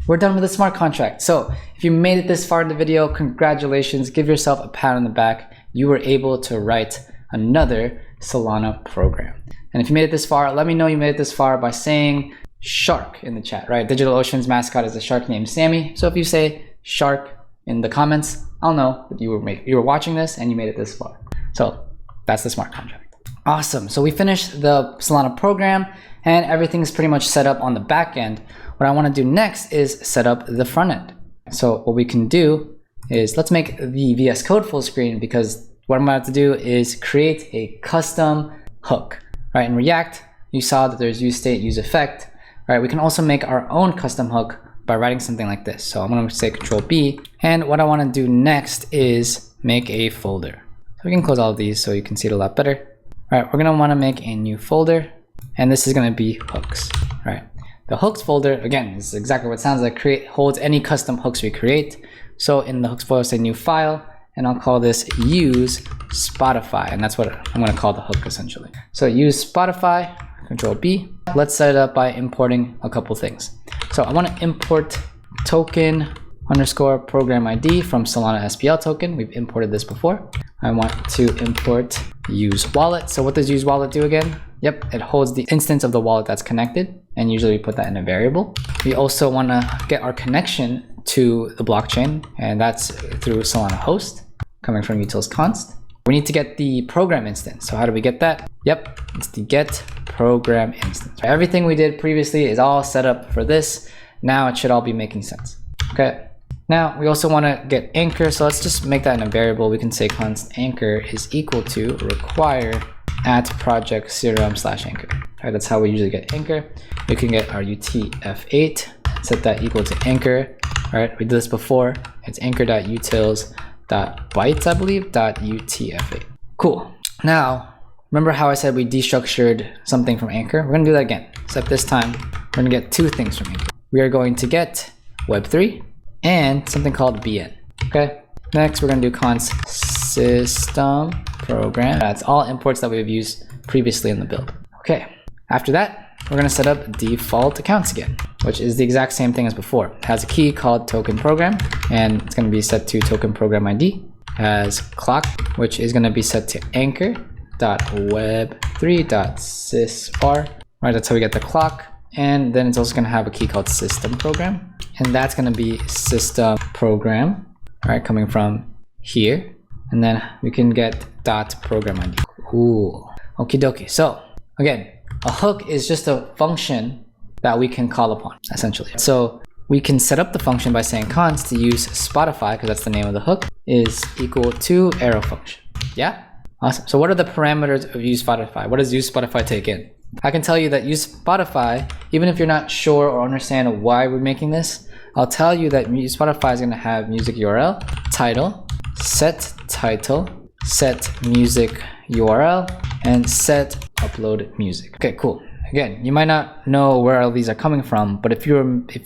we're done with the smart contract. So if you made it this far in the video, congratulations, give yourself a pat on the back. You were able to write another Solana program. And if you made it this far, let me know you made it this far by saying shark in the chat, right? DigitalOcean's mascot is a shark named Sammy. So if you say shark in the comments, I'll know that you were watching this and you made it this far. So that's the smart contract. Awesome. So we finished the Solana program and everything is pretty much set up on the back end. What I want to do next is set up the front end. So what we can do is let's make the VS Code full screen, because what I'm about to do is create a custom hook. Right, in React, you saw that there's use state, use effect. Right, we can also make our own custom hook by writing something like this. So I'm going to say Control B, and what I want to do next is make a folder. So we can close all of these so you can see it a lot better. All right, we're going to want to make a new folder, and this is going to be hooks. Right, the hooks folder again is exactly what it sounds like. Holds any custom hooks we create. So in the hooks folder, say new file. And I'll call this use Spotify, and that's what I'm going to call the hook essentially. So use Spotify, Control B. Let's set it up by importing a couple things. So I want to import token underscore program ID from Solana SPL token. We've imported this before. I want to import use wallet. So what does use wallet do again? Yep, it holds the instance of the wallet that's connected, and usually we put that in a variable. We also want to get our connection to the blockchain, and that's through Solana host, coming from utils const. We need to get the program instance. So how do we get that? Yep, it's the get program instance. Everything we did previously is all set up for this. Now it should all be making sense. Okay. Now we also want to get anchor. So let's just make that in a variable. We can say const anchor is equal to require at project serum/anchor. Right, that's how we usually get anchor. We can get our UTF-8, set that equal to anchor. All right, we did this before. It's anchor.utils.bytes, I believe, .utf8. Cool. Now, remember how I said we destructured something from anchor? We're gonna do that again, except this time we're gonna get two things from anchor. We are going to get Web3 and something called BN. Okay. Next, we're gonna do const system program. That's all imports that we've used previously in the build. Okay. After that, we're going to set up default accounts again, which is the exact same thing as before. It has a key called token program, and it's going to be set to token program ID. Has clock, which is going to be set to anchor.web3.sysvar. Right, that's how we get the clock. And then it's also going to have a key called system program, and that's going to be system program. All right, coming from here, and then we can get dot program ID. Cool. Okie dokie. So again, a hook is just a function that we can call upon, essentially. So we can set up the function by saying const to use Spotify, because that's the name of the hook, is equal to arrow function. Yeah? Awesome. So what are the parameters of use Spotify? What does use Spotify take in? I can tell you that use Spotify, even if you're not sure or understand why we're making this, I'll tell you that use Spotify is going to have music URL, title, set music URL, and set upload music. Okay, cool. Again, you might not know where all these are coming from, but if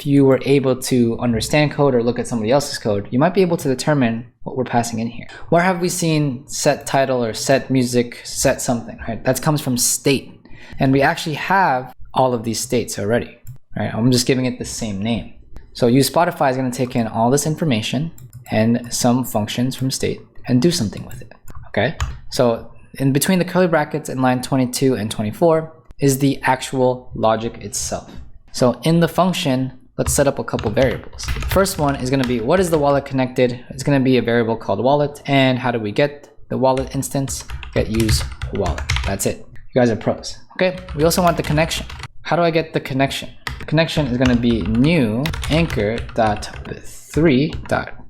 you were able to understand code or look at somebody else's code, you might be able to determine what we're passing in here. Where have we seen set title or set music, set something, right? That comes from state. And we actually have all of these states already, right? I'm just giving it the same name. So use Spotify is going to take in all this information and some functions from state and do something with it, okay? So in between the curly brackets in line 22 and 24 is the actual logic itself. So in the function, let's set up a couple variables. The first one is going to be, what is the wallet connected? It's going to be a variable called wallet. And how do we get the wallet instance? Get use wallet. That's it. You guys are pros. Okay, we also want the connection. How do I get the connection? The connection is going to be new anchor.3.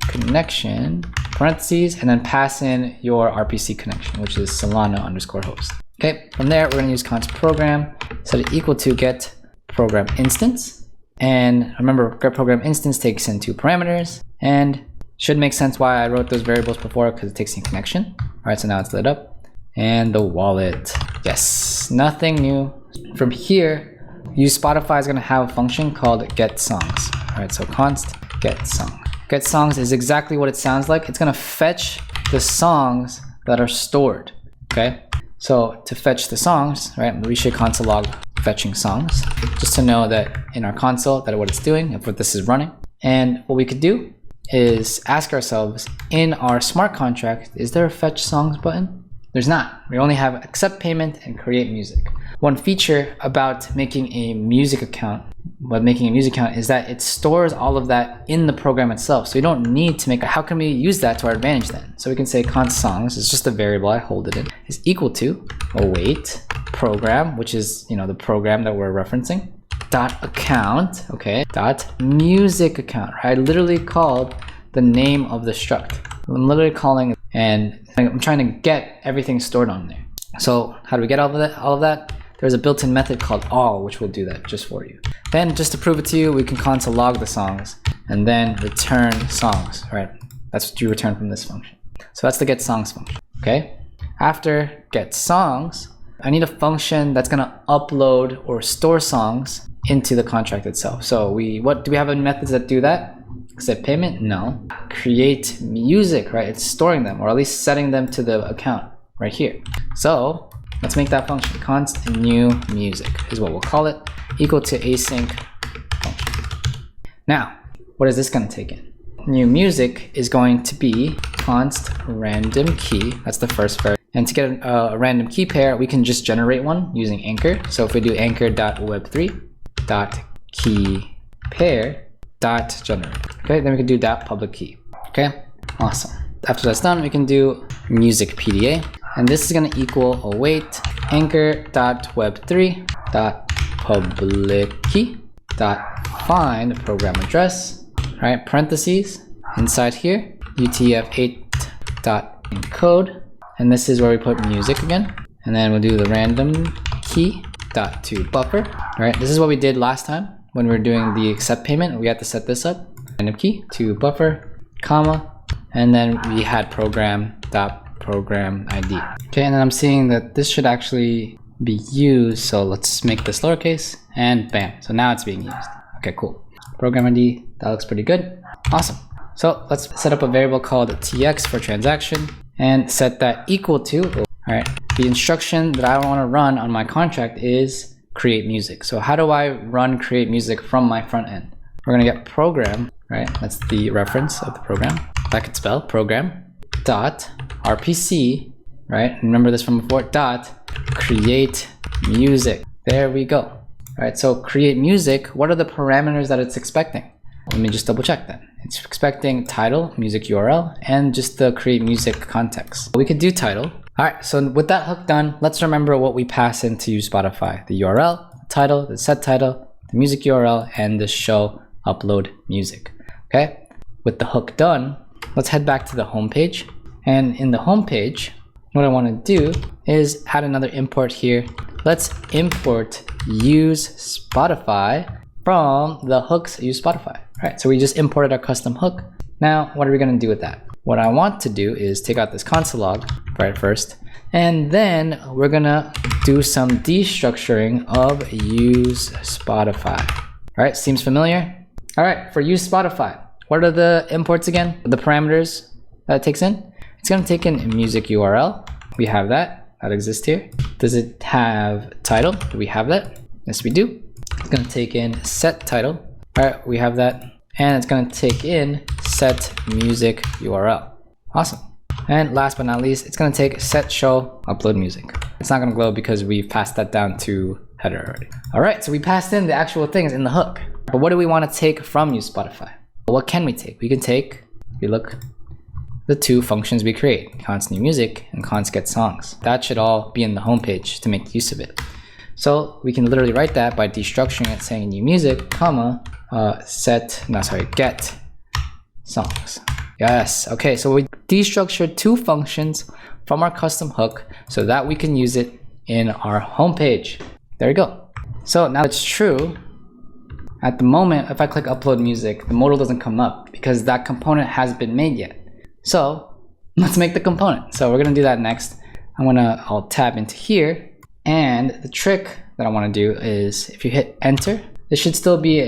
connection, parentheses, and then pass in your RPC connection, which is Solana_host. Okay, from there, we're going to use const program, set it equal to get program instance. And remember, get program instance takes in 2 parameters, and should make sense why I wrote those variables before, because it takes in connection. All right, so now it's lit up. And the wallet. Yes, nothing new. From here, use Spotify is going to have a function called get songs. All right, so const get song. Get songs is exactly what it sounds like. It's going to fetch the songs that are stored. Okay, so to fetch the songs, right, we should console log fetching songs, just to know that in our console that what it's doing, if what this is running. And what we could do is ask ourselves in our smart contract, is there a fetch songs button? There's not. We only have accept payment and create music. One feature about making a music account, is that it stores all of that in the program itself. So you don't need to make how can we use that to our advantage then? So we can say const songs is just a variable, I hold it in, is equal to await program, which is, you know, the program that we're referencing, dot account, okay, dot music account. Right? I literally called the name of the struct. I'm literally calling, and I'm trying to get everything stored on there. So how do we get all of that? There's a built-in method called all, which will do that just for you. Then just to prove it to you, we can console log the songs and then return songs, right? That's what you return from this function. So that's the get songs function, okay? After get songs, I need a function that's gonna upload or store songs into the contract itself. So do we have any methods that do that? Accept payment? No. Create music, right? It's storing them, or at least setting them to the account right here. So let's make that function. Const new music is what we'll call it, equal to async function. Now, what is this going to take in? New music is going to be const random key. That's the first variable. And to get a random key pair, we can just generate one using anchor. So if we do anchor.web3.key pair.generate. Okay, then we can do dot public key. Okay, awesome. After that's done, we can do music PDA. And this is going to equal await anchor.web3.public key.find program address, right? Parentheses inside here, utf8.encode, and this is where we put music again. And then we'll do the random key dot to buffer, right? This is what we did last time when we were doing the accept payment. We had to set this up, random key to buffer, comma, and then we had program ID. Okay, and then I'm seeing that this should actually be used. So let's make this lowercase and bam. So now it's being used. Okay, cool. Program ID, that looks pretty good. Awesome. So let's set up a variable called tx for transaction and set that equal to, all right, the instruction that I want to run on my contract is create music. So how do I run create music from my front end? We're going to get program, right? That's the reference of the program. That could spell program dot RPC, right? Remember this from before, dot create music. There we go. All right, so create music, what are the parameters that it's expecting? Let me just double check that. It's expecting title, music URL, and just the create music context. We could do title. All right, so with that hook done, let's remember what we pass into Spotify. The URL, title, the set title, the music URL, and the show upload music. Okay, with the hook done, let's head back to the home page. And in the home page, what I want to do is add another import here. Let's import use Spotify from the hooks use Spotify. All right, so we just imported our custom hook. Now, what are we going to do with that? What I want to do is take out this console log right first, and then we're going to do some destructuring of use Spotify. All right, seems familiar? All right, for use Spotify, what are the imports again? The parameters that it takes in? It's going to take in a music URL. We have that. That exists here. Does it have title? Do we have that? Yes, we do. It's going to take in set title. All right, we have that. And it's going to take in set music URL. Awesome. And last but not least, it's going to take set show upload music. It's not going to glow because we've passed that down to header already. All right, so we passed in the actual things in the hook. But what do we want to take from use Spotify? Well, what can we take? We can take, if you look, the two functions we create, const new music and const get songs. That should all be in the home page to make use of it. So we can literally write that by destructuring it, saying new music, comma, get songs. Yes. Okay, so we destructured 2 functions from our custom hook so that we can use it in our homepage. There we go. So now it's true. At the moment, if I click upload music, the modal doesn't come up because that component hasn't been made yet. So let's make the component. So we're gonna do that next. I'll tab into here, and the trick that I wanna do is if you hit enter, this should still be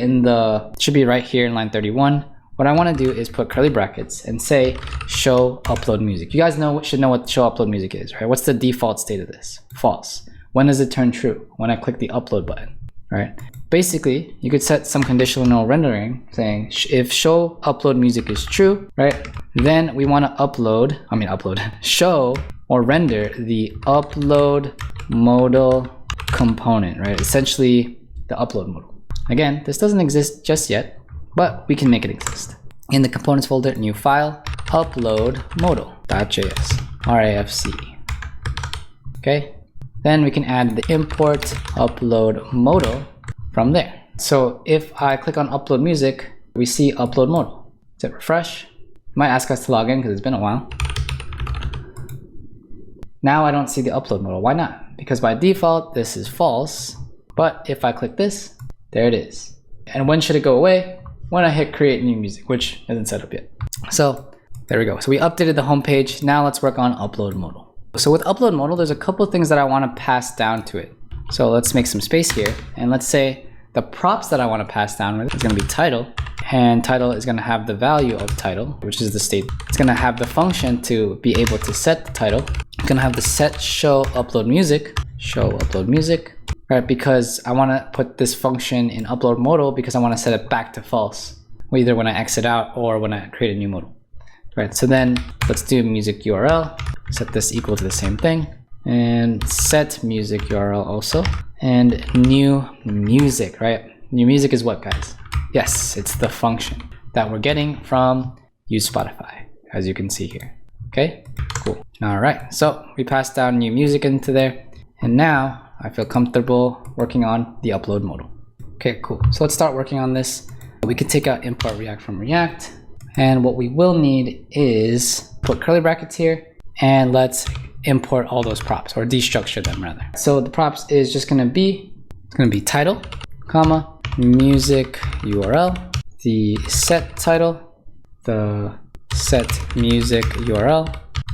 should be right here in line 31. What I wanna do is put curly brackets and say show upload music. You guys should know what show upload music is, right? What's the default state of this? False. When does it turn true? When I click the upload button, right? Basically, you could set some conditional rendering saying if show upload music is true, right? Then we want to show or render the upload modal component, right? Essentially the upload modal. Again, this doesn't exist just yet, but we can make it exist. In the components folder, new file, upload modal.js, RAFC. Okay. Then we can add the import upload modal from there. So if I click on upload music, we see upload modal. Let's hit refresh. It might ask us to log in because it's been a while. Now I don't see the upload modal. Why not? Because by default, this is false. But if I click this, there it is. And when should it go away? When I hit create new music, which isn't set up yet. So there we go. So we updated the home page. Now let's work on upload modal. So with upload modal, there's a couple of things that I want to pass down to it. So let's make some space here, and let's say the props that I want to pass down with is going to be title, and title is going to have the value of title, which is the state. It's going to have the function to be able to set the title. It's going to have the set show upload music, right? Because I want to put this function in upload modal because I want to set it back to false, either when I exit out or when I create a new modal. Right, so then let's do music URL, set this equal to the same thing, and set music URL also, and new music, right? New music is what, guys? Yes, it's the function that we're getting from use Spotify, as you can see here. Okay, cool. All right, so we passed down new music into there, and now I feel comfortable working on the upload modal. Okay, cool. So let's start working on this. We could take out import React from React. And what we will need is put curly brackets here, and let's import all those props, or destructure them rather. So the props is just gonna be title, comma, music URL, the set title, the set music URL,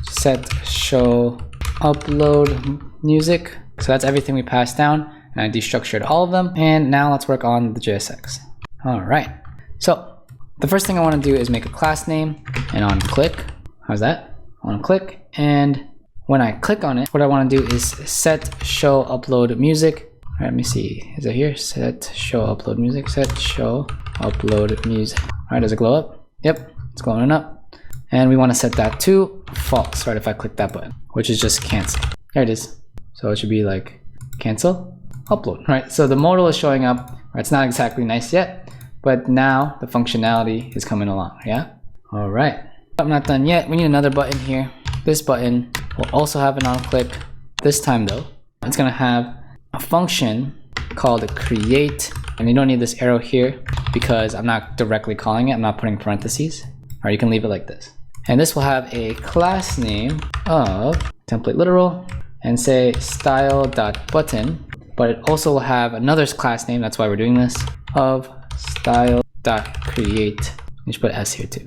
set show upload music. So that's everything we passed down, and I destructured all of them. And now let's work on the JSX. All right, so the first thing I want to do is make a class name, and on click, how's that? On click, and when I click on it, what I want to do is set show upload music. All right, let me see, is it here? Set show upload music, set show upload music. All right, does it glow up? Yep, it's glowing up. And we want to set that to false, right? If I click that button, which is just cancel. There it is. So it should be like cancel, upload, right? So the modal is showing up. Right, it's not exactly nice yet, but now the functionality is coming along, yeah? All right, I'm not done yet. We need another button here. This button will also have an on click. This time though, it's gonna have a function called create, and you don't need this arrow here because I'm not directly calling it. I'm not putting parentheses, or you can leave it like this. And this will have a class name of template literal and say style.button, but it also will have another class name, that's why we're doing this, of style.create. You should put S here too.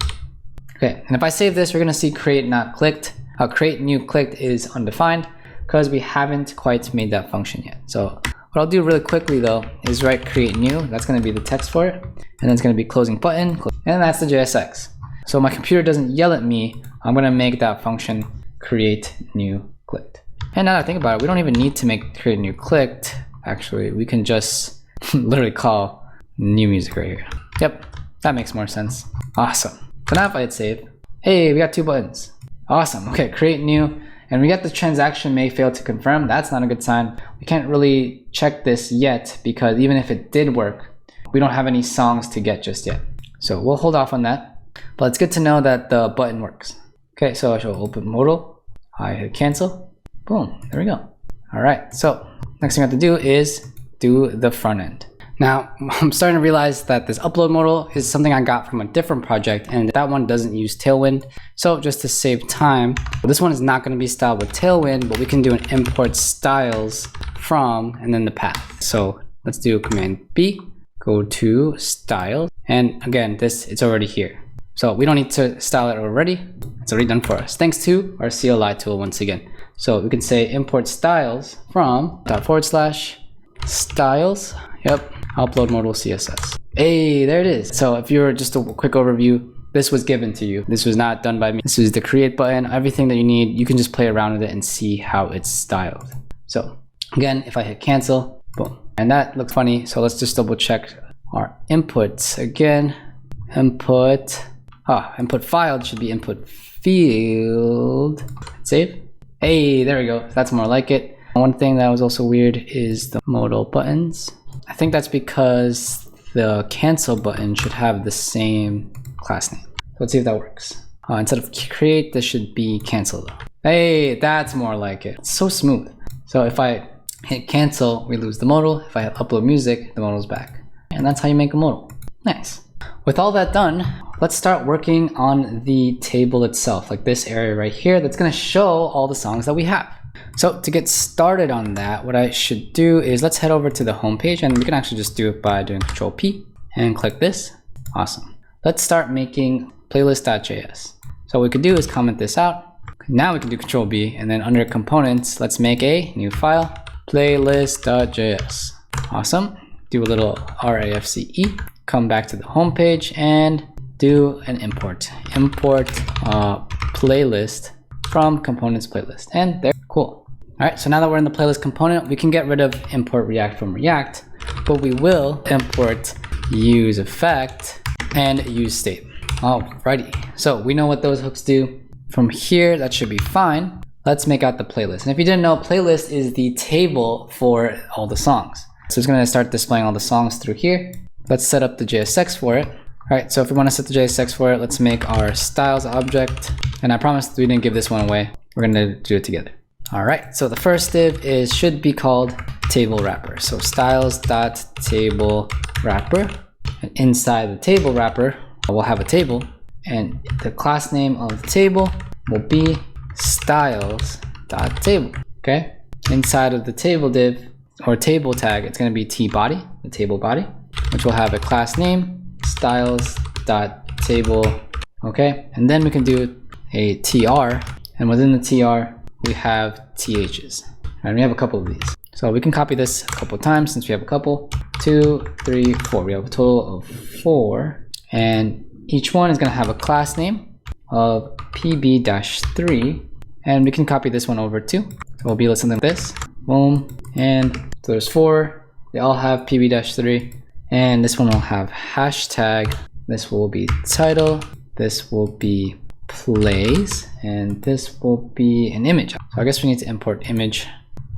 Okay, and if I save this, we're gonna see create not clicked. Create new clicked is undefined because we haven't quite made that function yet. So what I'll do really quickly though is write create new. That's gonna be the text for it. And then it's gonna be closing button, and that's the JSX. So my computer doesn't yell at me, I'm gonna make that function create new clicked. And now that I think about it, we don't even need to make create new clicked. Actually, we can just literally call new music right here. Yep, that makes more sense. Awesome. So now if I hit save, hey, we got 2 buttons. Awesome. Okay, create new, and we got the transaction may fail to confirm. That's not a good sign. We can't really check this yet because even if it did work, we don't have any songs to get just yet. So we'll hold off on that, but it's good to know that the button works. Okay, so I shall open modal. I hit cancel. Boom, there we go. All right, so next thing I have to do is do the front end. Now, I'm starting to realize that this upload modal is something I got from a different project, and that one doesn't use Tailwind. So just to save time, this one is not going to be styled with Tailwind, but we can do an import styles from, and then the path. So let's do Command B, go to styles, and again, it's already here. So we don't need to style it already. It's already done for us, thanks to our CLI tool once again. So we can say import styles from /styles. Yep, upload modal CSS. Hey, there it is. So if you're just a quick overview, this was given to you. This was not done by me. This is the create button, everything that you need. You can just play around with it and see how it's styled. So again, if I hit cancel, boom. And that looks funny. So let's just double check our inputs again. Input file should be input field. Save. Hey, there we go. That's more like it. One thing that was also weird is the modal buttons. I think that's because the cancel button should have the same class name. Let's see if that works. Instead of create, this should be cancel though. Hey, that's more like it. It's so smooth. So if I hit cancel, we lose the modal. If I hit upload music, the modal's back. And that's how you make a modal. Nice. With all that done, let's start working on the table itself, like this area right here that's gonna show all the songs that we have. So to get started on that, what I should do is let's head over to the home page, and we can actually just do it by doing Control P and click this. Awesome. Let's start making playlist.js. So what we could do is comment this out. Now we can do Control B, and then under components, let's make a new file, playlist.js. Awesome. Do a little RAFCE, come back to the home page and do an import. Import playlist from components playlist, and there. Cool. All right, so now that we're in the playlist component, we can get rid of import React from React, but we will import use effect and use state. Alrighty, so we know what those hooks do. From here, that should be fine. Let's make out the playlist. And if you didn't know, playlist is the table for all the songs. So it's gonna start displaying all the songs through here. Let's set up the JSX for it. All right, so if we wanna set the JSX for it, let's make our styles object. And I promised we didn't give this one away. We're gonna do it together. All right, so the first div should be called table wrapper. So styles.table wrapper, and inside the table wrapper, we'll have a table, and the class name of the table will be styles.table. Okay, inside of the table div or table tag, it's going to be tBody, the table body, which will have a class name styles.table. Okay, and then we can do a tr, and within the tr we have ths. And we have a couple of these, so we can copy this a couple of times since we have a couple. 2, 3, 4. We have a total of 4, and each one is going to have a class name of pb-3, and we can copy this one over too. So it'll be something like this. Boom, and so there's 4. They all have pb-3, and this one will have hashtag. This will be title. This will be plays, and this will be an image. So I guess we need to import image.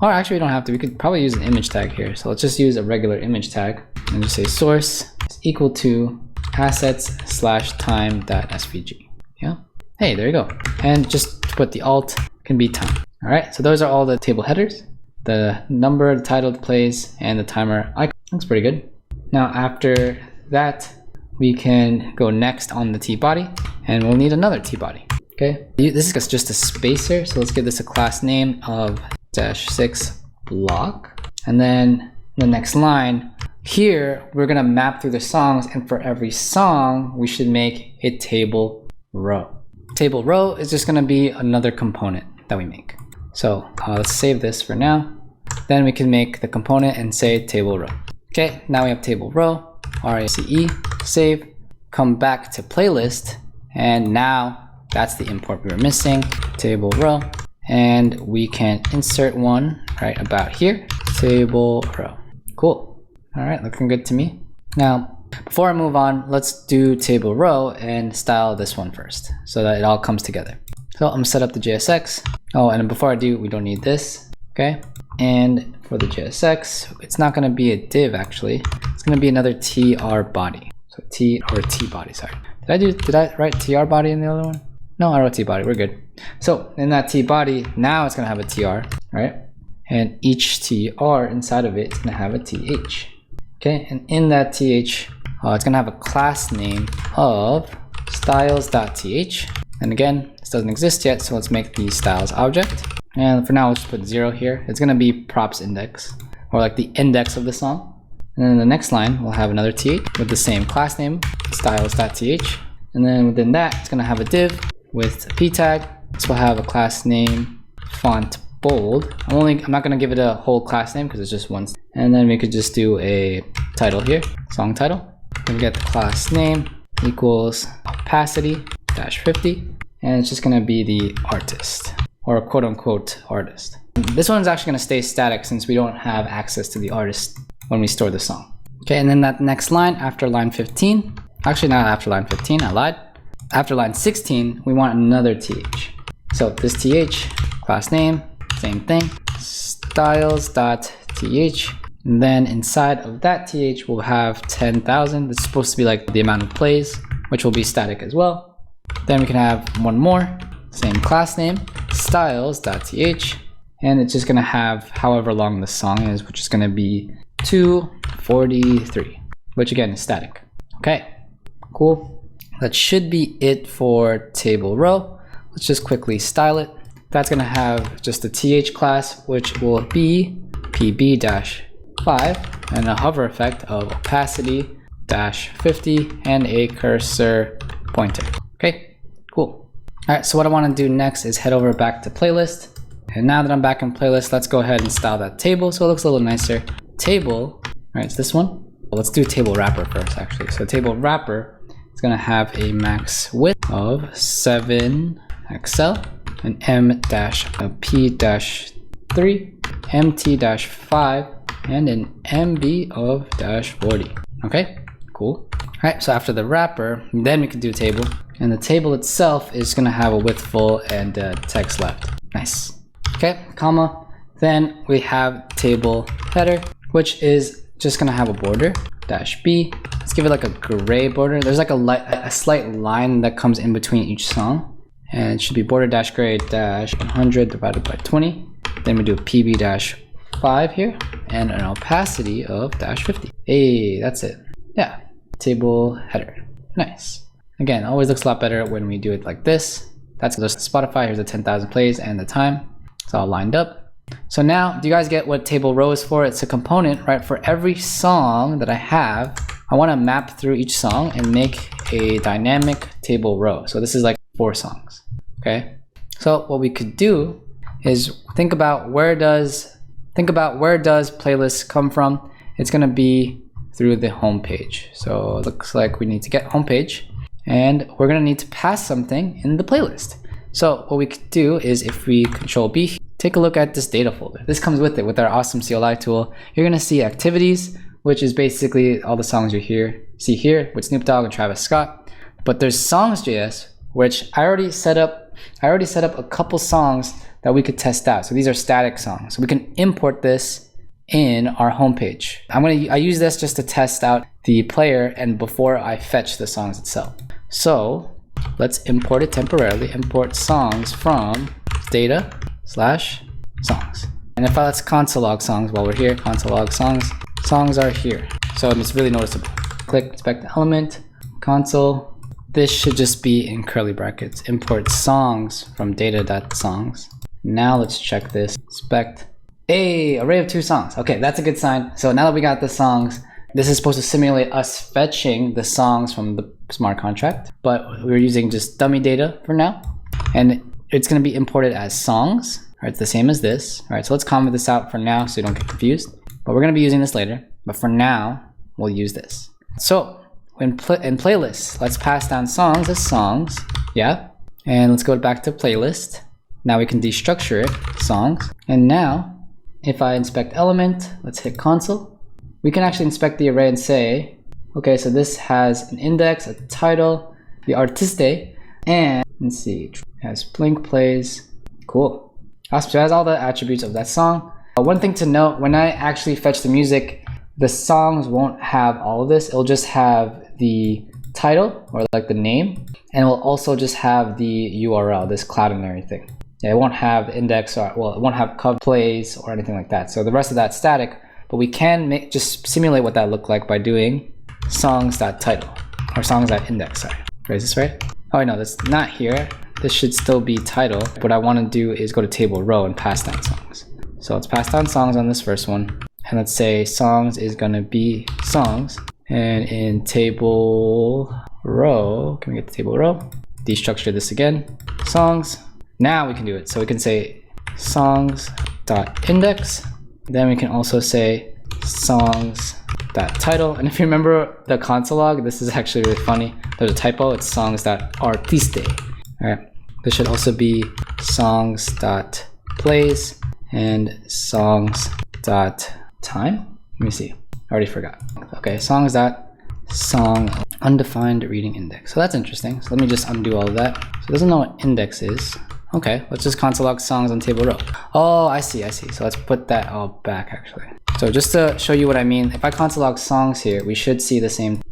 Or actually we don't have to, we could probably use an image tag here. So let's just use a regular image tag and just say source is equal to assets/time.svg. Yeah. Hey, there you go. And just put the alt can be time. All right, so those are all the table headers, the number, the title, the plays, and the timer icon. Looks pretty good. Now after that, we can go next on the tBody, and we'll need another tBody. Okay, this is just a spacer, so let's give this a class name of -6 block, and then the next line here we're gonna map through the songs, and for every song we should make a table row. Table row is just gonna be another component that we make. So let's save this for now. Then we can make the component and say table row. Okay, now we have table row. RACE, save, come back to playlist, and now that's the import we were missing, table row, and we can insert one right about here, table row. Cool. All right, looking good to me. Now, before I move on, let's do table row and style this one first so that it all comes together. So I'm gonna set up the JSX. Oh, and before I do, we don't need this, okay? And for the JSX, it's not gonna be a div actually. It's gonna be another tr body. So tbody, sorry. Did I write tr body in the other one? No, I wrote tbody, we're good. So in that tbody, now it's gonna have a tr, right? And each tr inside of it is gonna have a th. Okay, and in that th, it's gonna have a class name of styles.th. And again, this doesn't exist yet, so let's make the styles object. And for now, let's put 0 here. It's gonna be props index, or like the index of the song. And then in the next line, we'll have another th with the same class name, styles.th. And then within that, it's gonna have a div with a p tag. This will have a class name, font bold. I'm not gonna give it a whole class name because it's just one. And then we could just do a title here, song title. We get the class name equals opacity -50, and it's just gonna be the artist, or a quote unquote artist. This one's actually gonna stay static since we don't have access to the artist when we store the song. Okay, and then that next line after line 15, actually not after line 15, I lied. After line 16, we want another th. So this th, class name, same thing, styles.th. And then inside of that th, we'll have 10,000. It's supposed to be like the amount of plays, which will be static as well. Then we can have one more, same class name, styles.th. And it's just gonna have however long the song is, which is gonna be 243, which again is static. Okay, cool. That should be it for table row. Let's just quickly style it. That's gonna have just a th class, which will be pb-5 and a hover effect of opacity-50 and a cursor pointer. Okay, cool. All right, so what I wanna do next is head over back to playlist. And now that I'm back in playlist, let's go ahead and style that table so it looks a little nicer. Table, all right, it's this one. Well, let's do table wrapper first, actually. So table wrapper is gonna have a max width of 7 XL, an M-P-3, MT-5, and an MB of -40. Okay, cool. All right, so after the wrapper, then we can do table. And the table itself is gonna have a width full and text left. Nice. Okay, comma. Then we have table header, which is just gonna have a border, -B. Let's give it like a gray border. There's like a slight line that comes in between each song. And it should be border -gray -100 divided by 20. Then we do a PB-5 here and an opacity of -50. Hey, that's it. Yeah, table header. Nice. Again, always looks a lot better when we do it like this. That's the Spotify. Here's the 10,000 plays and the time. It's all lined up. So now, do you guys get what table row is for? It's a component, right? For every song that I have, I want to map through each song and make a dynamic table row. So this is like 4 songs. Okay. So what we could do is think about where does playlist come from? It's going to be through the home page. So it looks like we need to get home page, and we're going to need to pass something in the playlist. So what we could do is if we Control B, take a look at this data folder. This comes with it with our awesome CLI tool. You're going to see activities, which is basically all the songs you see here with Snoop Dogg and Travis Scott. But there's songs.js, which I already set up a couple songs that we could test out. So these are static songs. So we can import this in our homepage. I use this just to test out the player and before I fetch the songs itself. So let's import it temporarily. Import songs from data/songs. And if let's console log songs while we're here, console log songs. Songs are here. So it's really noticeable. Click inspect element, console. This should just be in curly brackets. Import songs from data.songs. Now let's check this. Inspect. Hey, array of 2 songs. Okay, that's a good sign. So now that we got the songs, this is supposed to simulate us fetching the songs from the smart contract, but we're using just dummy data for now. And it's gonna be imported as songs. All right, it's the same as this. All right, so let's comment this out for now so you don't get confused. But we're gonna be using this later. But for now, we'll use this. So in playlists, let's pass down songs as songs. Yeah. And let's go back to playlist. Now we can destructure it, songs. And now, if I inspect element, let's hit console. We can actually inspect the array and say, okay, so this has an index, a title, the artiste, and let's see, it has blink plays. Cool. Awesome. So it has all the attributes of that song. One thing to note, when I actually fetch the music, the songs won't have all of this. It'll just have the title or like the name, and it will also just have the URL, this cloudinary thing. Yeah, it won't have index or, well, it won't have cover plays or anything like that. So the rest of that's static, but we can just simulate what that looked like by doing songs.title or songs.index. Sorry, is this right? Oh no, that's not here. This should still be title. What I want to do is go to table row and pass down songs. So let's pass down songs on this first one. And let's say songs is going to be songs. And in table row, can we get the table row? Destructure this again. Songs. Now we can do it. So we can say songs.index. Then we can also say songs.title. And if you remember the console log, this is actually really funny. There's a typo. It's songs.artiste. All right. This should also be songs.plays and songs.time. Let me see. I already forgot. Okay, songs.song undefined reading index. So that's interesting. So let me just undo all of that. So it doesn't know what index is. Okay, let's just console log songs on table row. Oh, I see. So let's put that all back actually. So just to show you what I mean, if I console log songs here, we should see the same.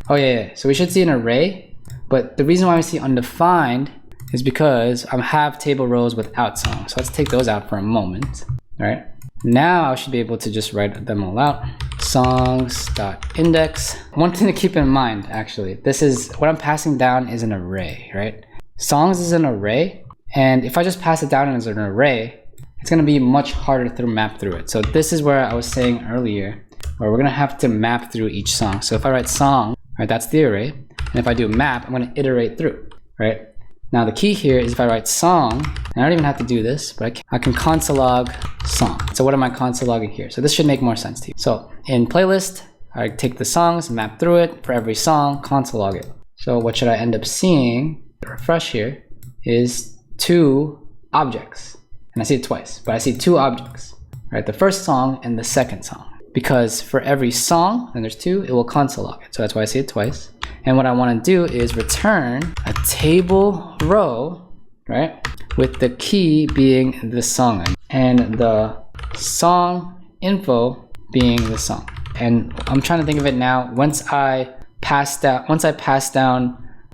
Oh yeah. So we should see an array, but the reason why we see undefined is because I have table rows without songs. So let's take those out for a moment. All right. Now I should be able to just write them all out. Songs.index. One thing to keep in mind, actually, this is what I'm passing down is an array, right? Songs is an array. And if I just pass it down as an array, it's going to be much harder to map through it. So this is where I was saying earlier, where we're going to have to map through each song. So if I write song, right, that's the array. And if I do map, I'm going to iterate through, right? Now the key here is if I write song, and I don't even have to do this, but I can console log song. So what am I console logging here? So this should make more sense to you. So in playlist, I take the songs, map through it for every song, console log it. So what should I end up seeing, refresh here, is 2 objects. And I see it twice, but I see 2 objects, right? The first song and the second song. Because for every song, and there's 2, it will console log it. So that's why I see it twice. And what I want to do is return a table row, right? With the key being the song and the song info being the song. And I'm trying to think of it now. Once I pass down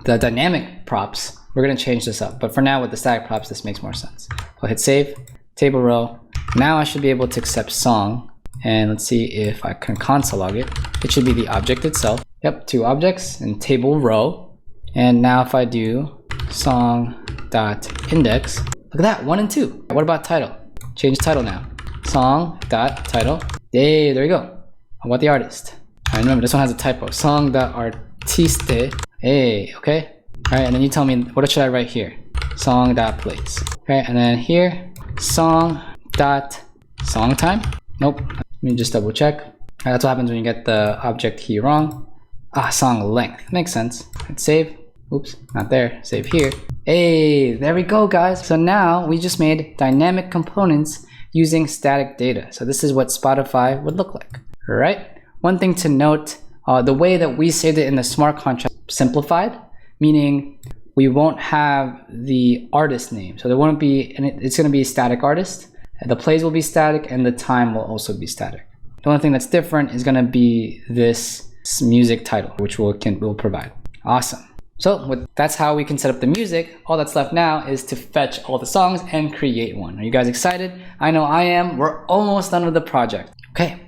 the dynamic props, we're going to change this up. But for now, with the static props, this makes more sense. So hit save, table row. Now I should be able to accept song. And let's see if I can console log it. It should be the object itself. Yep, 2 objects in table row. And now if I do song.index, look at that, 1 and 2. What about title? Change title now. Song.title. Hey, there you go. How about the artist? I remember this one has a typo. Song.artiste. Hey, okay. All right, and then you tell me, what should I write here? Song.plays. Okay, and then here, song.songtime. Nope. Let me just double check. That's what happens when you get the object key wrong. Song length. Makes sense. Hit save. Oops, not there. Save here. Hey, there we go, guys. So now we just made dynamic components using static data. So this is what Spotify would look like. All right. One thing to note, the way that we saved it in the smart contract simplified, meaning we won't have the artist name. So there won't be, and it's going to be a static artist. The plays will be static and the time will also be static. The only thing that's different is going to be this music title, which we'll provide. Awesome. So that's how we can set up the music. All that's left now is to fetch all the songs and create one. Are you guys excited? I know I am. We're almost done with the project. Okay.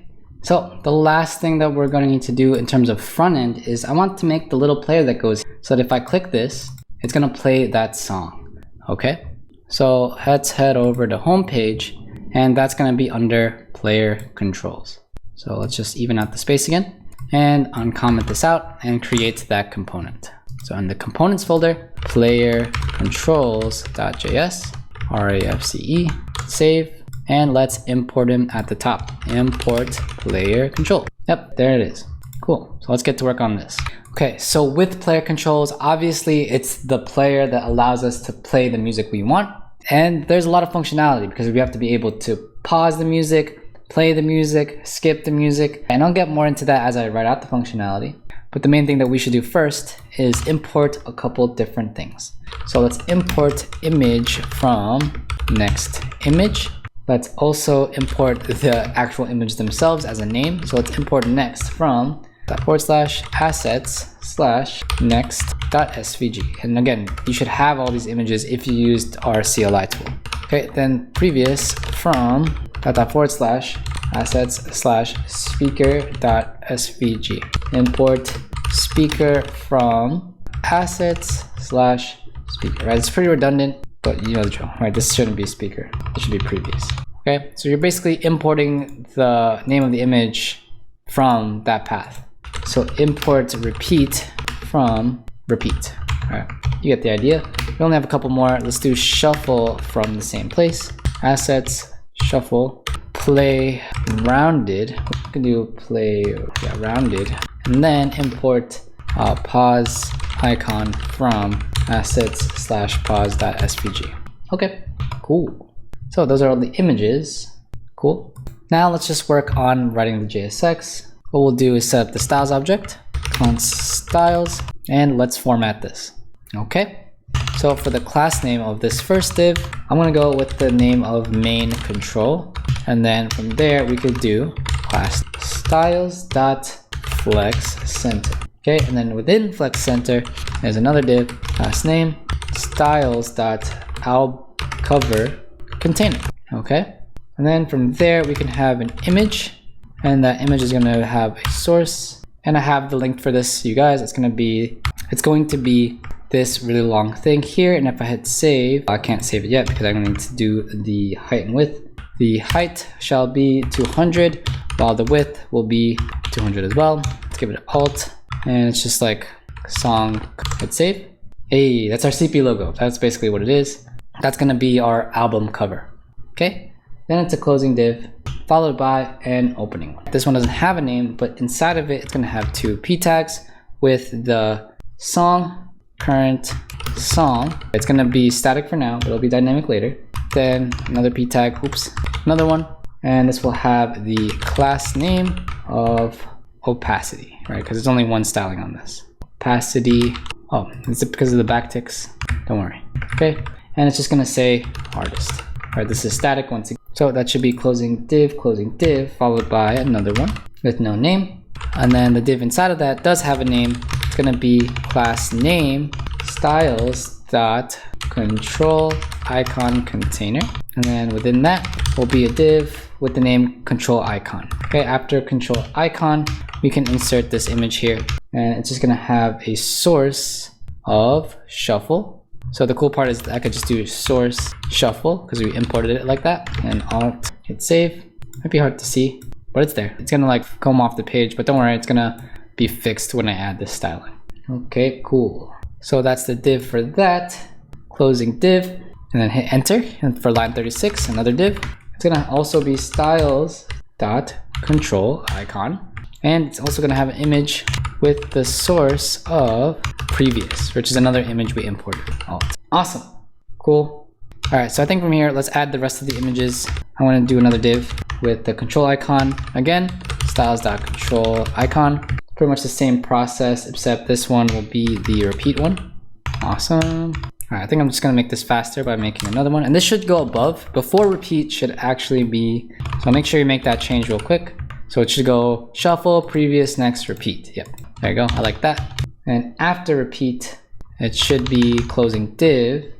So the last thing that we're going to need to do in terms of front end is I want to make the little player that goes so that if I click this, it's going to play that song. Okay. So let's head over to home page. And that's going to be under player controls. So let's just even out the space again and uncomment this out and create that component. So in the components folder, player controls.js, RAFCE, save, and let's import him at the top. Import player control. Yep, there it is. Cool. So let's get to work on this. Okay, so with player controls, obviously it's the player that allows us to play the music we want. And there's a lot of functionality because we have to be able to pause the music, play the music, skip the music, and I'll get more into that as I write out the functionality. But the main thing that we should do first is import a couple different things. So let's import image from next image. Let's also import the actual image themselves as a name. So let's import next from /assets/next.svg. And again, you should have all these images if you used our CLI tool. Okay, then previous from assets slash speaker.svg. Import speaker from assets slash speaker, right? It's pretty redundant, but you know the drill, right? This shouldn't be speaker. It should be previous. Okay, so you're basically importing the name of the image from that path. So import repeat from repeat. All right, you get the idea. We only have a couple more. Let's do shuffle from the same place. Assets, shuffle, play rounded. We can do play rounded, and then import pause icon from assets slash pause.svg. Okay, cool. So those are all the images. Cool. Now let's just work on writing the JSX. What we'll do is set up the styles object, const styles, and let's format this. Okay. So for the class name of this first div, I'm gonna go with the name of main control, and then from there we could do class styles dot flex center. Okay, and then within flex center, there's another div, class name styles dot al cover container. Okay, and then from there we can have an image, and that image is going to have a source, and I have the link for this, you guys. It's going to be this really long thing here, and if I hit save, I can't save it yet because I'm going to need to do the height and width. The height shall be 200, while the width will be 200 as well. Let's give it an alt, and it's just like song. Hit save. Hey, that's our CP logo. That's basically what it is. That's going to be our album cover. Okay, then it's a closing div followed by an opening one. This one doesn't have a name, but inside of it, it's going to have two p tags with the song, current song. It's going to be static for now, but it'll be dynamic later. Then another p tag, oops, another one, and this will have the class name of opacity, right? Because there's only one styling on this. Opacity. Oh, is it because of the backticks? Don't worry. Okay, and it's just going to say artist. All right, this is static once again. So that should be closing div, followed by another one with no name. And then the div inside of that does have a name. It's gonna be class name styles dot control icon container. And then within that will be a div with the name control icon. Okay, after control icon, we can insert this image here, and it's just gonna have a source of shuffle. So the cool part is I could just do source shuffle because we imported it like that, and alt, hit save. Might be hard to see, but it's there. It's gonna like come off the page, but don't worry, it's gonna be fixed when I add this styling. Okay, cool. So that's the div for that. Closing div, and then hit enter. And for line 36, another div. It's gonna also be styles dot control icon, and it's also gonna have an image with the source of previous, which is another image we imported. Awesome, cool. All right, so I think from here, let's add the rest of the images. I want to do another div with the control icon again, styles.control icon. Pretty much the same process, except this one will be the repeat one. Awesome. All right, I think I'm just gonna make this faster by making another one, and this should go above. Before repeat should actually be, so make sure you make that change real quick. So it should go shuffle, previous, next, repeat. Yep, there you go, I like that. And after repeat, it should be closing div,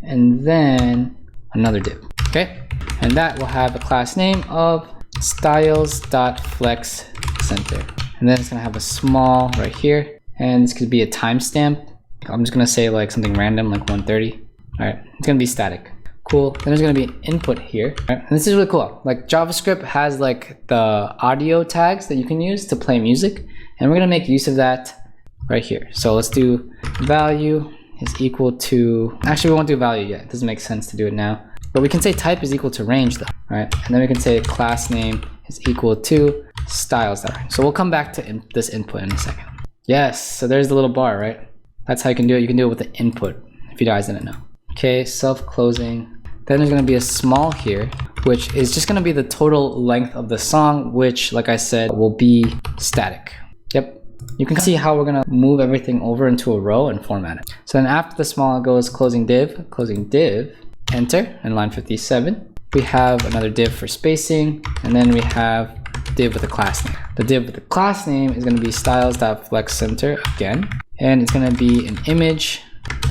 and then another div, okay? And that will have a class name of styles.flexCenter. And then it's gonna have a small right here, and this could be a timestamp. I'm just gonna say like something random, like 130. All right, it's gonna be static. Cool, then there's gonna be an input here. Right? And this is really cool. Like JavaScript has like the audio tags that you can use to play music, and we're gonna make use of that right here. So let's do value is equal to, actually we won't do value yet. It doesn't make sense to do it now. But we can say type is equal to range though, right? And then we can say class name is equal to styles.range. So we'll come back to this input in a second. Yes, so there's the little bar, right? That's how you can do it. You can do it with the input, if you guys didn't know. Okay, self-closing. Then there's gonna be a small here, which is just gonna be the total length of the song, which, like I said, will be static. Yep. You can see how we're gonna move everything over into a row and format it. So then after the small, it goes closing div, enter, and line 57. We have another div for spacing, and then we have div with a class name. The div with the class name is gonna be styles.flexCenter again, and it's gonna be an image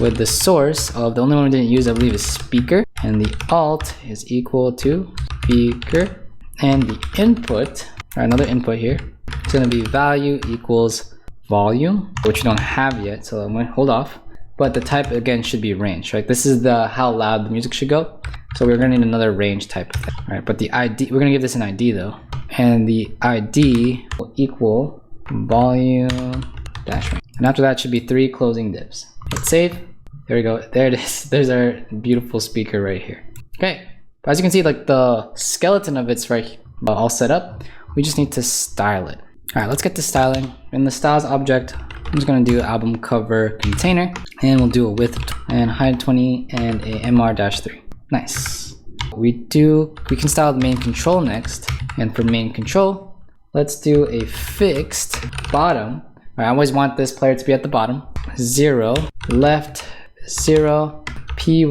with the source of, the only one we didn't use, I believe, is speaker, and the alt is equal to speaker, and the input, or another input here, it's going to be value equals volume, which we don't have yet, so I'm going to hold off. But the type again should be range, right? This is the how loud the music should go. So we're going to need another range type of thing, right? But the ID, we're going to give this an ID though, and the ID will equal volume dash range. And after that should be 3 closing divs. Hit save. There we go. There it is. There's our beautiful speaker right here. Okay. But as you can see, like the skeleton of it's right all set up. We just need to style it. All right, let's get to styling. In the styles object, I'm just gonna do album cover container, and we'll do a width and height 20 and a MR-3. Nice. We can style the main control next, and for main control, let's do a fixed bottom. All right, I always want this player to be at the bottom. 0 left 0 py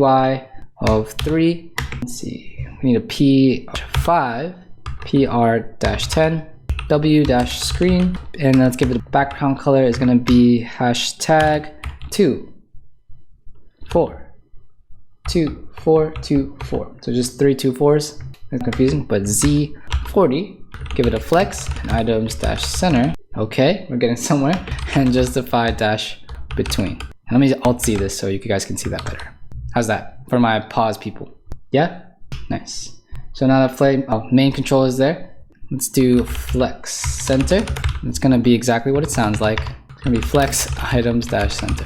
of 3. Let's see. We need a p5 pr-10. W-screen, and let's give it a background color is going to be hashtag 242424. So just 3 2 4s. That's confusing, but Z40, give it a flex and items dash center. Okay, we're getting somewhere. And justify dash between. And let me alt Z this so you guys can see that better. How's that for my pause people? Yeah, nice. So now the main control is there. Let's do flex center. It's gonna be exactly what it sounds like. It's gonna be flex items dash center.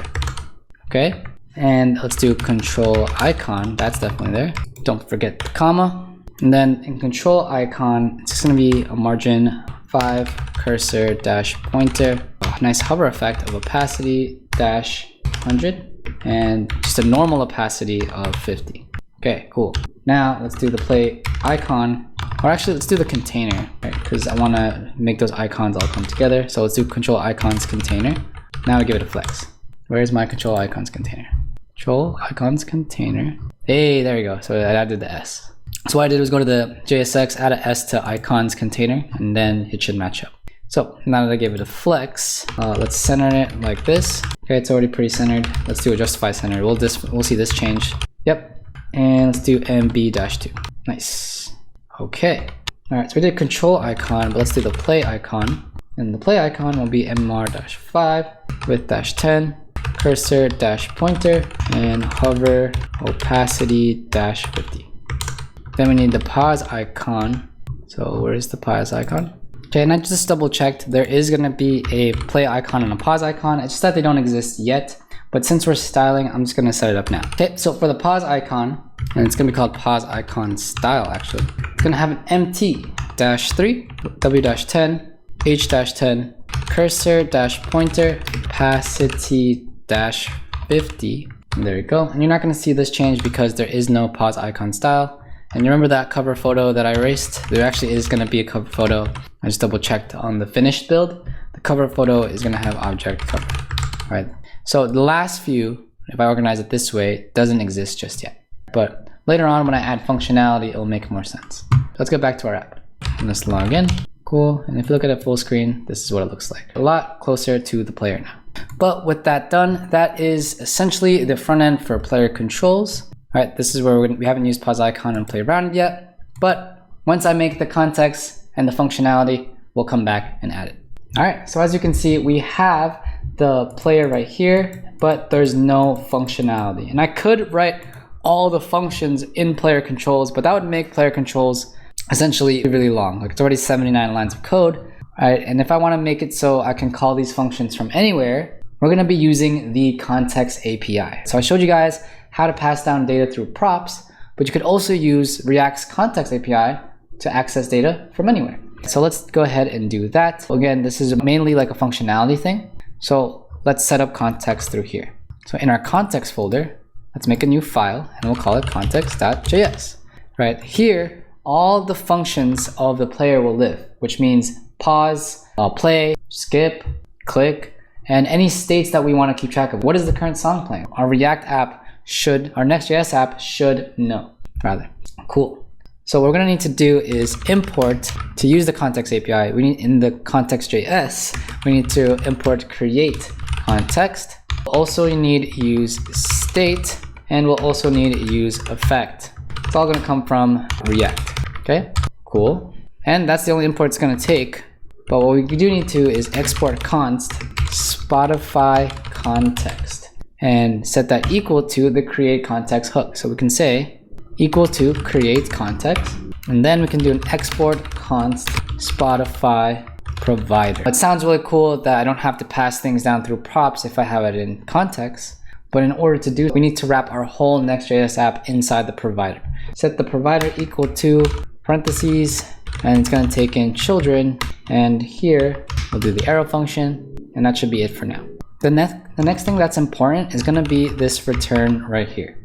Okay, and let's do control icon. That's definitely there. Don't forget the comma. And then in control icon, it's just gonna be a margin 5 cursor dash pointer. Oh, nice hover effect of opacity dash 100 and just a normal opacity of 50. Okay, cool. Now let's do the play icon. Or actually, let's do the container, right? Because I want to make those icons all come together. So let's do control icons container. Now I give it a flex. Where's my control icons container? Control icons container. Hey, there we go. So I added the S. So what I did was go to the JSX, add an S to icons container, and then it should match up. So now that I gave it a flex, let's center it like this. Okay, it's already pretty centered. Let's do a justify center. We'll see this change. Yep. And let's do MB-2. Nice. Okay. All right, so we did control icon, but let's do the play icon. And the play icon will be MR-5 with -10, cursor dash pointer, and hover opacity dash 50. Then we need the pause icon. So where is the pause icon? Okay, and I just double checked. There is going to be a play icon and a pause icon. It's just that they don't exist yet. But since we're styling, I'm just going to set it up now. Okay, so for the pause icon, and it's going to be called pause icon style actually. It's going to have an MT-3, W-10, H-10, cursor dash pointer, opacity dash 50. And there you go. And you're not going to see this change because there is no pause icon style. And you remember that cover photo that I erased? There actually is going to be a cover photo. I just double checked on the finished build. The cover photo is going to have object cover. All right. So the last few, if I organize it this way, doesn't exist just yet. But later on, when I add functionality, it'll make more sense. Let's get back to our app. And let's log in. Cool. And if you look at it full screen, this is what it looks like. A lot closer to the player now. But with that done, that is essentially the front end for player controls. All right, this is where we haven't used pause icon and play around yet. But once I make the context and the functionality, we'll come back and add it. All right, so as you can see, we have the player right here, but there's no functionality. And I could write all the functions in player controls, but that would make player controls essentially really long. Like it's already 79 lines of code, right? And if I want to make it so I can call these functions from anywhere, we're going to be using the context API. So I showed you guys how to pass down data through props, but you could also use React's context API to access data from anywhere. So let's go ahead and do that. Again, this is mainly like a functionality thing. So let's set up context through here. So in our context folder, let's make a new file and we'll call it context.js. Right here, all the functions of the player will live, which means pause, play, skip, click, and any states that we want to keep track of. What is the current song playing? Our React app should, our Next.js app should know, rather. Cool. So what we're going to need to do is import, to use the context API, we need in the context.js, we need to import create context. Also you need use state, and we'll also need use effect. It's all going to come from React. Okay, cool. And that's the only import it's gonna take. But what we do need to is export const Spotify context and set that equal to the create context hook. So we can say equal to create context, and then we can do an export const Spotify provider. It sounds really cool that I don't have to pass things down through props if I have it in context. But in order to do, we need to wrap our whole Next.js app inside the provider. Set the provider equal to parentheses, and it's going to take in children. And here we'll do the arrow function, and that should be it for now. The next thing that's important is going to be this return right here.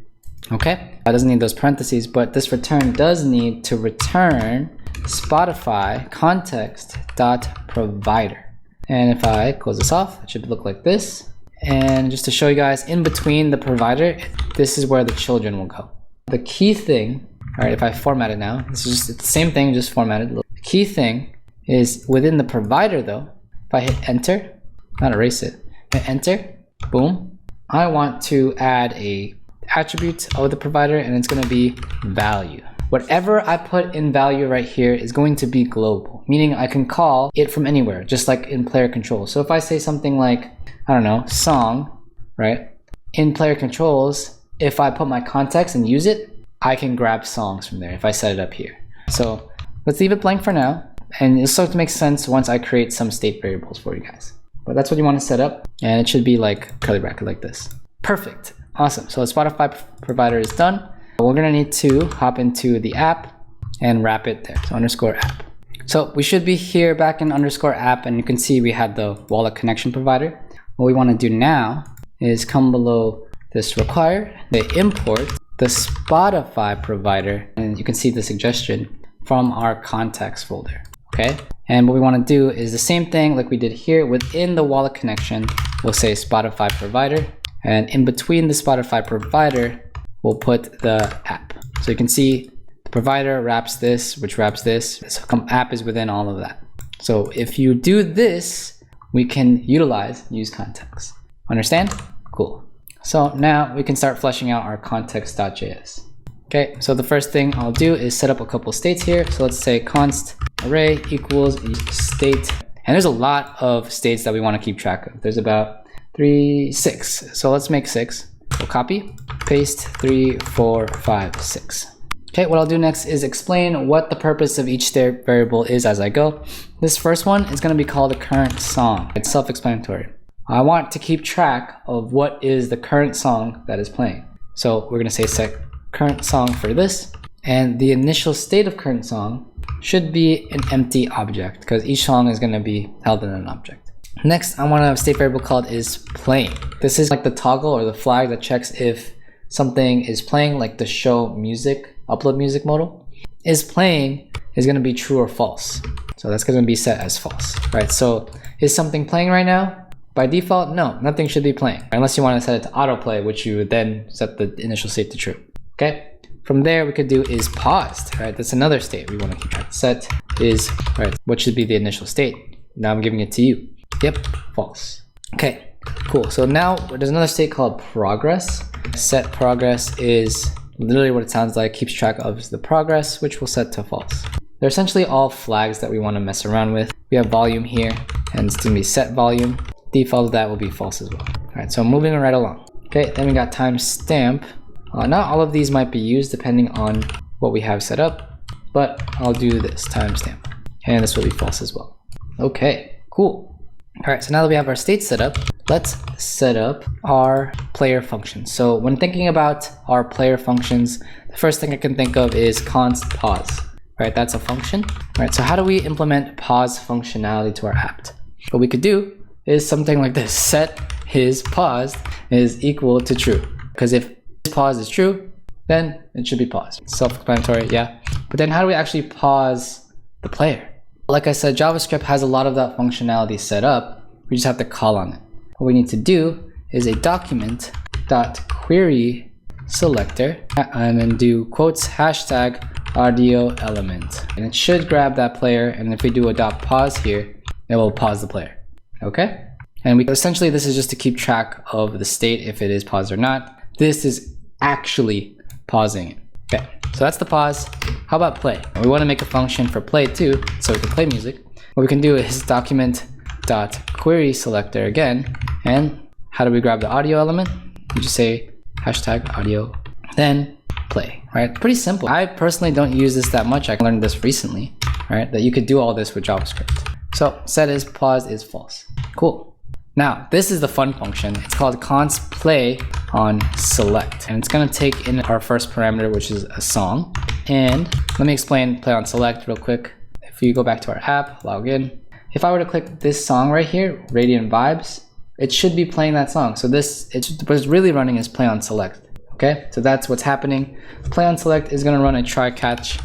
Okay, it doesn't need those parentheses, but this return does need to return Spotify context dot provider. And if I close this off, it should look like this. And just to show you guys, in between the provider, this is where the children will go. The key thing, all right, if I format it now, this is just it's the same thing, just formatted. The key thing is within the provider though, if I hit enter, not erase it, hit enter, boom, I want to add a attribute of the provider, and it's going to be value. Whatever I put in value right here is going to be global, meaning I can call it from anywhere, just like in player controls. So if I say something like, I don't know, song, right? In player controls, if I put my context and use it, I can grab songs from there if I set it up here. So let's leave it blank for now, and it'll start to make sense once I create some state variables for you guys. But that's what you want to set up, and it should be like curly bracket like this. Perfect. Awesome. So the Spotify provider is done. We're going to need to hop into the app and wrap it there. So underscore app. So we should be here back in underscore app, and you can see we had the wallet connection provider. What we want to do now is come below this require, they import the Spotify provider, and you can see the suggestion from our contacts folder. Okay. And what we want to do is the same thing like we did here. Within the wallet connection, we'll say Spotify provider, and in between the Spotify provider, we'll put the app. So you can see the provider wraps this, which wraps this. So app is within all of that. So if you do this, we can use context. Understand? Cool. So now we can start fleshing out our context.js. Okay, so the first thing I'll do is set up a couple states here. So let's say const array equals state. And there's a lot of states that we want to keep track of. There's about 6. So let's make 6. We'll copy, paste 3, 4, 5, 6. Okay, what I'll do next is explain what the purpose of each state variable is as I go. This first one is going to be called a current song. It's self-explanatory. I want to keep track of what is the current song that is playing. So we're going to say set current song for this, and the initial state of current song should be an empty object because each song is going to be held in an object. Next, I want to have a state variable called is playing. This is like the toggle or the flag that checks if something is playing, like the show music, upload music modal. Is playing is going to be true or false. So that's going to be set as false, right? So is something playing right now? By default, no, nothing should be playing, unless you want to set it to autoplay, which you would then set the initial state to true. Okay. From there, we could do is paused, right? That's another state we want to keep track. Set is, right, what should be the initial state? Now I'm giving it to you. Yep, false. Okay, cool. So now there's another state called progress. Set progress is literally what it sounds like, keeps track of the progress, which we'll set to false. They're essentially all flags that we want to mess around with. We have volume here, and it's going to be set volume. Default of that will be false as well. All right, so moving right along. Okay, then we got timestamp. Not all of these might be used depending on what we have set up, but I'll do this timestamp, and this will be false as well. Okay, cool. All right, so now that we have our state set up, let's set up our player functions. So when thinking about our player functions, the first thing I can think of is const pause. Right, that's a function. All right, so how do we implement pause functionality to our app? What we could do is something like this: set his paused is equal to true. Because if his pause is true, then it should be paused. Self-explanatory, yeah. But then how do we actually pause the player? Like I said, JavaScript has a lot of that functionality set up. We just have to call on it. What we need to do is a document.query selector and then do quotes hashtag audio element. And it should grab that player. And if we do a .pause here, it will pause the player. Okay? And essentially this is just to keep track of the state if it is paused or not. This is actually pausing it. Okay, so that's the pause. How about play? We want to make a function for play too, so we can play music. What we can do is document.query selector again. And how do we grab the audio element? You just say hashtag audio, then play, right? Pretty simple. I personally don't use this that much. I learned this recently, right? That you could do all this with JavaScript. So set is paused is false. Cool. Now, this is the fun function. It's called const play on select. And it's gonna take in our first parameter, which is a song. And let me explain play on select real quick. If you go back to our app, log in. If I were to click this song right here, Radiant Vibes, it should be playing that song. So what's really running is play on select. Okay, so that's what's happening. Play on select is gonna run a try catch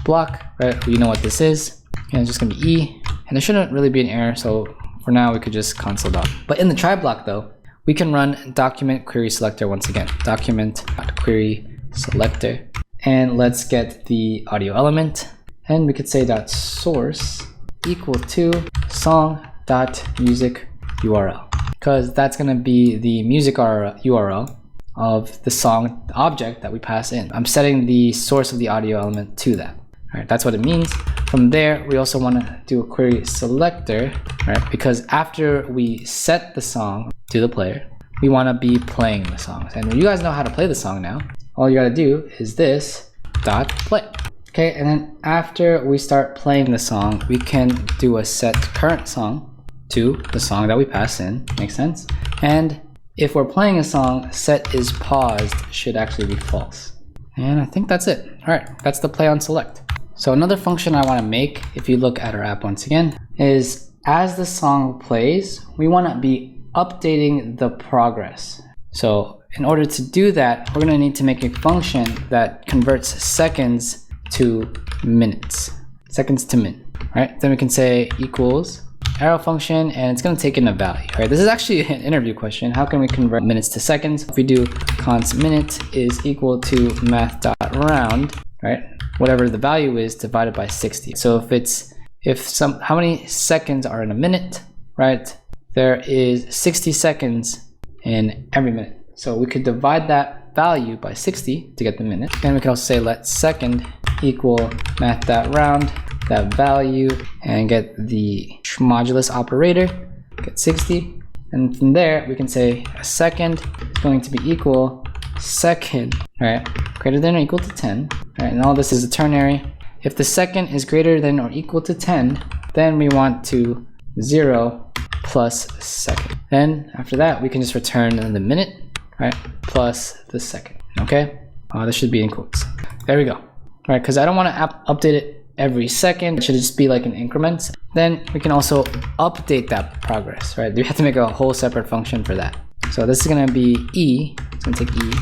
block, right? You know what this is. And it's just gonna be E, and there shouldn't really be an error. So for now, we could just console dot. But in the try block though, we can run document query selector once again. Document query selector. And let's get the audio element. And we could say dot source equal to song dot music URL. Because that's gonna be the music URL of the song object that we pass in. I'm setting the source of the audio element to that. All right, that's what it means. From there, we also want to do a query selector, right? Because after we set the song to the player, we want to be playing the songs. And you guys know how to play the song now. All you got to do is this dot play. Okay, and then after we start playing the song, we can do a set current song to the song that we pass in. Makes sense? And if we're playing a song, set is paused should actually be false. And I think that's it. All right, that's the play on select. So another function I want to make, if you look at our app once again, is as the song plays, we want to be updating the progress. So in order to do that, we're going to need to make a function that converts seconds to minutes, seconds to min, right? Then we can say equals arrow function, and it's going to take in a value, right? This is actually an interview question. How can we convert minutes to seconds? If we do const minute is equal to math.round, right? Whatever the value is divided by 60. So how many seconds are in a minute, right? There is 60 seconds in every minute. So we could divide that value by 60 to get the minute. And we can also say let second equal math.round, that value, and get the modulus operator, get 60. And from there, we can say a second is going to be equal second, right? Greater than or equal to 10, right? And all this is a ternary. If the second is greater than or equal to 10, then we want to 0 plus second. Then after that, we can just return the minute, right? Plus the second, okay? This should be in quotes. There we go, right? Because I don't want to update it every second. It should just be like in increments. Then we can also update that progress, right? We have to make a whole separate function for that. So this is going to be E. It's going to take E.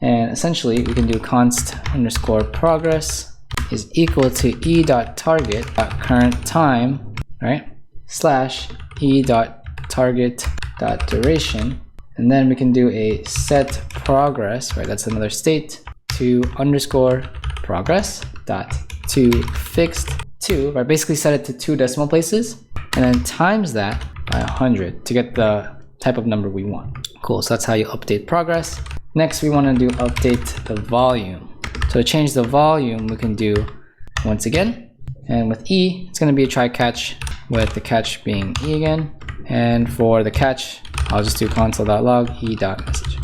And essentially, we can do const underscore progress is equal to e.target.current time, right? Slash e.target.duration. And then we can do a set progress, right? That's another state to underscore progress dot to fixed to, right? Basically set it to 2 decimal places and then times that by 100 to get the type of number we want. Cool, so that's how you update progress. Next, we want to do update the volume. So to change the volume, we can do once again, and with E, it's going to be a try catch with the catch being E again. And for the catch, I'll just do console.log e.message.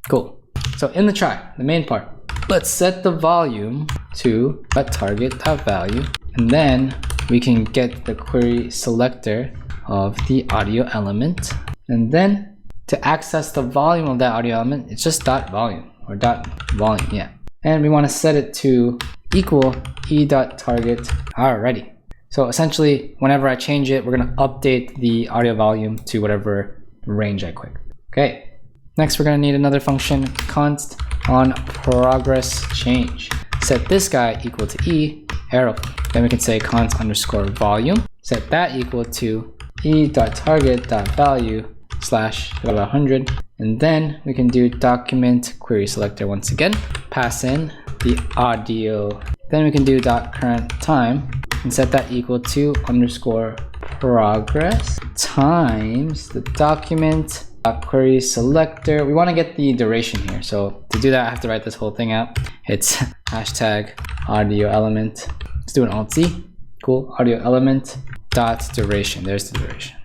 Cool. So in the try, the main part, let's set the volume to a target.value, and then we can get the query selector of the audio element. And then to access the volume of that audio element, it's just dot volume or dot volume, yeah. And we want to set it to equal e.target. Alrighty. So essentially, whenever I change it, we're going to update the audio volume to whatever range I click. Okay. Next, we're going to need another function, const on progress change. Set this guy equal to e arrow. Then we can say const underscore volume. Set that equal to e.target.value slash 100. And then we can do document query selector once again. Pass in the audio. Then we can do dot current time and set that equal to underscore progress times the document query selector. We want to get the duration here. So to do that, I have to write this whole thing out. It's hashtag audio element. Let's do an Alt-Z. Cool. Audio element dot duration. There's the duration.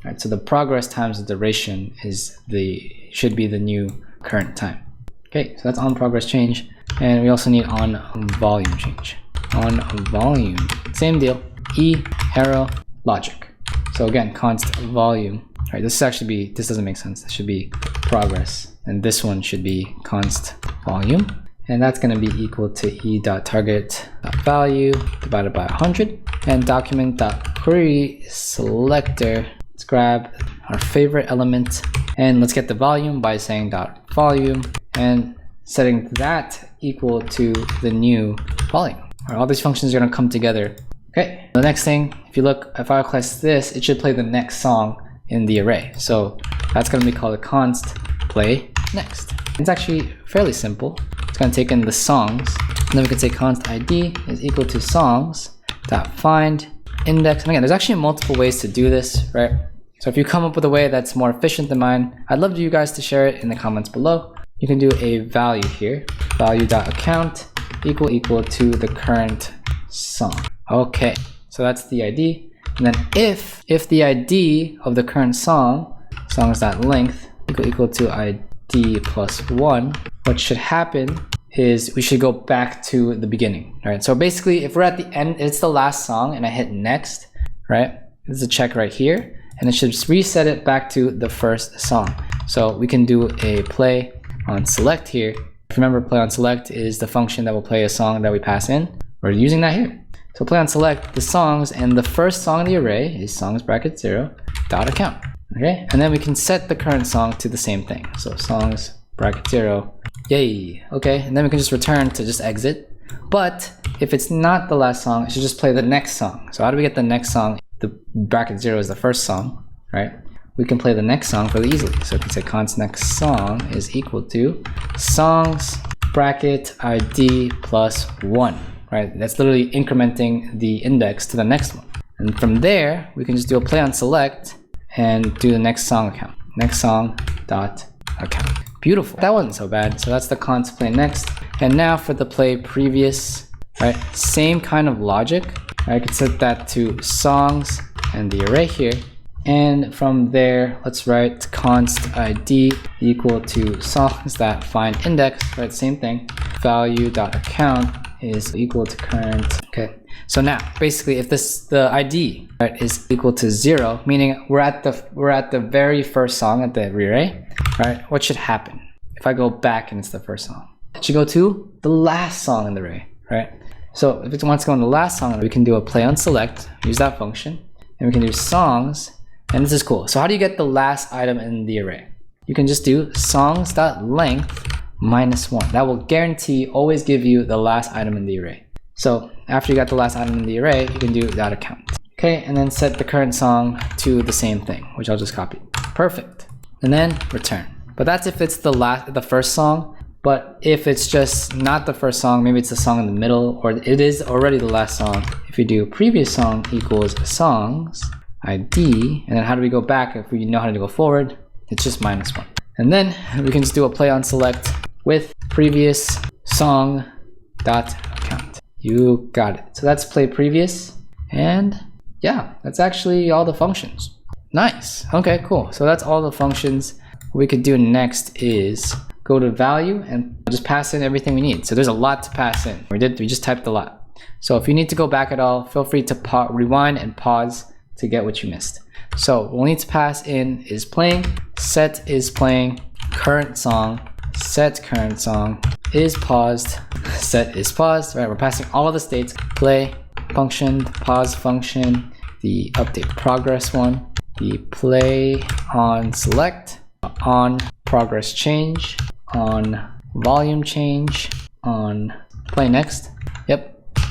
All right. So the progress times the duration is should be the new current time. Okay. So that's on progress change. And we also need on volume change. On volume. Same deal. E arrow logic. So again, const volume. All right, this doesn't make sense. This should be progress, and this one should be const volume, and that's going to be equal to e.target.value divided by 100, and document.query selector. Let's grab our favorite element, and let's get the volume by saying dot volume and setting that equal to the new volume. All right, all these functions are going to come together. Okay, the next thing, if I request this, it should play the next song in the array. So that's going to be called a const play next. It's actually fairly simple. It's going to take in the songs, and then we can say const id is equal to songs dot find index. And again, there's actually multiple ways to do this, right? So if you come up with a way that's more efficient than mine, I'd love you guys to share it in the comments below. You can do a value here, value.account equal to the current song. Okay, so that's the ID. And then if the ID of the current songs.length equal to ID plus 1, what should happen is we should go back to the beginning. All right, so basically if we're at the end, it's the last song, and I hit next, right? This is a check right here, and it should just reset it back to the first song. So we can do a play on select here. If you remember, play on select is the function that will play a song that we pass in. We're using that here. So play on select the songs, and the first song in the array is songs bracket 0 dot account. Okay, and then we can set the current song to the same thing. So songs bracket 0, yay. Okay, and then we can just return to just exit. But if it's not the last song, it should just play the next song. So how do we get the next song? The bracket 0 is the first song, right? We can play the next song really easily. So if we say const next song is equal to songs bracket ID plus 1. Right, that's literally incrementing the index to the next one. And from there, we can just do a play on select and do the next song account. Next song dot account. Beautiful. That wasn't so bad. So that's the const play next. And now for the play previous, right? Same kind of logic. I could set that to songs and the array here. And from there, let's write const ID equal to songs that find index, right? Same thing. Value dot account is equal to current. Okay, so now basically if the ID, right, is equal to 0, meaning we're at the very first song at the array, right? What should happen if I go back and it's the first song? It should go to the last song in the array, right? So if it wants to go in the last song, we can do a play on select, use that function, and we can do songs, and this is cool. So how do you get the last item in the array? You can just do songs.length -1. That will guarantee always give you the last item in the array. So after you got the last item in the array, you can do dot account. Okay, and then set the current song to the same thing, which I'll just copy. Perfect. And then return. But that's if it's the first song. But if it's just not the first song, maybe it's the song in the middle, or it is already the last song. If you do previous song equals songs ID, and then how do we go back if we know how to go forward? It's just -1. And then we can just do a play on select with previous song dot account. You got it. So that's play previous, and yeah, that's actually all the functions. Nice. Okay, cool. So that's all the functions. What we could do next is go to value and just pass in everything we need. So there's a lot to pass in. We just typed a lot. So if you need to go back at all, feel free to rewind and pause to get what you missed. So what we'll need to pass in is playing, set is playing, current song, set current song, is paused, set is paused. Right, we're passing all of the states. Play function, pause function, the update progress one, the play on select, on progress change, on volume change, on play next. Yep.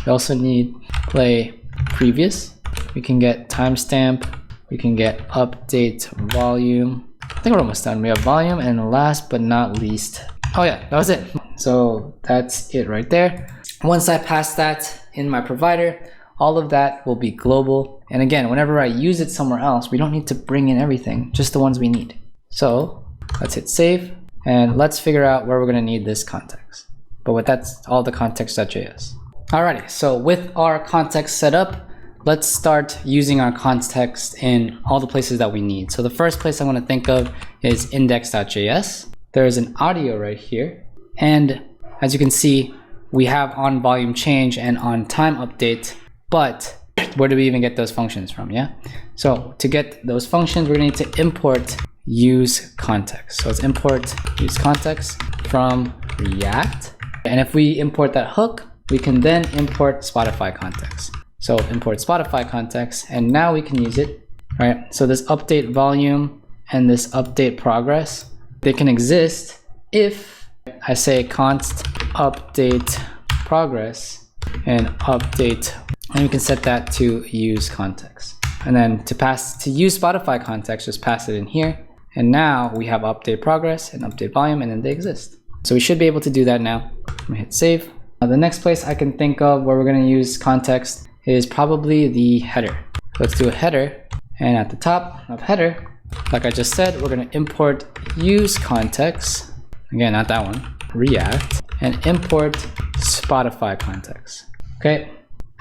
We also need play previous. We can get timestamp. We can get update volume. I think we're almost done. We have volume, and last but not least, oh yeah, that was it. So that's it right there. Once I pass that in my provider, all of that will be global. And again, whenever I use it somewhere else, we don't need to bring in everything, just the ones we need. So let's hit save and let's figure out where we're going to need this context. But with that's all the context.js. Alrighty, so with our context set up, let's start using our context in all the places that we need. So the first place I want to think of is index.js. There's an audio right here. And as you can see, we have on volume change and on time update, but where do we even get those functions from? Yeah. So to get those functions, we're going to need to import use context. So let's import use context from React. And if we import that hook, we can then import Spotify context. So import Spotify context, and now we can use it, right? So this update volume and this update progress, they can exist if I say const update progress and update, and we can set that to use context. And then to use Spotify context, just pass it in here. And now we have update progress and update volume, and then they exist. So we should be able to do that now. I'm gonna hit save. The next place I can think of where we're gonna use context is probably the header. Let's do a header, and at the top of header, like I just said, we're gonna import use context, again, not that one, React, and import Spotify context, okay?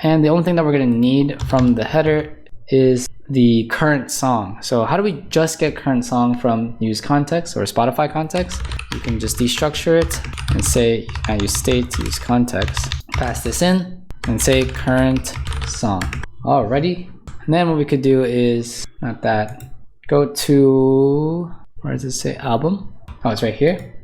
And the only thing that we're gonna need from the header is the current song. So how do we just get current song from use context or Spotify context? You can just destructure it and say, I use state to use context, pass this in, and say current song. Alrighty. And then what we could do is, not that, go to, where does it say album? Oh, it's right here.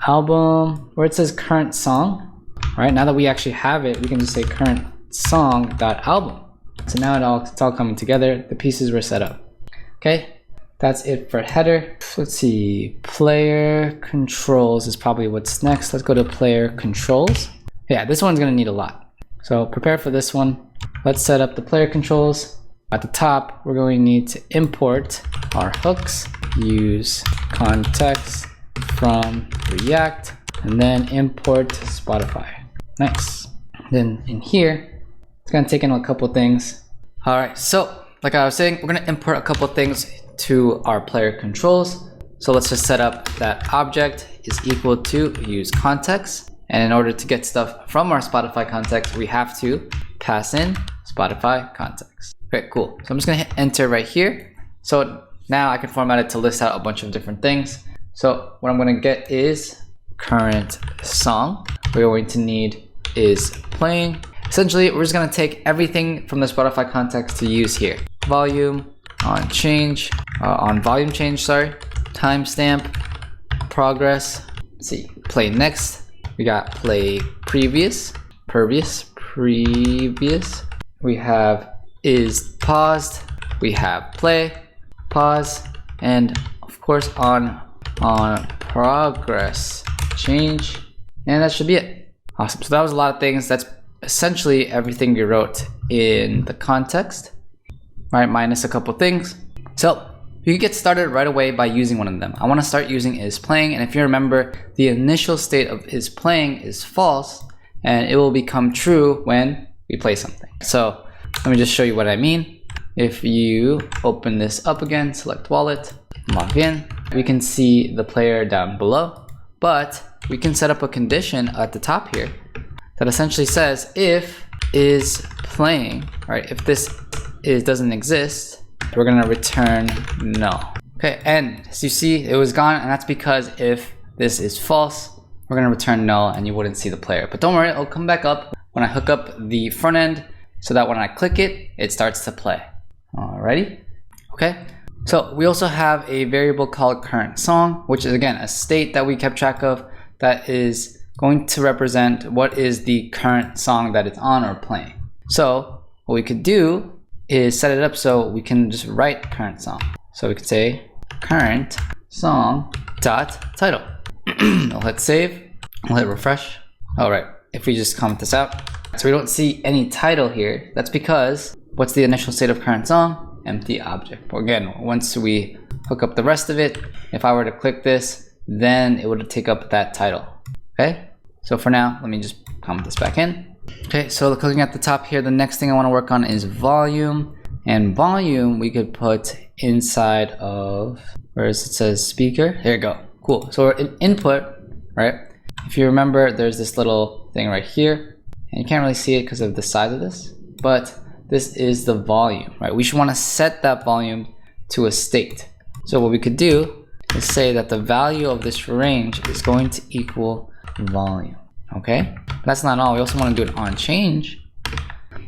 Album, where it says current song, right? Now that we actually have it, we can just say current song.album. So now it's all coming together. The pieces were set up. Okay, that's it for header. Let's see, player controls is probably what's next. Let's go to player controls. Yeah, this one's gonna need a lot. So prepare for this one. Let's set up the player controls. At the top, we're going to need to import our hooks, use context from React, and then import Spotify. Nice. Then in here, it's gonna take in a couple things. All right, so like I was saying, we're gonna import a couple things to our player controls. So let's just set up that object is equal to use context. And in order to get stuff from our Spotify context, we have to pass in Spotify context. Okay, cool. So I'm just gonna hit enter right here. So now I can format it to list out a bunch of different things. So what I'm gonna get is current song. We're going to need is playing. Essentially, we're just gonna take everything from the Spotify context to use here. Volume, on volume change, sorry. Timestamp, progress. Let's see, play next. We got play previous. We have is paused. We have play, pause, and of course on progress change. And that should be it. Awesome. So that was a lot of things. That's essentially everything we wrote in the context, right? Minus a couple things. So you can get started right away by using one of them. I want to start using is playing, and if you remember, the initial state of is playing is false, and it will become true when we play something. So let me just show you what I mean. If you open this up again, select wallet, log in, we can see the player down below, but we can set up a condition at the top here that essentially says if is playing, right? If this doesn't exist, we're gonna return null. Okay, and as you see, it was gone, and that's because if this is false, we're gonna return null and you wouldn't see the player. But don't worry, it'll come back up when I hook up the front end so that when I click it, it starts to play. Alrighty, okay. So we also have a variable called current song, which is again a state that we kept track of that is going to represent what is the current song that it's on or playing. So what we could do is set it up so we can just write current song. So we could say current song dot title. I'll hit save, I'll hit refresh. All right, if we just comment this out. So we don't see any title here. That's because what's the initial state of current song? Empty object. But again, once we hook up the rest of it, if I were to click this, then it would take up that title. Okay, so for now, let me just comment this back in. Okay, so looking at the top here, the next thing I want to work on is volume. And volume, we could put inside of, where it says speaker. There you go. Cool. So we're in input, right? If you remember, there's this little thing right here, and you can't really see it because of the size of this, but this is the volume, right? We should want to set that volume to a state. So what we could do is say that the value of this range is going to equal volume, okay? But that's not all. We also want to do it on change.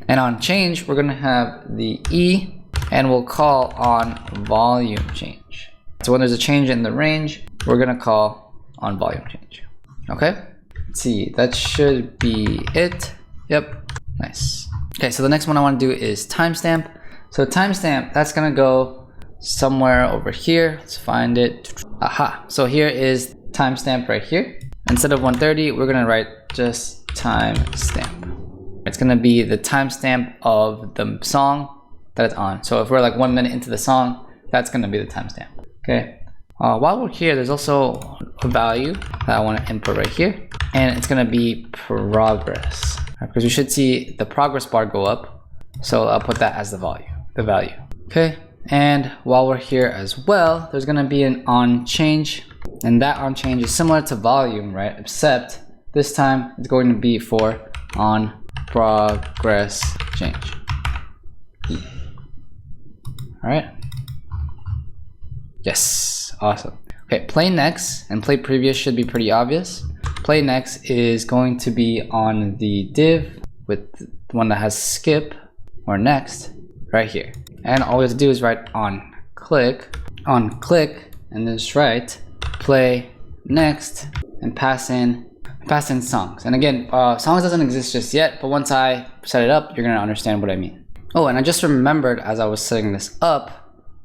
And on change, we're going to have the E, and we'll call on volume change. So when there's a change in the range, we're going to call on volume change. Okay, let's see, that should be it. Yep, nice. Okay, so the next one I want to do is timestamp. So timestamp, that's going to go somewhere over here. Let's find it. Aha, so here is timestamp right here. Instead of 130, we're going to write just timestamp. It's going to be the timestamp of the song that it's on. So if we're like 1 minute into the song, that's going to be the timestamp. Okay. While we're here, there's also a value that I want to input right here, and it's going to be progress, right? Because we should see the progress bar go up. So I'll put that as the value. Okay. And while we're here as well, there's going to be an on change, and that on change is similar to volume, right? Except this time it's going to be for on progress change. All right. Yes, awesome. Okay, play next and play previous should be pretty obvious. Play next is going to be on the div with the one that has skip or next right here. And all we have to do is write on click, and then just write play next and pass in songs. And again, songs doesn't exist just yet, but once I set it up, you're gonna understand what I mean. Oh, and I just remembered as I was setting this up,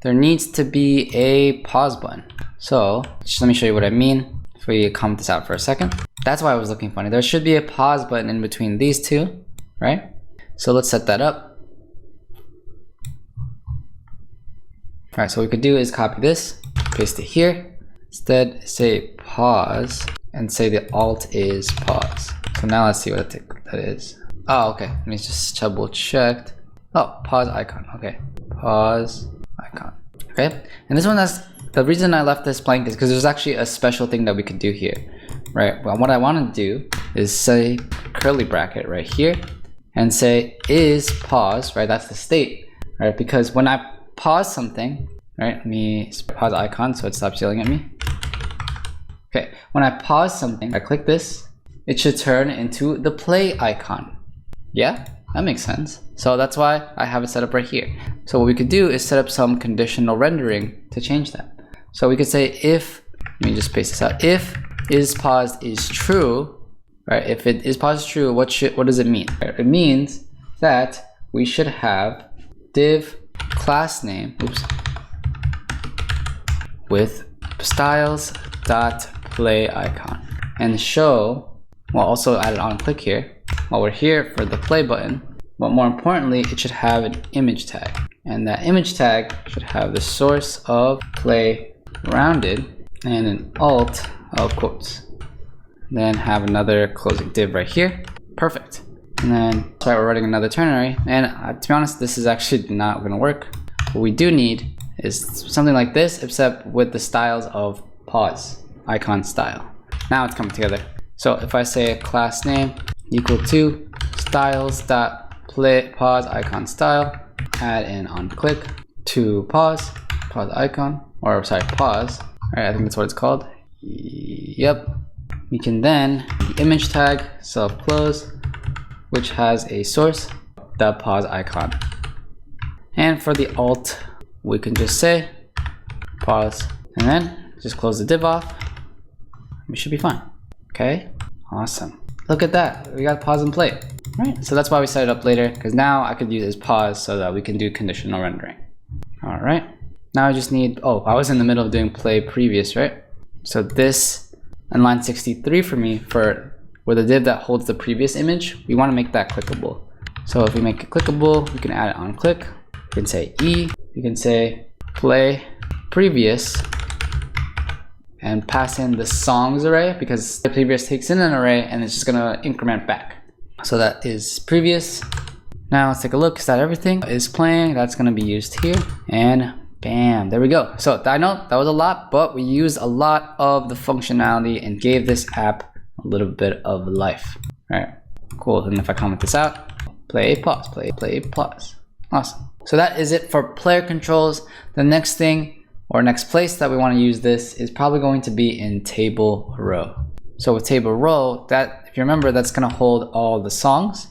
there needs to be a pause button. So just let me show you what I mean. If we comment this out for a second. That's why I was looking funny. There should be a pause button in between these two, right? So let's set that up. All right, so what we could do is copy this, paste it here. Instead, say pause and say the alt is pause. So now let's see what that is. Oh, okay. Let me just double check. Oh, pause icon. Okay, pause icon. Okay, and this one, that's the reason I left this blank is because there's actually a special thing that we could do here, right? Well, what I want to do is say curly bracket right here and say is pause, right? That's the state, right? Because when I pause something, right? Let me pause icon so it stops yelling at me. Okay, when I pause something, I click this, it should turn into the play icon. Yeah, that makes sense. So that's why I have it set up right here. So what we could do is set up some conditional rendering to change that. So we could say if, let me just paste this out. If is paused is true, right? If it is paused true, what does it mean? Right? It means that we should have div class name, with styles dot play icon and show. We'll also add it on click here while we're here for the play button. But more importantly, it should have an image tag, and that image tag should have the source of play rounded and an alt of quotes. Then have another closing div right here. Perfect. And then sorry, we're running another ternary, and to be honest, this is actually not going to work. What we do need is something like this, except with the styles of pause icon style. Now it's coming together. So if I say a class name equal to styles dot play pause icon style, add in on click to pause icon, or sorry, pause. All right, I think that's what it's called. Yep. We can then the image tag self close, which has a source, the pause icon. And for the alt, we can just say pause and then just close the div off. We should be fine. Okay, awesome. Look at that, we got pause and play. Right, so that's why we set it up later, because now I could use this pause so that we can do conditional rendering. All right, now I just need, oh, I was in the middle of doing play previous, right? So this in line 63 for me, for where the div that holds the previous image, we want to make that clickable. So if we make it clickable, we can add it on click. We can say E, we can say play previous, and pass in the songs array, because the previous takes in an array and it's just gonna increment back. So that is previous. Now let's take a look. Is that everything is playing? That's gonna be used here. And Bam, there we go. So I know that was a lot, but we used a lot of the functionality and gave this app a little bit of life. All right, cool. And if I comment this out, play, pause, play, pause. Awesome. So that is it for player controls. The next thing or next place that we want to use this is probably going to be in table row. So with table row, that, if you remember, that's going to hold all the songs.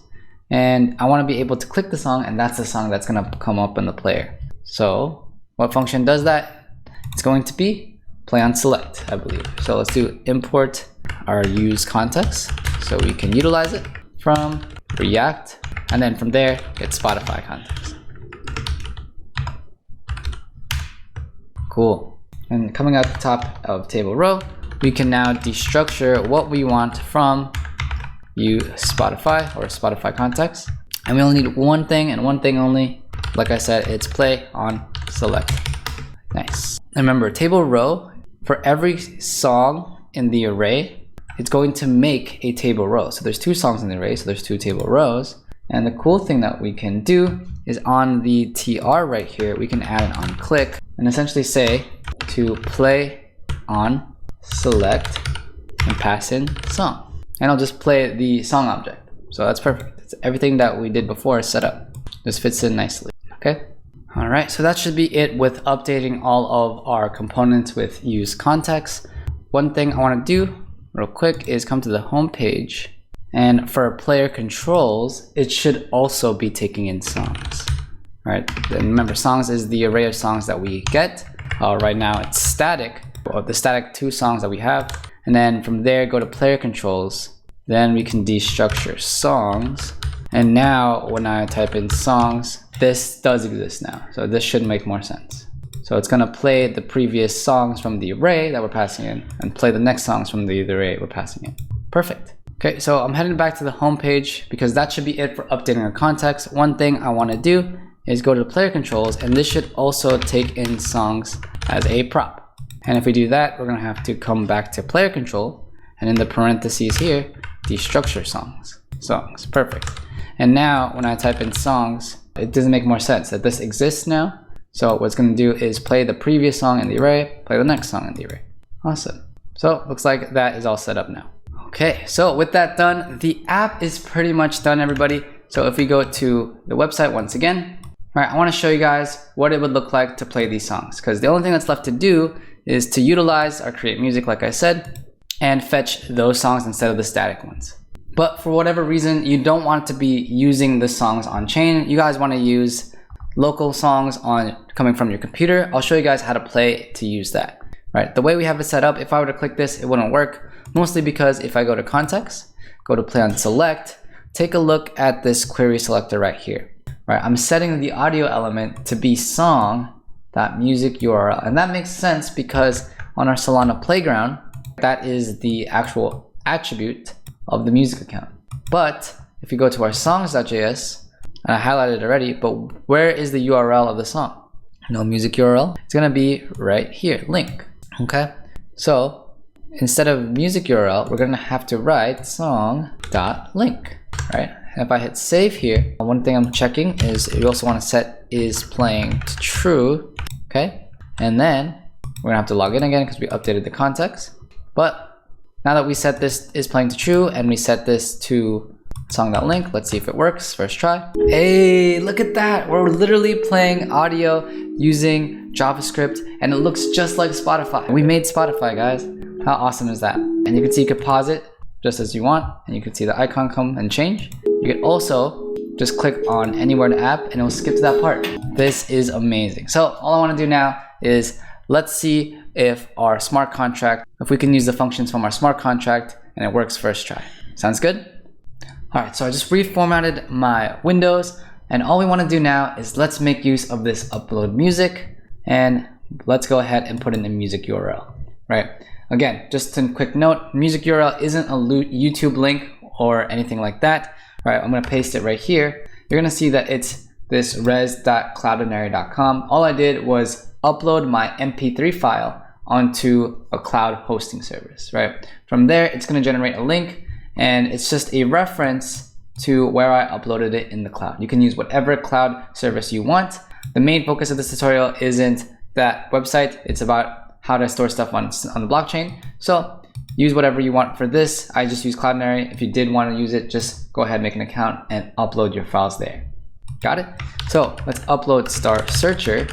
And I want to be able to click the song, and that's the song that's going to come up in the player. So what function does that? It's going to be play on select, I believe. So let's do import our use context so we can utilize it from React, and then from there get Spotify context. Cool. And coming out the top of table row, we can now destructure what we want from Spotify or Spotify context. And we only need one thing and one thing only. Like I said, it's play on select. Nice. And remember, table row, for every song in the array, it's going to make a table row. So there's 2 songs in the array, so there's 2 table rows. And the cool thing that we can do is on the TR right here, we can add an on click and essentially say to play on select and pass in song. And I'll just play the song object. So that's perfect. It's everything that we did before is set up. This fits in nicely. Okay. All right. So that should be it with updating all of our components with use context. One thing I want to do real quick is come to the home page, and for player controls, it should also be taking in songs. All right. And remember, songs is the array of songs that we get. Right now it's static, or the static 2 songs that we have. And then from there, go to player controls. Then we can destructure songs. And now when I type in songs, this does exist now. So this should make more sense. So it's gonna play the previous songs from the array that we're passing in and play the next songs from the array we're passing in. Perfect. Okay, so I'm heading back to the home page because that should be it for updating our context. One thing I wanna do is go to player controls, and this should also take in songs as a prop. And if we do that, we're gonna have to come back to player control, and in the parentheses here, destructure songs. Perfect. And now when I type in songs, it doesn't make more sense that this exists now. So what's gonna do is play the previous song in the array, play the next song in the array. Awesome. So looks like that is all set up now. Okay, so with that done, the app is pretty much done, everybody. So if we go to the website once again, all right, I wanna show you guys what it would look like to play these songs, because the only thing that's left to do is to utilize our create music, like I said, and fetch those songs instead of the static ones. But for whatever reason, you don't want to be using the songs on chain. You guys want to use local songs coming from your computer. I'll show you guys how to play to use that. Right, the way we have it set up, if I were to click this, it wouldn't work. Mostly because if I go to context, go to play on select, take a look at this query selector right here. Right, I'm setting the audio element to be song.music URL, and that makes sense because on our Solana playground, that is the actual attribute of the music account. But if you go to our songs.js, and I highlighted it already, but where is the URL of the song? No music URL. It's gonna be right here, link. Okay, so instead of music URL, we're gonna have to write song.link, right? And if I hit save here, one thing I'm checking is you also want to set is playing to true, okay? And then we're gonna have to log in again because we updated the context. But now that we set this is playing to true and we set this to song.link, let's see if it works. First try. Hey, look at that. We're literally playing audio using JavaScript and it looks just like Spotify. We made Spotify, guys. How awesome is that? And you can see you could pause it just as you want, and you can see the icon come and change. You can also just click on anywhere in the app and it'll skip to that part. This is amazing. So all I want to do now is let's see if our smart contract, if we can use the functions from our smart contract and it works first try. Sounds good? All right, so I just reformatted my windows, and all we want to do now is let's make use of this upload music, and let's go ahead and put in the music URL, right? Again, just a quick note, music URL isn't a YouTube link or anything like that. All right, I'm gonna paste it right here. You're gonna see that it's this res.cloudinary.com. All I did was upload my MP3 file onto a cloud hosting service, right? From there, it's gonna generate a link, and it's just a reference to where I uploaded it in the cloud. You can use whatever cloud service you want. The main focus of this tutorial isn't that website. It's about how to store stuff on the blockchain. So use whatever you want for this. I just use Cloudinary. If you did want to use it, just go ahead, make an account and upload your files there. Got it? So let's upload Star Searcher.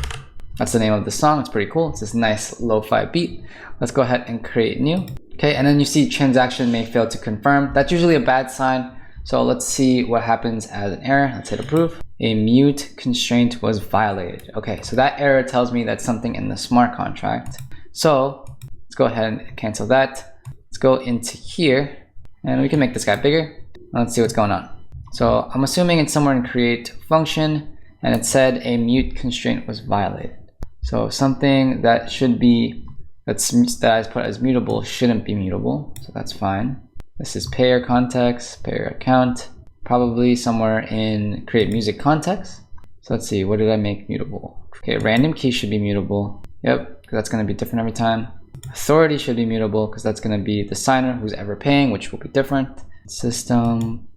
That's the name of the song. It's pretty cool. It's this nice lo-fi beat. Let's go ahead and create new. Okay, and then you see transaction may fail to confirm. That's usually a bad sign. So let's see what happens as an error. Let's hit approve. A mute constraint was violated. Okay, so that error tells me that's something in the smart contract. So let's go ahead and cancel that. Let's go into here and we can make this guy bigger. Let's see what's going on. So I'm assuming it's somewhere in create function and it said a mute constraint was violated. So something that should be, that I put as mutable shouldn't be mutable. So that's fine. This is payer context, payer account, probably somewhere in create music context. So let's see, what did I make mutable? Okay, random key should be mutable. Yep, because that's going to be different every time. Authority should be mutable because that's going to be the signer who's ever paying, which will be different. System,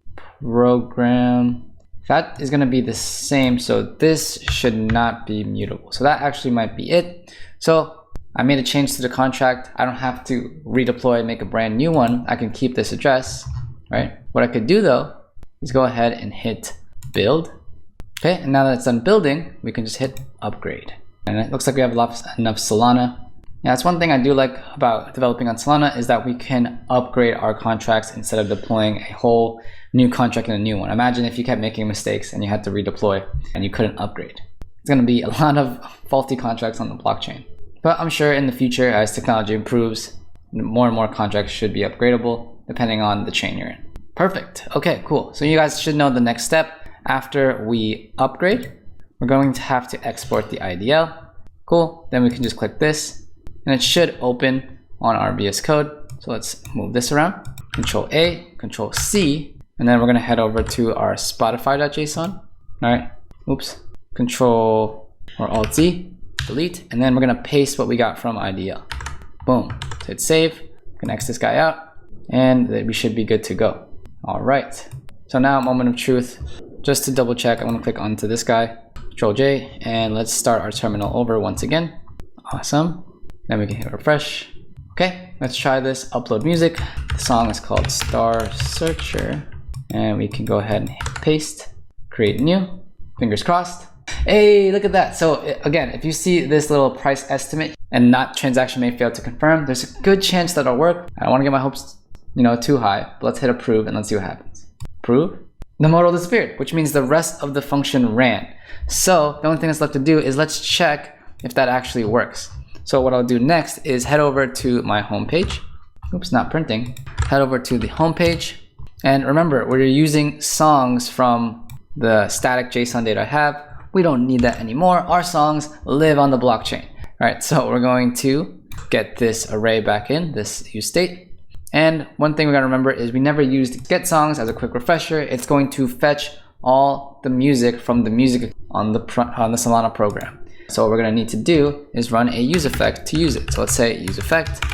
program, that is going to be the same. So this should not be mutable. So that actually might be it. So I made a change to the contract. I don't have to redeploy and make a brand new one. I can keep this address, right? What I could do though is go ahead and hit build. Okay, and now that it's done building, we can just hit upgrade. And it looks like we have enough Solana. Yeah, that's one thing I do like about developing on Solana is that we can upgrade our contracts instead of deploying a whole new contract in a new one. Imagine if you kept making mistakes and you had to redeploy and you couldn't upgrade. It's going to be a lot of faulty contracts on the blockchain. But I'm sure in the future, as technology improves, more and more contracts should be upgradable depending on the chain you're in. Perfect. Okay, cool. So you guys should know the next step. After we upgrade, we're going to have to export the IDL. Cool. Then we can just click this and it should open on our VS Code. So let's move this around. Control A, Control C, and then we're going to head over to our Spotify.json. All right. Oops. Control or Alt Z, delete, and then we're going to paste what we got from IDL. Boom. So hit save. Can X this guy out, and we should be good to go. All right. So now, moment of truth. Just to double check, I want to click onto this guy. Control J, and let's start our terminal over once again. Awesome. Then we can hit refresh. Okay, let's try this. Upload music. The song is called Star Searcher, and we can go ahead and hit paste. Create new. Fingers crossed. Hey, look at that. So again, if you see this little price estimate and not transaction may fail to confirm, there's a good chance that it'll work. I don't want to get my hopes, too high, but let's hit approve and let's see what happens. Approve. The modal disappeared, which means the rest of the function ran. So the only thing that's left to do is let's check if that actually works. So what I'll do next is head over to my home page. Oops, not printing. Head over to the home page. And remember, we're using songs from the static JSON data I have. We don't need that anymore. Our songs live on the blockchain. All right, so we're going to get this array back in, this use state. And one thing we gotta remember is we never used get songs. As a quick refresher, it's going to fetch all the music from the music on the Solana program. So what we're gonna need to do is run a use effect to use it. So let's say use effect,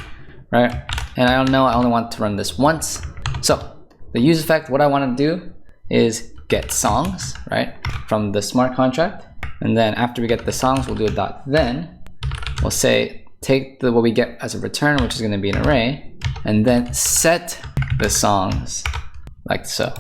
right? And I don't know, I only want to run this once. So the use effect, what I wanna do is get songs, right? From the smart contract. And then after we get the songs, we'll do a dot then. We'll say, take what we get as a return, which is gonna be an array, and then set the songs like so.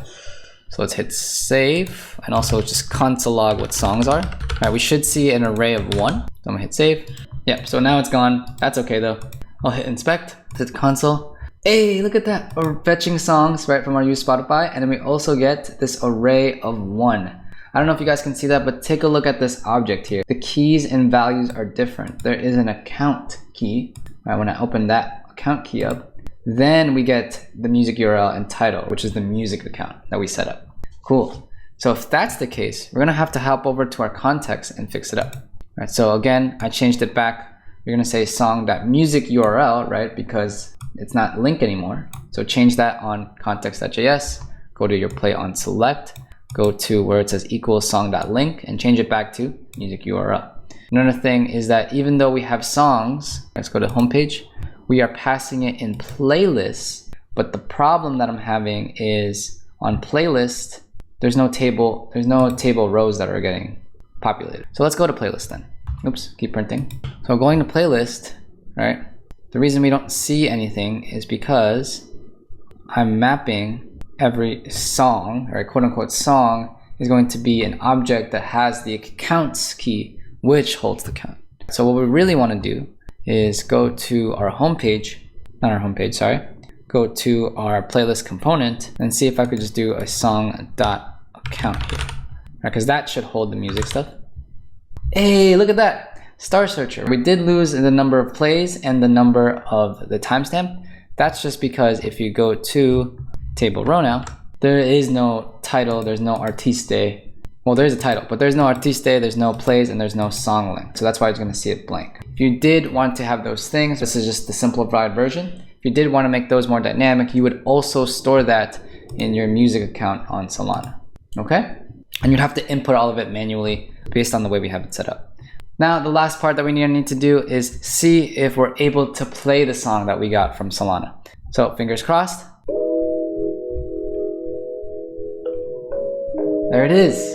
So let's hit save, and also just console log what songs are. All right, we should see an array of 1. So I'm gonna hit save. Yep, so now it's gone. That's okay though. I'll hit inspect, hit console. Hey, look at that. We're fetching songs right from our use Spotify, and then we also get this array of 1. I don't know if you guys can see that, but take a look at this object here. The keys and values are different. There is an account key. All right, when I open that account key up, then we get the music URL and title, which is the music account that we set up. Cool. So if that's the case, we're gonna have to hop over to our context and fix it up. All right, so again, I changed it back. You're gonna say song.music URL, right? Because it's not link anymore. So change that on context.js, go to your play on select, go to where it says equals song.link and change it back to music URL. Another thing is that even though we have songs, let's go to homepage, we are passing it in playlists, but the problem that I'm having is on playlist, there's no table rows that are getting populated. So let's go to playlist then. Oops, keep printing. So going to playlist, right? The reason we don't see anything is because I'm mapping every song, or quote unquote song, is going to be an object that has the accounts key, which holds the count. So what we really want to do is go to our homepage, not our homepage, sorry. Go to our playlist component and see if I could just do a song.account here, because that should hold the music stuff. Hey, look at that, Star Searcher. We did lose the number of plays and the number of the timestamp. That's just because if you go to table row now, there is no title, there's no artiste. Well, there's a title, but there's no artiste, there's no plays, and there's no song link. So that's why you're gonna see it blank. If you did want to have those things, this is just the simplified version. If you did want to make those more dynamic, you would also store that in your music account on Solana, okay? And you'd have to input all of it manually based on the way we have it set up. Now, the last part that we need to do is see if we're able to play the song that we got from Solana. So fingers crossed. There it is.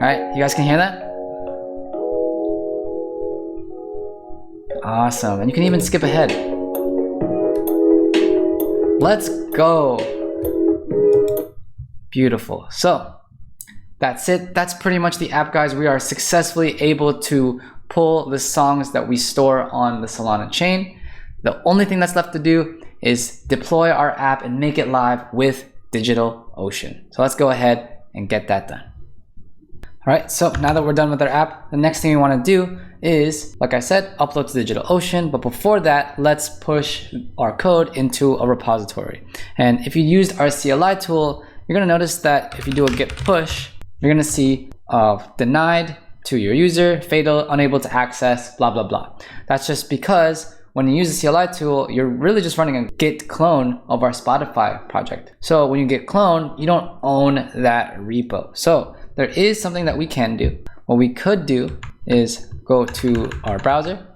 All right, you guys can hear that? Awesome, and you can even skip ahead. Let's go. Beautiful. So that's it. That's pretty much the app, guys. We are successfully able to pull the songs that we store on the Solana chain. The only thing that's left to do is deploy our app and make it live with DigitalOcean. So let's go ahead and get that done. All right, so now that we're done with our app, the next thing we want to do is, like I said, upload to DigitalOcean. But before that, let's push our code into a repository. And if you used our CLI tool, you're going to notice that if you do a git push, you're going to see denied to your user, fatal, unable to access, blah, blah, blah. That's just because when you use the CLI tool, you're really just running a git clone of our Spotify project. So when you git clone, you don't own that repo. So there is something that we can do. What we could do is go to our browser,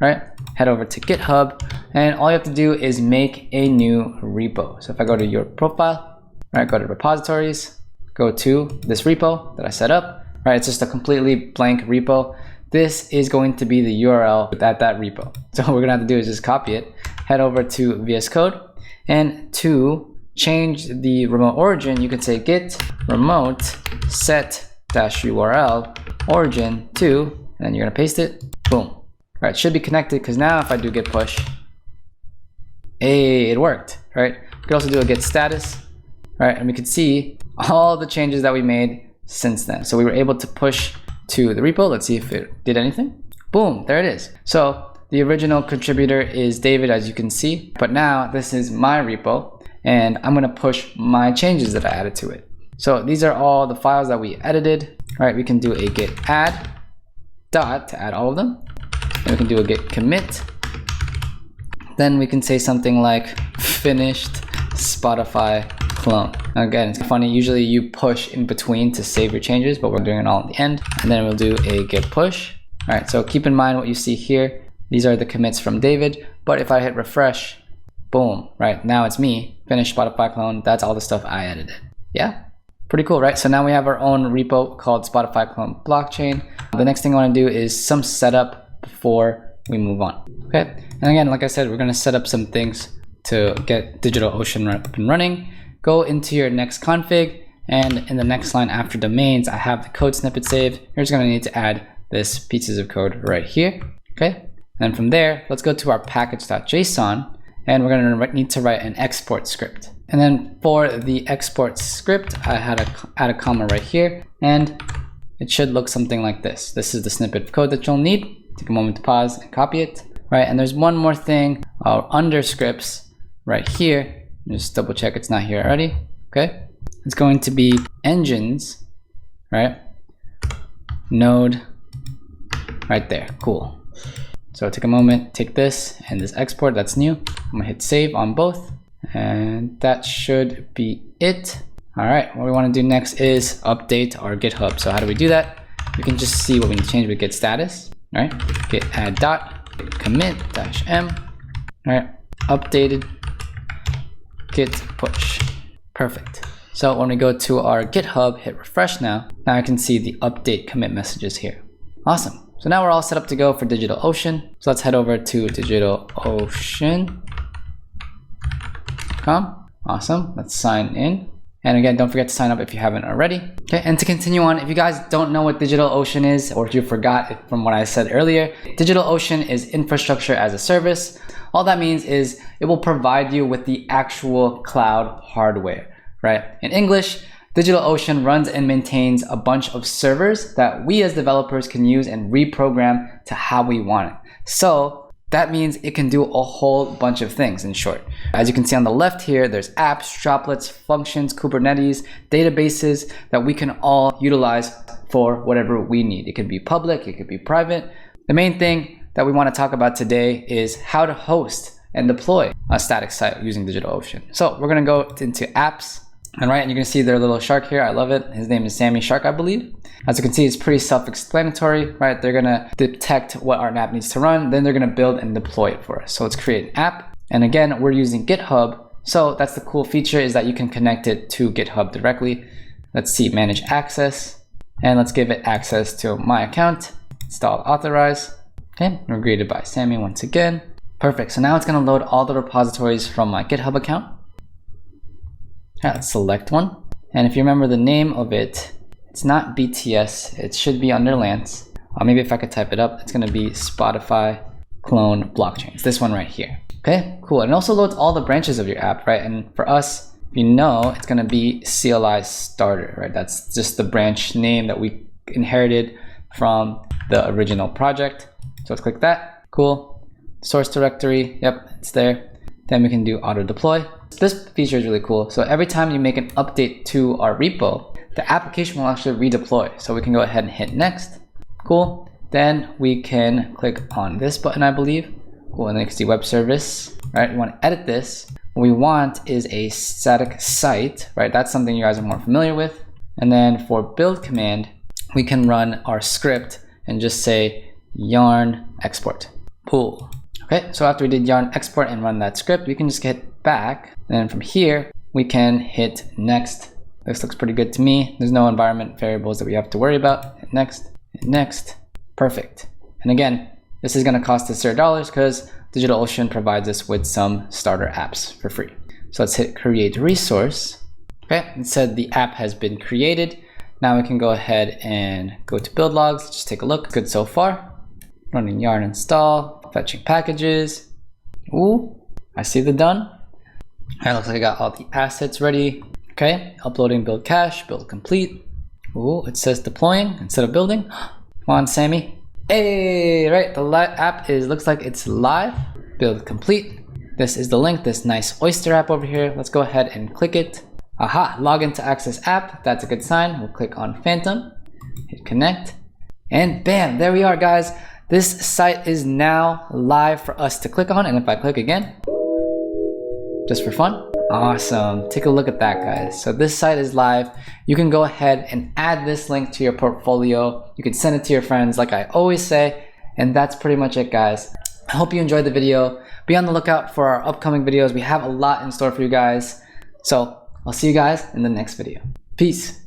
right? Head over to GitHub, and all you have to do is make a new repo. So if I go to your profile, right, go to repositories, go to this repo that I set up, right? It's just a completely blank repo. This is going to be the URL at that repo. So what we're gonna have to do is just copy it, head over to VS Code, and to change the remote origin, you can say git remote set-url origin to, and then you're gonna paste it, boom. All right, it should be connected, because now if I do git push, hey, it worked, right? You could also do a git status, right? And we could see all the changes that we made since then. So we were able to push to the repo. Let's see if it did anything. Boom, there it is. So the original contributor is David, as you can see, but now this is my repo, and I'm gonna push my changes that I added to it. So these are all the files that we edited, right? We can do a git add dot to add all of them. And we can do a git commit. Then we can say something like finished Spotify clone. Again, it's funny, usually you push in between to save your changes, but we're doing it all at the end. And then we'll do a git push. All right, so keep in mind what you see here. These are the commits from David, but if I hit refresh, boom, right? Now it's me, finished Spotify clone. That's all the stuff I edited. Yeah, pretty cool, right? So now we have our own repo called Spotify Clone Blockchain. The next thing I want to do is some setup before we move on, okay? And again, like I said, we're gonna set up some things to get DigitalOcean up and running. Go into your next config, and in the next line after domains, I have the code snippet saved. You're just gonna need to add this pieces of code right here, okay? And from there, let's go to our package.json, and we're gonna need to write an export script. And then for the export script, I had to add a comma right here, and it should look something like this. This is the snippet of code that you'll need. Take a moment to pause and copy it, right? And there's one more thing under scripts right here. Just double check it's not here already, okay? It's going to be engines, right? Node right there, cool. So take a moment, take this and this export, that's new. I'm gonna hit save on both, and that should be it. All right, what we wanna do next is update our GitHub. So how do we do that? You can just see what we need to change with git status, right? Git add dot, commit dash m, all right? Updated git push, perfect. So when we go to our GitHub, hit refresh now, I can see the update commit messages here. Awesome. So now we're all set up to go for DigitalOcean. So let's head over to DigitalOcean.com. Awesome. Let's sign in. And again, don't forget to sign up if you haven't already. Okay, and to continue on, if you guys don't know what DigitalOcean is, or if you forgot it from what I said earlier, DigitalOcean is infrastructure as a service. All that means is it will provide you with the actual cloud hardware, right? In English, DigitalOcean runs and maintains a bunch of servers that we as developers can use and reprogram to how we want it. So that means it can do a whole bunch of things in short. As you can see on the left here, there's apps, droplets, functions, Kubernetes, databases that we can all utilize for whatever we need. It could be public, it could be private. The main thing that we want to talk about today is how to host and deploy a static site using DigitalOcean. So we're going to go into apps. And right, and you can see their little shark here. I love it. His name is Sammy Shark, I believe. As you can see, it's pretty self-explanatory, right? They're gonna detect what our app needs to run, then they're gonna build and deploy it for us. So let's create an app. And again, we're using GitHub. So that's the cool feature, is that you can connect it to GitHub directly. Let's see, manage access. And let's give it access to my account. Install authorize. Okay, we're greeted by Sammy once again. Perfect, so now it's gonna load all the repositories from my GitHub account. Let's select one. And if you remember the name of it, it's not BTS, it should be under Lance. Maybe if I could type it up, it's gonna be Spotify Clone Blockchain. It's this one right here. Okay, cool. And it also loads all the branches of your app, right? And for us, if you know, it's gonna be CLI starter, right? That's just the branch name that we inherited from the original project. So let's click that, cool. Source directory, yep, it's there. Then we can do auto deploy. This feature is really cool. So every time you make an update to our repo, the application will actually redeploy. So we can go ahead and hit next. Cool. Then we can click on this button, I believe. Cool. And then you can see web service, right? We want to edit this. What we want is a static site, right? That's something you guys are more familiar with. And then for build command, we can run our script and just say yarn export. Cool. Okay, so after we did yarn export and run that script, we can just hit back. And then from here, we can hit next. This looks pretty good to me. There's no environment variables that we have to worry about. Hit next, hit next, perfect. And again, this is gonna cost us $0 because DigitalOcean provides us with some starter apps for free. So let's hit create resource. Okay, it said the app has been created. Now we can go ahead and go to build logs. Let's just take a look. Good so far. Running yarn install, fetching packages. Ooh, I see the done. All right, looks like I got all the assets ready. Okay, uploading build cache, build complete. Ooh, it says deploying instead of building. Come on, Sammy. Hey, right, the app looks like it's live. Build complete. This is the link, this nice Oyster app over here. Let's go ahead and click it. Aha, login to access app. That's a good sign. We'll click on Phantom, hit connect, and bam, there we are, guys. This site is now live for us to click on, and if I click again, just for fun, awesome. Take a look at that, guys. So this site is live. You can go ahead and add this link to your portfolio. You can send it to your friends, like I always say, and that's pretty much it, guys. I hope you enjoyed the video. Be on the lookout for our upcoming videos. We have a lot in store for you guys. So I'll see you guys in the next video. Peace.